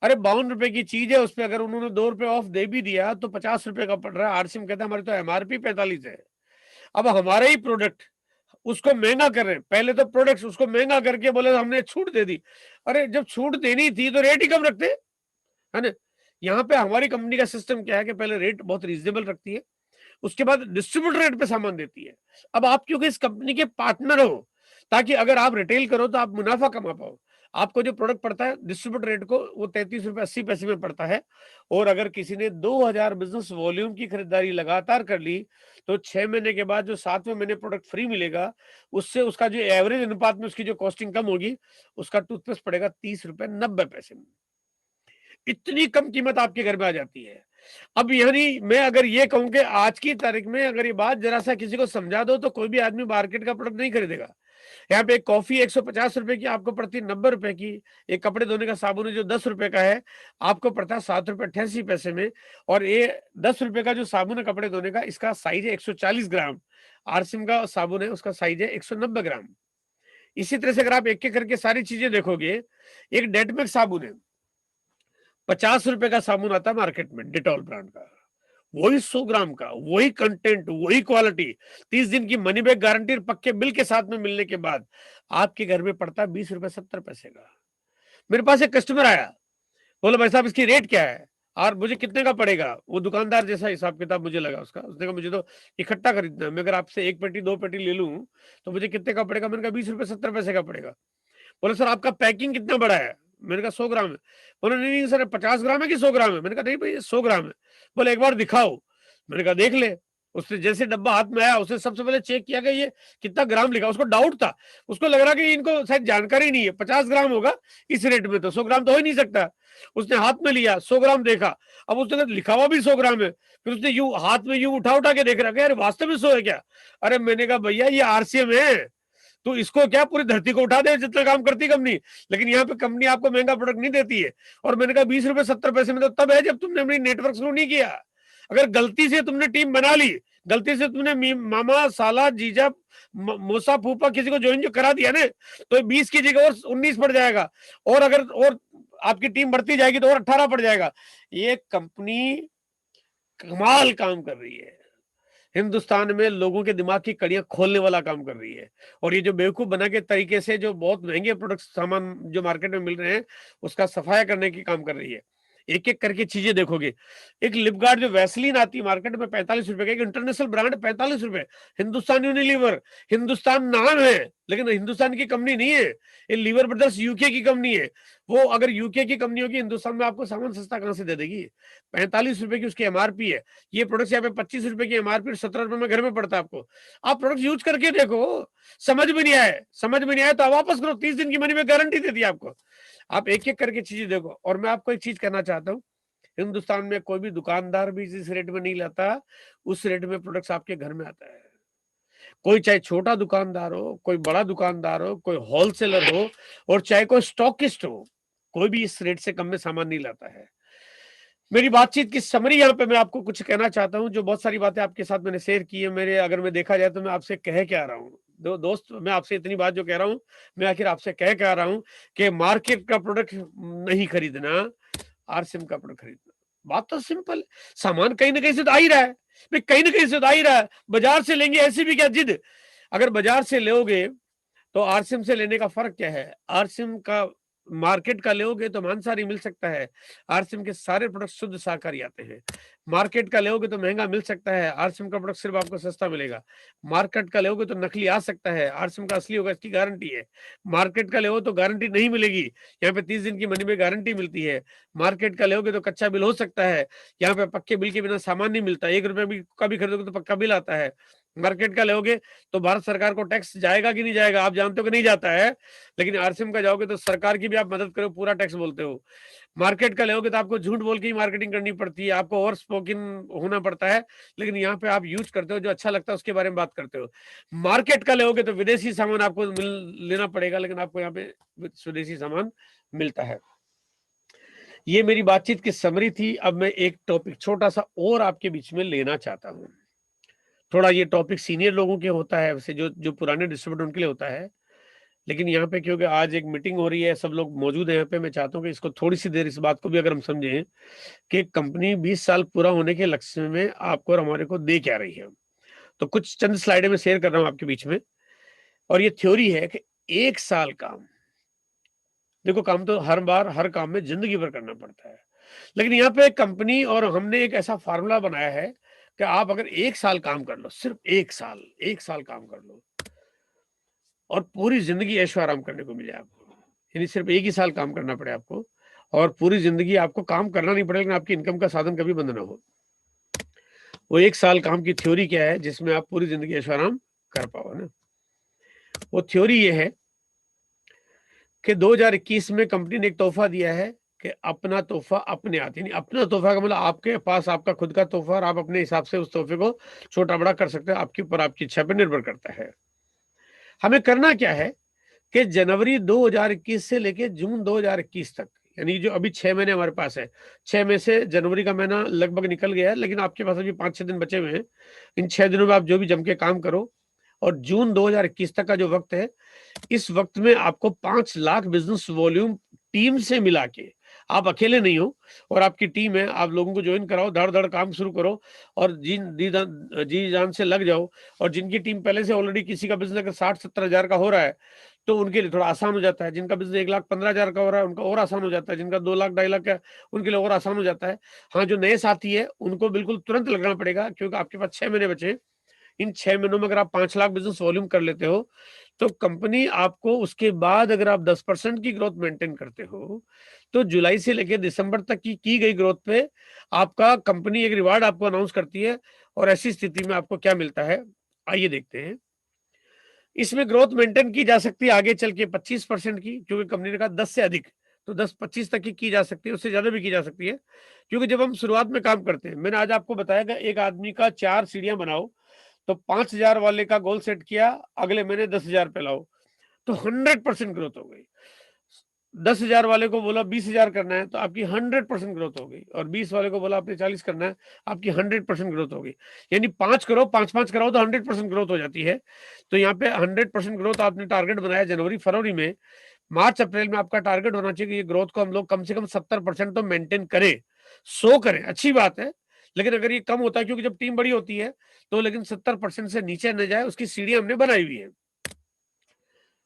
Speaker 9: अरे 52 रुपए की चीज है, उस पर अगर उन्होंने 2 रुपए ऑफ दे भी दिया तो 50 रुपए का पड़ रहा है। आरसीएम कहता है हमारे तो एमआरपी 45 है। अब हमारा ही प्रोडक्ट उसको महंगा कर रहे हैं, पहले तो प्रोडक्ट उसको महंगा करके बोले हमने छूट दे दी। अरे जब छूट देनी थी तो रेट ही कम रखते, है ना। यहाँ पे हमारी कंपनी का सिस्टम क्या है कि पहले रेट बहुत रीजनेबल रखती है, उसके बाद डिस्ट्रीब्यूटर रेट पे सामान देती है। अब आप क्योंकि इस कंपनी के पार्टनर हो, ताकि अगर आप रिटेल करो तो आप मुनाफा कमा पाओ। आपको जो प्रोडक्ट पड़ता है डिस्ट्रीब्यूटर रेट को वो 33 रुपए 80 पैसे में पड़ता है, और अगर किसी ने 2000 बिजनेस वॉल्यूम की खरीदारी लगातार कर ली तो 6 महीने के बाद जो 7वें महीने प्रोडक्ट फ्री मिलेगा, उससे उसका जो एवरेज अनुपात में उसकी जो कॉस्टिंग कम होगी, उसका टूथपेस्ट पड़ेगा 30 रुपए 90 पैसे में। इतनी कम कीमत आपके घर में आ जाती है। अब यानी मैं अगर ये कहूं कि आज की तारीख में अगर ये बात जरा सा किसी को समझा दो तो कोई भी आदमी मार्केट का प्रोडक्ट नहीं खरीदेगा। यहाँ पे एक कॉफी 150 रुपए की आपको पड़ती है 90 रुपए की, एक कपड़े धोने का साबुन है जो 10 रुपए का है आपको पड़ता है 7 रुपए 88 पैसे में, और ये 10 रुपए का जो साबुन है कपड़े धोने का, इसका साइज है 140 ग्राम। आरसीएम का साबुन है उसका साइज है 190 ग्राम। इसी तरह से अगर आप एक एक करके सारी चीजें देखोगे, एक डेटमेक साबुन है 50 रुपए का साबुन आता है मार्केट में डिटॉल ब्रांड का, वही 100 ग्राम का, वही कंटेंट, वही क्वालिटी, 30 दिन की मनी बैक गारंटी पक्के बिल के साथ में मिलने के बाद आपके घर में पड़ता है 20 रुपए 70 पैसे का। मेरे पास एक कस्टमर आया, बोला भाई साहब इसकी रेट क्या है और मुझे कितने का पड़ेगा। वो दुकानदार जैसा हिसाब किताब मुझे लगा उसका, उसने कहा मुझे तो इकट्ठा खरीदना है, मैं अगर आपसे 1 पेटी 2 पेटी ले लूं तो मुझे कितने का पड़ेगा। मैंने कहा 20 रुपए 70 पैसे का पड़ेगा। बोले सर आपका पैकिंग कितना बड़ा है। मैंने कहा 100 ग्राम है। बोले नहीं सर 50 ग्राम है कि 100 ग्राम है। मैंने कहा नहीं भाई 100 ग्राम है। बोले एक बार दिखाओ। मैंने कहा देख ले। उसने जैसे डब्बा हाथ में आया उसने सबसे पहले चेक किया कि ये कितना ग्राम लिखा। उसको डाउट था, उसको लग रहा कि इनको शायद जानकारी नहीं है, 50 ग्राम होगा इस रेट में, तो 100 ग्राम तो हो ही नहीं सकता। उसने हाथ में लिया 100 ग्राम देखा, अब उसने लिखा हुआ भी 100 ग्राम है, फिर उसने यूं हाथ में यूं उठा उठा के देख रहा है वास्तव में 100 है क्या। अरे मैंने कहा भैया ये आरसीएम है, तो इसको क्या पूरी धरती को उठा दे जितना काम करती कंपनी, लेकिन यहाँ पे कंपनी आपको महंगा प्रोडक्ट नहीं देती है। और मैंने कहा 20 रुपए 70 पैसे में तो तब है जब तुमने अपनी नेटवर्क शुरू नहीं किया। अगर गलती से तुमने टीम बना ली, गलती से तुमने मामा साला जीजा मोसा फूफा किसी को ज्वाइन जो करा दिया ना, तो 20 की जगह और 19 पड़ जाएगा, और अगर और आपकी टीम बढ़ती जाएगी तो और 18 पड़ जाएगा। ये कंपनी कमाल काम कर रही है, हिंदुस्तान में लोगों के दिमाग की कड़ियां खोलने वाला काम कर रही है। और ये जो बेवकूफ बना के तरीके से जो बहुत महंगे प्रोडक्ट सामान जो मार्केट में मिल रहे हैं उसका सफाया करने की काम कर रही है। एक एक करके चीजें देखोगे, एक लिप गार्ड जो वैसलीन आती है मार्केट में 45 रुपए का, एक इंटरनेशनल ब्रांड 45 रुपए, हिंदुस्तान यूनिलीवर, हिंदुस्तान नाम है लेकिन हिंदुस्तान की कंपनी नहीं है, ये लीवर ब्रदर्स यूके की कंपनी है। वो अगर यूके की कंपनी होगी हिंदुस्तान में आपको सामान सस्ता कहां से दे देगी। 45 रुपए की उसकी एमआरपी है, ये प्रोडक्ट यहाँ पे 25 रुपए की एमआरपी 17 रुपए में घर में पड़ता है आपको। आप प्रोडक्ट यूज करके देखो, समझ में नहीं आए, समझ में नहीं आए तो वापस करो, 30 दिन की मनी में गारंटी दे दी आपको। आप एक एक करके चीजें देखो। और मैं आपको एक चीज कहना चाहता हूँ, हिंदुस्तान में कोई भी दुकानदार भी जिस रेट में नहीं लाता उस रेट में प्रोडक्ट्स आपके घर में आता है। कोई चाहे छोटा दुकानदार हो, कोई बड़ा दुकानदार हो, कोई होलसेलर हो, और चाहे कोई स्टॉकिस्ट हो, कोई भी इस रेट से कम में सामान नहीं लाता है। मेरी बातचीत की समरी यहाँ पे मैं आपको कुछ कहना चाहता हूँ, जो बहुत सारी बातें आपके साथ मैंने शेयर की है। मेरे अगर मैं देखा जाए तो मैं आपसे कह क्या रहा हूँ दोस्त, मैं आपसे इतनी बात जो कह रहा हूँ, मैं आखिर आपसे कह रहा हूँ कि मार्केट का प्रोडक्ट नहीं खरीदना, आरसीएम का प्रोडक्ट खरीदना। बात तो सिंपल, सामान कहीं ना कहीं से तो आ ही रहा है, कहीं ना कहीं से तो आ ही रहा है। बाजार से लेंगे ऐसी भी क्या जिद, अगर बाजार से लोगे तो आरसीएम से लेने का फर्क क्या है। आरसीएम का मार्केट का लोगे तो मांसाहारी मिल सकता है, आरसीएम के सारे प्रोडक्ट शुद्ध शाकाहारी आते हैं। मार्केट का लोगे तो महंगा मिल सकता है, आरसीएम का प्रोडक्ट सिर्फ आपको सस्ता मिलेगा। मार्केट का लोगे तो नकली आ सकता है, आरसीएम का असली होगा, इसकी गारंटी है। मार्केट का लोगे तो गारंटी नहीं मिलेगी, यहाँ पे 30 दिन की मनी में गारंटी मिलती है। मार्केट का लोगे तो कच्चा बिल हो सकता है, यहाँ पे पक्के बिल के बिना सामान नहीं मिलता। 1 रुपए भी का भी खरीदोगे तो पक्का बिल आता है। मार्केट का लोगे तो भारत सरकार को टैक्स जाएगा कि नहीं जाएगा, आप जानते हो कि नहीं जाता है, लेकिन आरसीएम का जाओगे तो सरकार की भी आप मदद करो, पूरा टैक्स बोलते हो। मार्केट का लोगे तो आपको झूठ बोल के ही मार्केटिंग करनी पड़ती है, आपको ओवर स्पोकन होना पड़ता है, लेकिन यहाँ पे आप यूज करते हो, जो अच्छा लगता है उसके बारे में बात करते हो। मार्केट का लोगे तो विदेशी सामान आपको लेना पड़ेगा, लेकिन आपको यहाँ पे स्वदेशी सामान मिलता है। ये मेरी बातचीत की समरी थी। अब मैं एक टॉपिक छोटा सा और आपके बीच में लेना चाहता हूँ। थोड़ा ये टॉपिक सीनियर लोगों के होता है, वैसे जो पुराने डिस्ट्रीब्यूटर उनके लिए होता है, लेकिन यहाँ पे क्योंकि आज एक मीटिंग हो रही है, सब लोग मौजूद हैं यहाँ पे, मैं चाहता हूँ कि इसको थोड़ी सी देर इस बात को भी अगर हम समझें कि कंपनी 20 साल पूरा होने के लक्ष्य में आपको और हमारे को दे क्या रही है। तो कुछ चंद स्लाइडें में शेयर कर रहा हूँ आपके बीच में। और ये थ्योरी है कि 1 साल काम, देखो काम तो हर बार हर काम में जिंदगी भर करना पड़ता है, लेकिन यहाँ पे कंपनी और हमने एक ऐसा फार्मूला बनाया है कि आप अगर 1 साल काम कर लो, सिर्फ 1 साल काम कर लो और पूरी जिंदगी ऐशो आराम करने को मिले आपको, यानी सिर्फ 1 ही साल काम करना पड़े आपको और पूरी जिंदगी आपको काम करना नहीं पड़ेगा, लेकिन आपकी इनकम का साधन कभी बंद ना हो। वो 1 साल काम की थ्योरी क्या है जिसमें आप पूरी जिंदगी ऐशो आराम कर पाओ ना। वो थ्योरी ये है कि 2021 में कंपनी ने एक तोहफा दिया है कि अपना तोहफा अपने हाथ, यानी अपना तोहफा का मतलब आपके पास आपका खुद का तोहफा और आप अपने हिसाब से उस तोहफे को छोटा बड़ा कर सकते हैं, आपके ऊपर आपकी इच्छा पर निर्भर करता है। हमें करना क्या है कि जनवरी 2021 से लेके जून 2021 तक, यानी जो अभी 6 महीने हमारे पास है, 6 में से जनवरी का महीना लगभग निकल गया है, लेकिन आपके पास अभी 5-6 दिन बचे हुए हैं। इन 6 दिनों में आप जो भी जम के काम करो और जून 2021 तक का जो वक्त है, इस वक्त में आपको 5 लाख बिजनेस वॉल्यूम टीम से मिला के, आप अकेले नहीं हो और आपकी टीम है, आप लोगों को ज्वाइन कराओ, धड़ धड़ काम शुरू करो और जी जान से लग जाओ। और जिनकी टीम पहले से ऑलरेडी किसी का बिजनेस अगर 60-70 हजार का हो रहा है तो उनके लिए थोड़ा आसान हो जाता है, जिनका बिजनेस 1,15,000 का हो रहा है उनका और आसान हो जाता है, जिनका 2 लाख 2.5 लाख का उनके लिए और आसान हो जाता है। हाँ, जो नए साथी है उनको बिल्कुल तुरंत लगना पड़ेगा, क्योंकि आपके पास 6 महीने बचे। इन 6 महीनों में अगर आप 5 लाख बिजनेस वॉल्यूम कर लेते हो तो कंपनी आपको उसके बाद अगर आप 10% की ग्रोथ मेंटेन करते हो तो जुलाई से लेकर दिसंबर तक की गई ग्रोथ पे आपका कंपनी एक रिवार्ड आपको अनाउंस करती है। और ऐसी स्थिति में आपको क्या मिलता है, आइए देखते हैं। इसमें ग्रोथ मेंटेन की जा सकती है आगे चल के 25% की, क्योंकि कंपनी ने कहा 10 से अधिक, तो 10-25 तक की जा सकती है, उससे ज्यादा भी की जा सकती है। क्योंकि जब हम शुरुआत में काम करते हैं, मैंने आज आपको बताया कि एक आदमी का 4 सीढ़ियां बनाओ, तो 5,000 वाले का गोल सेट किया, अगले महीने 10,000 पे लाओ, तो 100% ग्रोथ हो गई। 10,000 वाले को बोला 20,000 करना है तो आपकी 100% ग्रोथ हो गई, और 20 वाले को बोला आपने 40 करना है, आपकी 100% ग्रोथ हो गई। यानी 5 करो 5-5 कराओ तो 100% ग्रोथ हो जाती है। तो यहाँ पे 100% ग्रोथ आपने टारगेट बनाया जनवरी फरवरी में। मार्च अप्रैल में आपका टारगेट होना चाहिए कि ये ग्रोथ को हम लोग कम से कम 70% तो मेंटेन करें, 100 करें, अच्छी बात है। लेकिन अगर ये कम होता है, क्योंकि जब टीम बड़ी होती है तो, लेकिन 70% से नीचे न जाए, उसकी सीढ़ी हमने बनाई हुई है।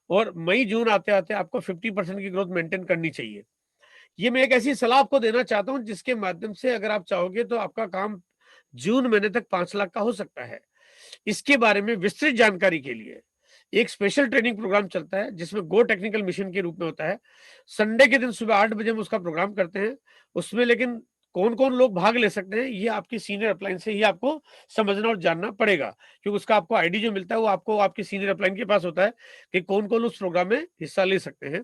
Speaker 9: और मई जून आते आते आपको 50% की ग्रोथ मेंटेन करनी चाहिए। ये मैं एक ऐसी सलाह आपको देना चाहता हूं जिसके माध्यम से अगर आप चाहोगे तो आपका काम जून महीने तक 5 लाख का हो सकता है। इसके बारे में विस्तृत जानकारी के लिए एक स्पेशल ट्रेनिंग प्रोग्राम चलता है जिसमें गो टेक्निकल मिशन के रूप में होता है। संडे के दिन सुबह 8 बजे हम उसका प्रोग्राम करते हैं। उसमें लेकिन कौन कौन लोग भाग ले सकते हैं ये आपकी सीनियर अपलाइन से ही आपको समझना और जानना पड़ेगा, क्योंकि उसका आपको आईडी जो मिलता है वो आपको आपकी सीनियर अपलाइन के पास होता है कि कौन कौन उस प्रोग्राम में हिस्सा ले सकते हैं।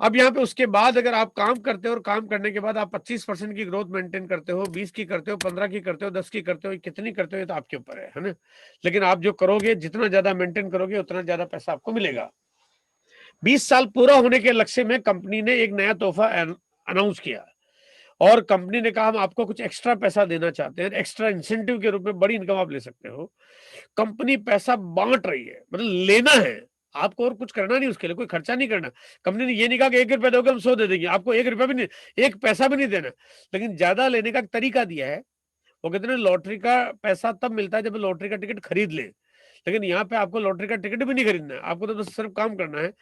Speaker 9: अब यहाँ पे उसके बाद अगर आप काम करते हो और काम करने के बाद आप 25% की ग्रोथ मेंटेन करते हो, 20 की करते हो, 15 की करते हो, 10 की करते हो, कितनी करते हो ये तो आपके ऊपर है ना। लेकिन आप जो करोगे, जितना ज्यादा मेंटेन करोगे उतना ज्यादा पैसा आपको मिलेगा। 20 साल पूरा होने के लक्ष्य में कंपनी ने एक नया तोहफा अनाउंस किया और कंपनी ने कहा हम आपको कुछ एक्स्ट्रा पैसा देना चाहते हैं, एक्स्ट्रा इंसेंटिव के रूप में बड़ी इनकम आप ले सकते हो। कंपनी पैसा बांट रही है, मतलब लेना है आपको और कुछ करना नहीं, उसके लिए कोई खर्चा नहीं करना। कंपनी ने ये नहीं कहा कि 1 रुपया दोगे हम 100 दे देंगे, आपको 1 रुपया भी नहीं, 1 पैसा भी नहीं देना, लेकिन ज्यादा लेने का तरीका दिया है। वो कहते हैं लॉटरी का पैसा तब मिलता है जब लॉटरी का टिकट खरीद ले, लेकिन यहाँ पे आपको लॉटरी का टिकट भी नहीं खरीदना है, आपको तो बस सिर्फ काम करना है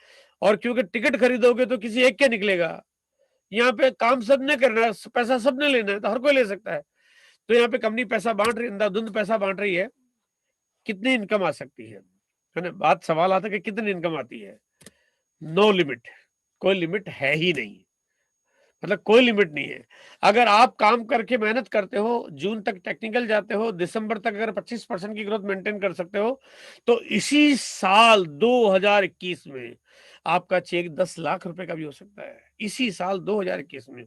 Speaker 9: और क्योंकि टिकट खरीदोगे तो किसी एक के निकलेगा, यहाँ पे काम सबने करना है, पैसा सबने लेना है, तो हर कोई ले सकता है। तो यहाँ पे कंपनी पैसा बांट रही, अंधाधुंध पैसा बांट रही है, कितनी इनकम आ सकती है ना? बात सवाल आता है कि कितनी इनकम आती है। नो लिमिट, कोई लिमिट है ही नहीं, मतलब कोई लिमिट नहीं है। अगर आप काम करके मेहनत करते हो, जून तक टेक्निकल जाते हो, दिसंबर तक अगर 25% की ग्रोथ मेंटेन कर सकते हो, तो इसी साल 2021 में आपका चेक 10 लाख रुपए का भी हो सकता है, इसी साल 2021 में।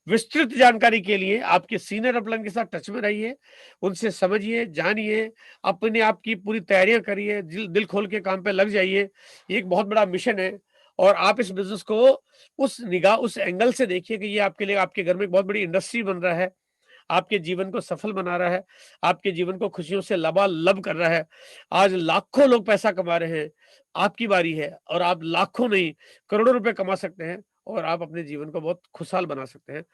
Speaker 9: विस्तृत जानकारी के लिए आपके सीनियर अपलाइन के साथ टच में रहिए, उनसे समझिए, जानिए, अपने आप की पूरी तैयारियां करिए, दिल खोल के काम पे लग जाइए। ये एक बहुत बड़ा मिशन है और आप इस बिजनेस को उस निगाह, उस एंगल से देखिए कि ये आपके लिए, आपके घर में एक बहुत बड़ी इंडस्ट्री बन रहा है, आपके जीवन को सफल बना रहा है, आपके जीवन को खुशियों से लबालब कर रहा है। आज लाखों लोग पैसा कमा रहे हैं, आपकी बारी है, और आप लाखों नहीं करोड़ों रुपए कमा सकते हैं और आप अपने जीवन को बहुत खुशहाल बना सकते हैं।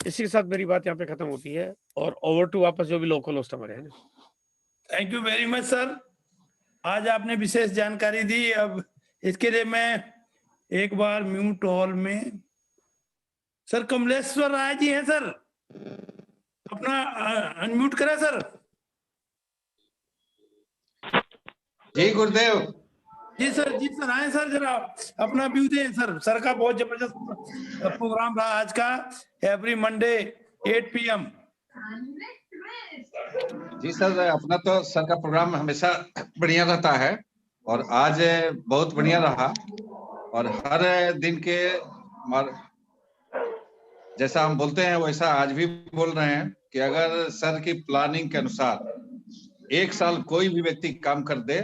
Speaker 9: इसी के साथ मेरी बात यहाँ पे खत्म होती है और ओवर टू वापस जो भी लोकल होस्ट हमारे हैं।
Speaker 5: Thank you very much sir, आज आपने विशेष जानकारी दी। अब इसके लिए मैं एक बार म्यूट हॉल में सर कमलेश्वर राय जी हैं सर, अपना अनम्यूट करें सर।
Speaker 11: जी गुरुदेव।
Speaker 5: जी सर आए सर, जरा अपना व्यू दें सर। सर का बहुत जबरदस्त प्रोग्राम रहा आज का, एवरी मंडे 8 PM।
Speaker 11: जी सर, अपना तो सर का प्रोग्राम हमेशा बढ़िया रहता है और आज बहुत बढ़िया रहा। और हर दिन के जैसा हम बोलते हैं वैसा आज भी बोल रहे हैं कि अगर सर की प्लानिंग के अनुसार एक साल कोई भी व्यक्ति काम कर दे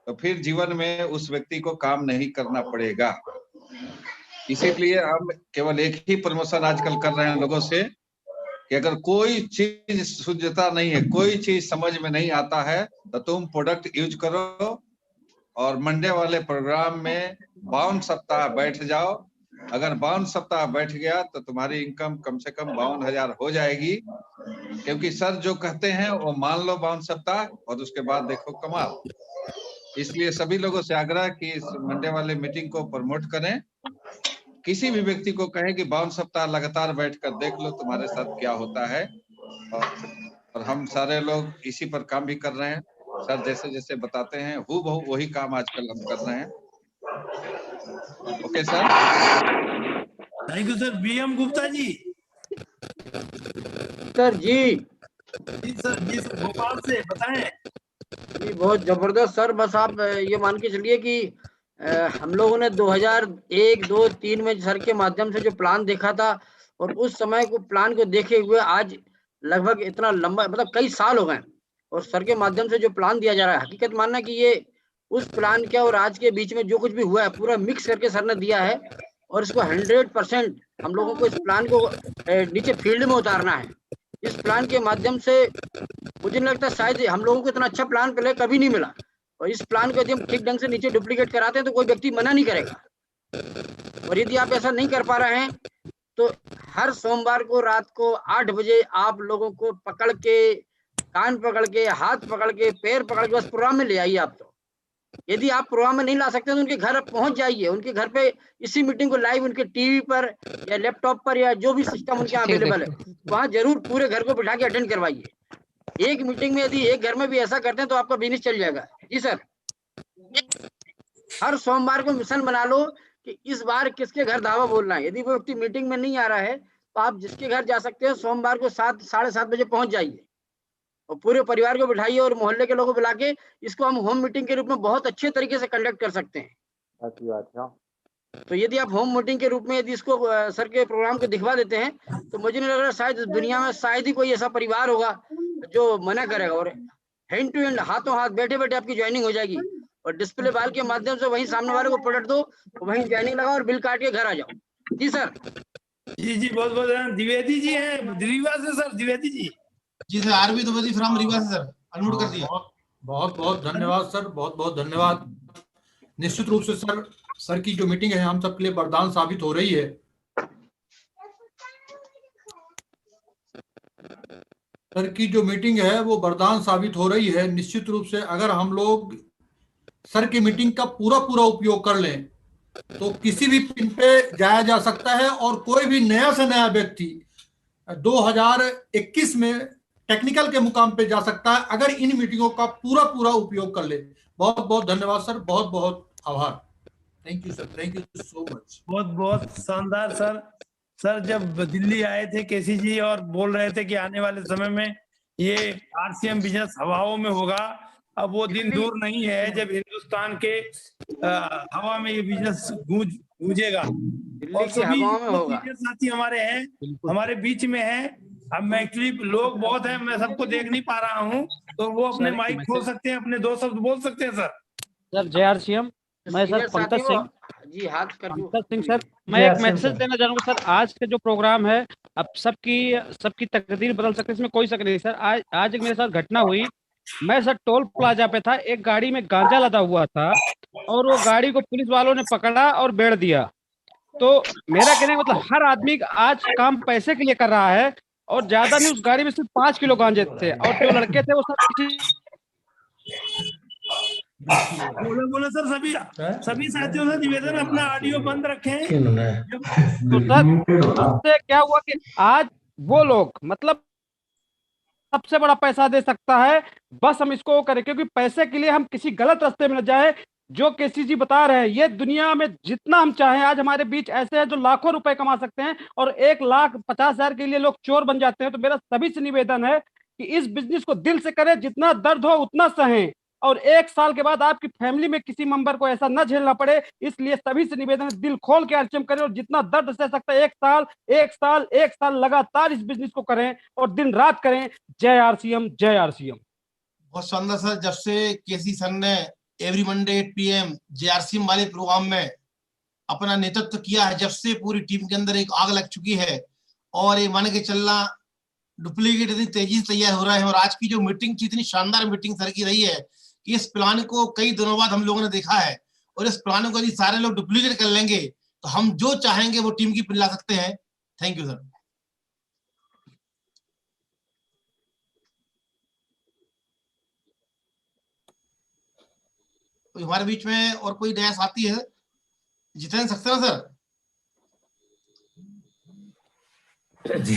Speaker 11: तो फिर जीवन में उस व्यक्ति को काम नहीं करना पड़ेगा। इसीलिए हम केवल एक ही प्रमोशन आजकल कर रहे हैं लोगों से कि अगर कोई चीज सूझता नहीं है, कोई चीज समझ में नहीं आता है, तो तुम प्रोडक्ट यूज करो और मंडे वाले प्रोग्राम में 52 सप्ताह बैठ जाओ। अगर 52 सप्ताह बैठ गया तो तुम्हारी इनकम कम से कम 52,000 हो जाएगी, क्योंकि सर जो कहते हैं वो मान लो 52 सप्ताह और उसके बाद देखो कमाल। इसलिए सभी लोगों से आग्रह कि इस मंडे वाले मीटिंग को प्रमोट करें। किसी भी व्यक्ति को कहें कि 52 सप्ताह लगातार बैठकर देख लो तुम्हारे साथ क्या होता है। और हम सारे लोग इसी पर काम भी कर रहे हैं। सर जैसे जैसे बताते हैं हूबहू वही काम आजकल हम कर रहे हैं। Okay sir,
Speaker 5: thank you sir. BM Gupta ji.
Speaker 12: Sir जी।
Speaker 5: जी सर भोपाल से बताएं।
Speaker 12: जी बहुत जबरदस्त सर। बस आप ये मान के चलिए कि हम लोगों ने 2001, 2, 3 में सर के माध्यम से जो प्लान देखा था और उस समय को प्लान को देखे हुए आज लगभग इतना लंबा, मतलब कई साल हो गए, और सर के माध्यम से जो प्लान दिया जा रहा है, हकीकत मानना कि ये उस प्लान के और आज के बीच में जो कुछ भी हुआ है पूरा मिक्स करके सर ने दिया है और इसको 100% हम लोगों को इस प्लान को नीचे फील्ड में उतारना है। इस प्लान के माध्यम से मुझे नहीं लगता शायद हम लोगों को इतना अच्छा प्लान पहले कभी नहीं मिला, और इस प्लान को यदि हम ठीक ढंग से नीचे डुप्लीकेट कराते हैं तो कोई व्यक्ति मना नहीं करेगा। और यदि आप ऐसा नहीं कर पा रहे हैं तो हर सोमवार को रात को 8 बजे आप लोगों को पकड़ के, कान पकड़ के, हाथ पकड़ के, पैर पकड़ के बस प्रोग्राम में ले आइए। आप तो यदि आप प्रोग्राम में नहीं ला सकते तो उनके घर पहुंच जाइए, उनके घर पे इसी मीटिंग को लाइव उनके टीवी पर या लैपटॉप पर या जो भी सिस्टम उनके यहाँ अवेलेबल है वहां जरूर पूरे घर को बिठा के अटेंड करवाइए। एक मीटिंग में यदि एक घर में भी ऐसा करते हैं तो आपका बिजनेस चल जाएगा। जी सर, हर सोमवार को मिशन बना लो कि इस बार किसके घर धावा बोलना है। यदि वो व्यक्ति मीटिंग में नहीं आ रहा है तो आप जिसके घर जा सकते हो सोमवार को 7, 7:30 बजे पहुंच जाइए और पूरे परिवार को बिठाइए और मोहल्ले के लोगों को बुला के इसको हम होम मीटिंग के रूप में बहुत अच्छे तरीके से कंडक्ट कर सकते हैं। अच्छी बात है। तो यदि आप होम मीटिंग के रूप में यदि इसको सर के प्रोग्राम को दिखवा देते हैं तो मुझे नहीं लग रहा शायद दुनिया में शायद ही कोई ऐसा परिवार होगा जो मना करेगा। और हैंड टू हैंड, हाथों हाथ, बैठे बैठे आपकी ज्वाइनिंग हो जाएगी और डिस्प्ले बाल के माध्यम से वहीं सामने वाले को प्रोडक्ट दो, वहीं ज्वाइनिंग लगाओ और बिल काट के घर आ जाओ। जी सर।
Speaker 5: जी बहुत बहुत द्विवेदी जी हैं रीवा से सर। द्विवेदी जी।
Speaker 7: जी sir, RB Dwivedi from Rewa से सर, अनम्यूट कर दिया।
Speaker 13: बहुत बहुत धन्यवाद सर, बहुत बहुत धन्यवाद। निश्चित रूप से सर की जो मीटिंग है हम सबके लिए वरदान साबित हो रही है। सर की जो मीटिंग है वो वरदान साबित हो रही है। निश्चित रूप से अगर हम लोग सर की मीटिंग का पूरा उपयोग कर लें तो किसी भी पिन पे जाया जा सकता है और कोई भी नया से नया व्यक्ति 2021 में टेक्निकल के मुकाम पे जा सकता है अगर इन मीटिंगों का पूरा पूरा उपयोग कर ले। बहुत बहुत धन्यवाद सर, बहुत बहुत आभार। Thank you sir, thank you so much.
Speaker 5: बहुत बहुत शानदार सर। सर जब दिल्ली आए थे केसी जी और बोल रहे थे कि आने वाले समय में ये आरसीएम बिजनेस हवाओं में होगा, अब वो दिन दूर नहीं है जब हिंदुस्तान के हवा में ये बिजनेस गूंजेगा। और सभी सीनियर साथी हमारे हैं, हमारे बीच में हैं। अब मैं एक्चुअली लोग बहुत हैं, मैं सबको देख नहीं पा रहा हूँ, तो वो अपने माइक खोल सकते हैं, अपने 2 शब्द बोल सकते हैं सर।
Speaker 14: सर JRCM, मैं सर पंकज सिंह
Speaker 12: जी, हाथ कर दो।
Speaker 14: पंकज सिंह सर, मैं एक मैसेज देना चाहूंगा सर। आज का जो प्रोग्राम है, अब सबकी तकदीर बदल सकती है, इसमें कोई शक नहीं सर। आज एक मेरे साथ घटना हुई। मैं सर टोल प्लाजा पे था, एक गाड़ी में गांजा लदा हुआ था और वो गाड़ी को पुलिस वालों ने पकड़ा और बेड़ दिया। तो मेरा कहने का मतलब हर आदमी आज काम पैसे के लिए कर रहा है और ज्यादा नहीं, उस गाड़ी में सिर्फ 5 किलो गांजे थे और जो लड़के थे वो सब
Speaker 5: बोले सर। सभी साथियों से निवेदन, अपना ऑडियो बंद रखें।
Speaker 14: तो सर उससे क्या हुआ कि आज वो लोग मतलब सबसे बड़ा पैसा दे सकता है, बस हम इसको करें, क्योंकि पैसे के लिए हम किसी गलत रास्ते में न जाए। जो केसी जी बता रहे हैं, ये दुनिया में जितना हम चाहें, आज हमारे बीच ऐसे हैं जो लाखों रुपए कमा सकते हैं और 1,50,000 के लिए लोग चोर बन जाते हैं। तो मेरा सभी से निवेदन है कि इस बिजनेस को दिल से करें, जितना दर्द हो उतना सहें और 1 साल के बाद आपकी फैमिली में किसी मेंबर को ऐसा न झेलना पड़े। इसलिए सभी से निवेदन है, दिल खोल के आरसीएम करें और जितना दर्द सह सकता है 1 साल लगातार इस बिजनेस को करें और दिन रात करें। जय आरसीएम, जय आरसीएम।
Speaker 7: बहुत शानदार सर। जब से केसी सर ने एवरी मंडे 8 PM JRCM वाले प्रोग्राम में अपना नेतृत्व किया है, जब से पूरी टीम के अंदर एक आग लग चुकी है और ये मान के चलना डुप्लीकेट इतनी तेजी से तैयार हो रहा है। और आज की जो मीटिंग थी, इतनी शानदार मीटिंग सर की रही है कि इस प्लान को कई दिनों बाद हम लोगों ने देखा है और इस प्लान को यदि सारे लोग डुप्लीकेट कर लेंगे तो हम जो चाहेंगे वो टीम की पिन ला सकते हैं। Thank you sir. तो हमारे बीच में और कोई नया साथी है? जितेंद्र सक्सेना सर।
Speaker 6: जी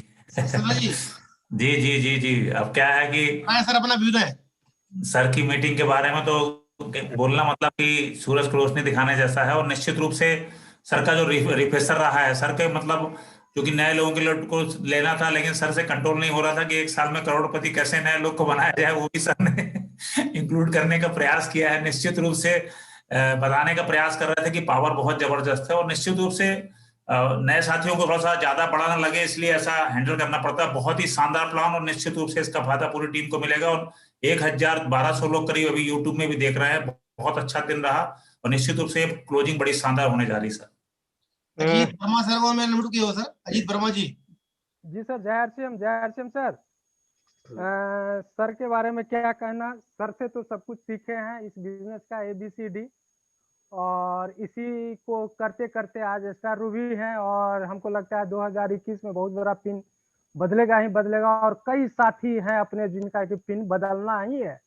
Speaker 6: जी। अब क्या है कि
Speaker 7: सर अपना व्यू है
Speaker 6: सर की मीटिंग के बारे में तो बोलना मतलब कि सूरज को रोशनी दिखाने जैसा है। और निश्चित रूप से सर का जो रिफ्रेशर रहा है, सर के मतलब क्योंकि नए लोगों के लोग को लेना था, लेकिन सर से कंट्रोल नहीं हो रहा था कि 1 साल में करोड़पति कैसे नए लोग को बनाया जाए, वो भी सर ने इंक्लूड करने का प्रयास किया है। निश्चित रूप से बताने का प्रयास कर रहे थे कि पावर बहुत जबरदस्त है और निश्चित रूप से नए साथियों को थोड़ा सा ज्यादा बड़ा ना लगे, इसलिए ऐसा हैंडल करना पड़ता है। बहुत ही शानदार प्लान और निश्चित रूप से इसका फायदा पूरी टीम को मिलेगा। और 1,1200 लोग करीब अभी यूट्यूब में भी देख रहे हैं। बहुत अच्छा दिन रहा और निश्चित रूप से क्लोजिंग बड़ी शानदार होने जा रही सर।
Speaker 7: अजीत वर्मा सर को मैं नोट किया सर। अजीत वर्मा जी।
Speaker 15: जी सर, जय आरसीएम सर। सर के बारे में क्या कहना, सर से तो सब कुछ सीखे हैं इस बिजनेस का ABCD, और इसी को करते करते आज स्टार रूबी हैं और हमको लगता है 2021 में बहुत बड़ा पिन बदलेगा ही बदलेगा। और कई साथी हैं अपने जिनका कि पिन बदलना ही है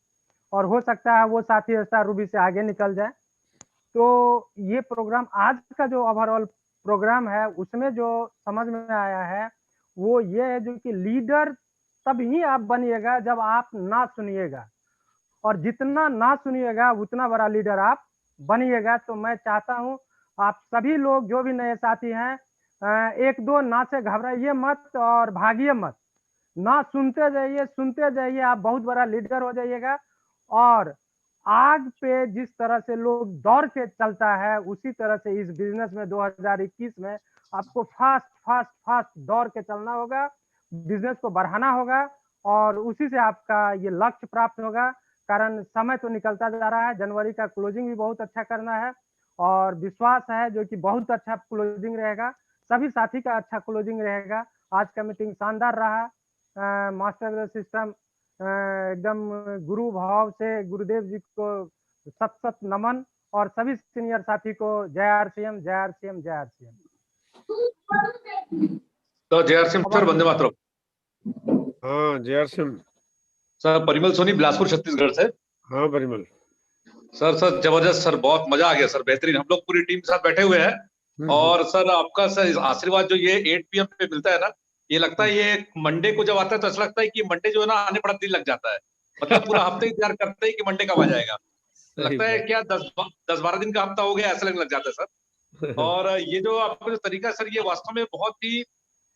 Speaker 15: और हो सकता है वो साथी स्टार रूबी से आगे निकल जाए। तो ये प्रोग्राम, आज का जो ओवरऑल प्रोग्राम है, उसमें जो समझ में आया है वो ये है जो कि लीडर तभी आप बनिएगा जब आप ना सुनिएगा, और जितना ना सुनिएगा उतना बड़ा लीडर आप बनिएगा। तो मैं चाहता हूं आप सभी लोग जो भी नए साथी हैं, 1-2 ना से घबराइए मत और भागिए मत, ना सुनते जाइए, आप बहुत बड़ा लीडर हो जाइएगा। और आग पे जिस तरह से लोग दौड़ के चलता है, उसी तरह से इस बिजनेस में 2021 में आपको फास्ट दौड़ के चलना होगा, बिजनेस को बढ़ाना होगा और उसी से आपका ये लक्ष्य प्राप्त होगा। कारण समय तो निकलता जा रहा है, जनवरी का क्लोजिंग भी बहुत अच्छा करना है और विश्वास है जो कि बहुत अच्छा क्लोजिंग रहेगा, सभी साथी का अच्छा क्लोजिंग रहेगा। आज का मीटिंग शानदार रहा। मास्टर सिस्टम एकदम गुरु भाव से गुरुदेव जी को सत नमन और सभी सीनियर साथी को जय आरसीएम।
Speaker 16: तो जय आरसीएम सर, वंदे मातरम।
Speaker 9: हाँ जय आरसीएम
Speaker 16: सर। परिमल सोनी, बिलासपुर छत्तीसगढ़ से।
Speaker 9: हाँ परिमल।
Speaker 16: सर जबरदस्त सर, बहुत मजा आ गया सर, बेहतरीन। हम लोग पूरी टीम के साथ बैठे हुए हैं और सर आपका सर आशीर्वाद जो ये 8 PM पे मिलता है ना, ये लगता है ये मंडे को जब आता है तो ऐसा लगता है कि मंडे जो है ना आने बड़ा दिन लग जाता है। मतलब पूरा हफ्ते इंतजार करते हैं कि मंडे कब आ जाएगा। लगता है क्या 10-12 दिन का हफ्ता हो गया ऐसा लगने लग जाता है सर। और ये जो आपका जो तरीका सर, ये वास्तव में बहुत ही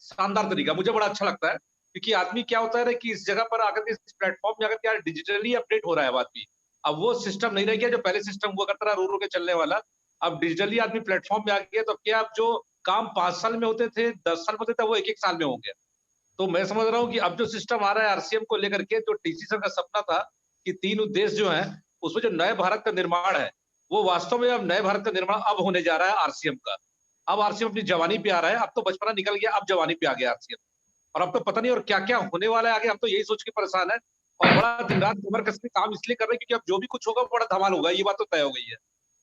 Speaker 16: शानदार तरीका, मुझे बड़ा अच्छा लगता है। क्योंकि आदमी क्या होता है ना कि इस जगह पर आकर के, इस प्लेटफॉर्म में आकर के डिजिटली अपडेट हो रहा है आदमी। अब वो सिस्टम नहीं रह गया जो पहले सिस्टम हुआ करता रहा, रो के चलने वाला। अब डिजिटली आदमी प्लेटफॉर्म में आ गया, तो क्या अब जो काम 5 साल में होते थे, 10 साल में होते थे, वो 1-1 साल में हो गया। तो मैं समझ रहा हूँ कि अब जो सिस्टम आ रहा है आरसीएम को लेकर के, जो टीसी सर का सपना था कि 3 उद्देश्य जो है, उसमें जो नए भारत का निर्माण है, वो वास्तव में अब नए भारत का निर्माण अब होने जा रहा है आरसीएम का। अब आरसीएम अपनी जवानी पे आ रहा है, अब तो बचपना निकल गया, अब जवानी पे आ गया आरसीएम। और अब तो पता नहीं और क्या क्या होने वाला है आगे, हम तो यही सोच के परेशान है। और बड़ा दिन रात कमर कस के काम इसलिए कर रहे हैं क्योंकि अब जो भी कुछ होगा बड़ा धमाल होगा, ये बात तो तय हो गई है।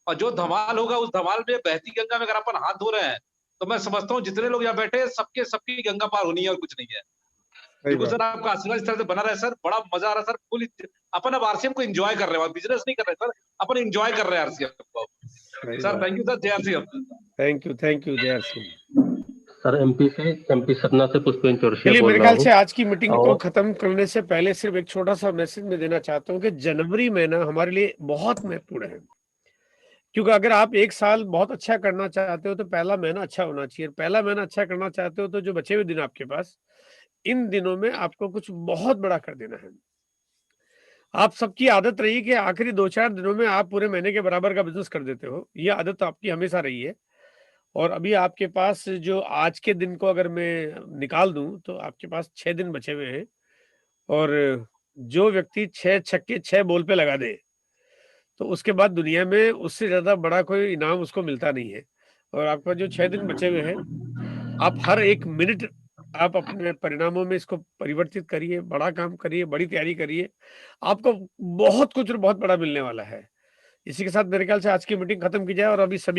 Speaker 16: और जो धमाल होगा, उस धमाल में बहती गंगा में अगर अपन हाथ धो रहे हैं, तो मैं समझता हूँ जितने लोग यहाँ बैठे हैं सबकी गंगा पार होनी है और कुछ नहीं है। बिल्कुल सर, आपका आशीर्वाद इस तरह से बना रहा है सर, बड़ा मजा आ रहा है सर। फुल अपन अब आरसीएम को एंजॉय कर रहे हैं, बिजनेस नहीं कर रहे सर, अपन एंजॉय कर रहे हैं आरसीएम को। सर थैंक यू सर, जय आरसीएम।
Speaker 9: थैंक यू जय आरसीएम।
Speaker 17: सर एमपी सतना से पुष्पेंद्र चौरसिया
Speaker 9: चलिए,
Speaker 17: बोल
Speaker 9: मेरे
Speaker 17: रहा
Speaker 9: ख्याल
Speaker 17: हूँ।
Speaker 9: से आज की मीटिंग को
Speaker 17: और
Speaker 9: खत्म करने से पहले सिर्फ एक छोटा सा मैसेज मैं देना चाहता हूँ कि जनवरी महीना हमारे लिए बहुत महत्वपूर्ण है। क्योंकि अगर आप एक साल बहुत अच्छा करना चाहते हो तो पहला महीना अच्छा होना चाहिए। पहला महीना अच्छा करना चाहते हो तो जो बचे हुए दिन आपके पास, इन दिनों में आपको कुछ बहुत बड़ा कर देना है। आप सबकी आदत रही कि आखिरी 2-4 दिनों में आप पूरे महीने के बराबर का बिजनेस कर देते हो, ये आदत आपकी हमेशा रही है। और अभी आपके पास जो आज के दिन को अगर मैं निकाल दूं तो आपके पास 6 दिन बचे हुए हैं। और जो व्यक्ति 6 छक्के 6 बॉल पे लगा दे, तो उसके बाद दुनिया में उससे ज्यादा बड़ा कोई इनाम उसको मिलता नहीं है। और आपके पास जो 6 दिन बचे हुए हैं, आप हर एक मिनट आप अपने परिणामों में इसको परिवर्तित करिए, बड़ा काम करिए, बड़ी तैयारी करिए, आपको बहुत कुछ और बहुत बड़ा मिलने वाला है। इसी के साथ मेरे ख्याल से आज की मीटिंग खत्म की जाए और अभी सभी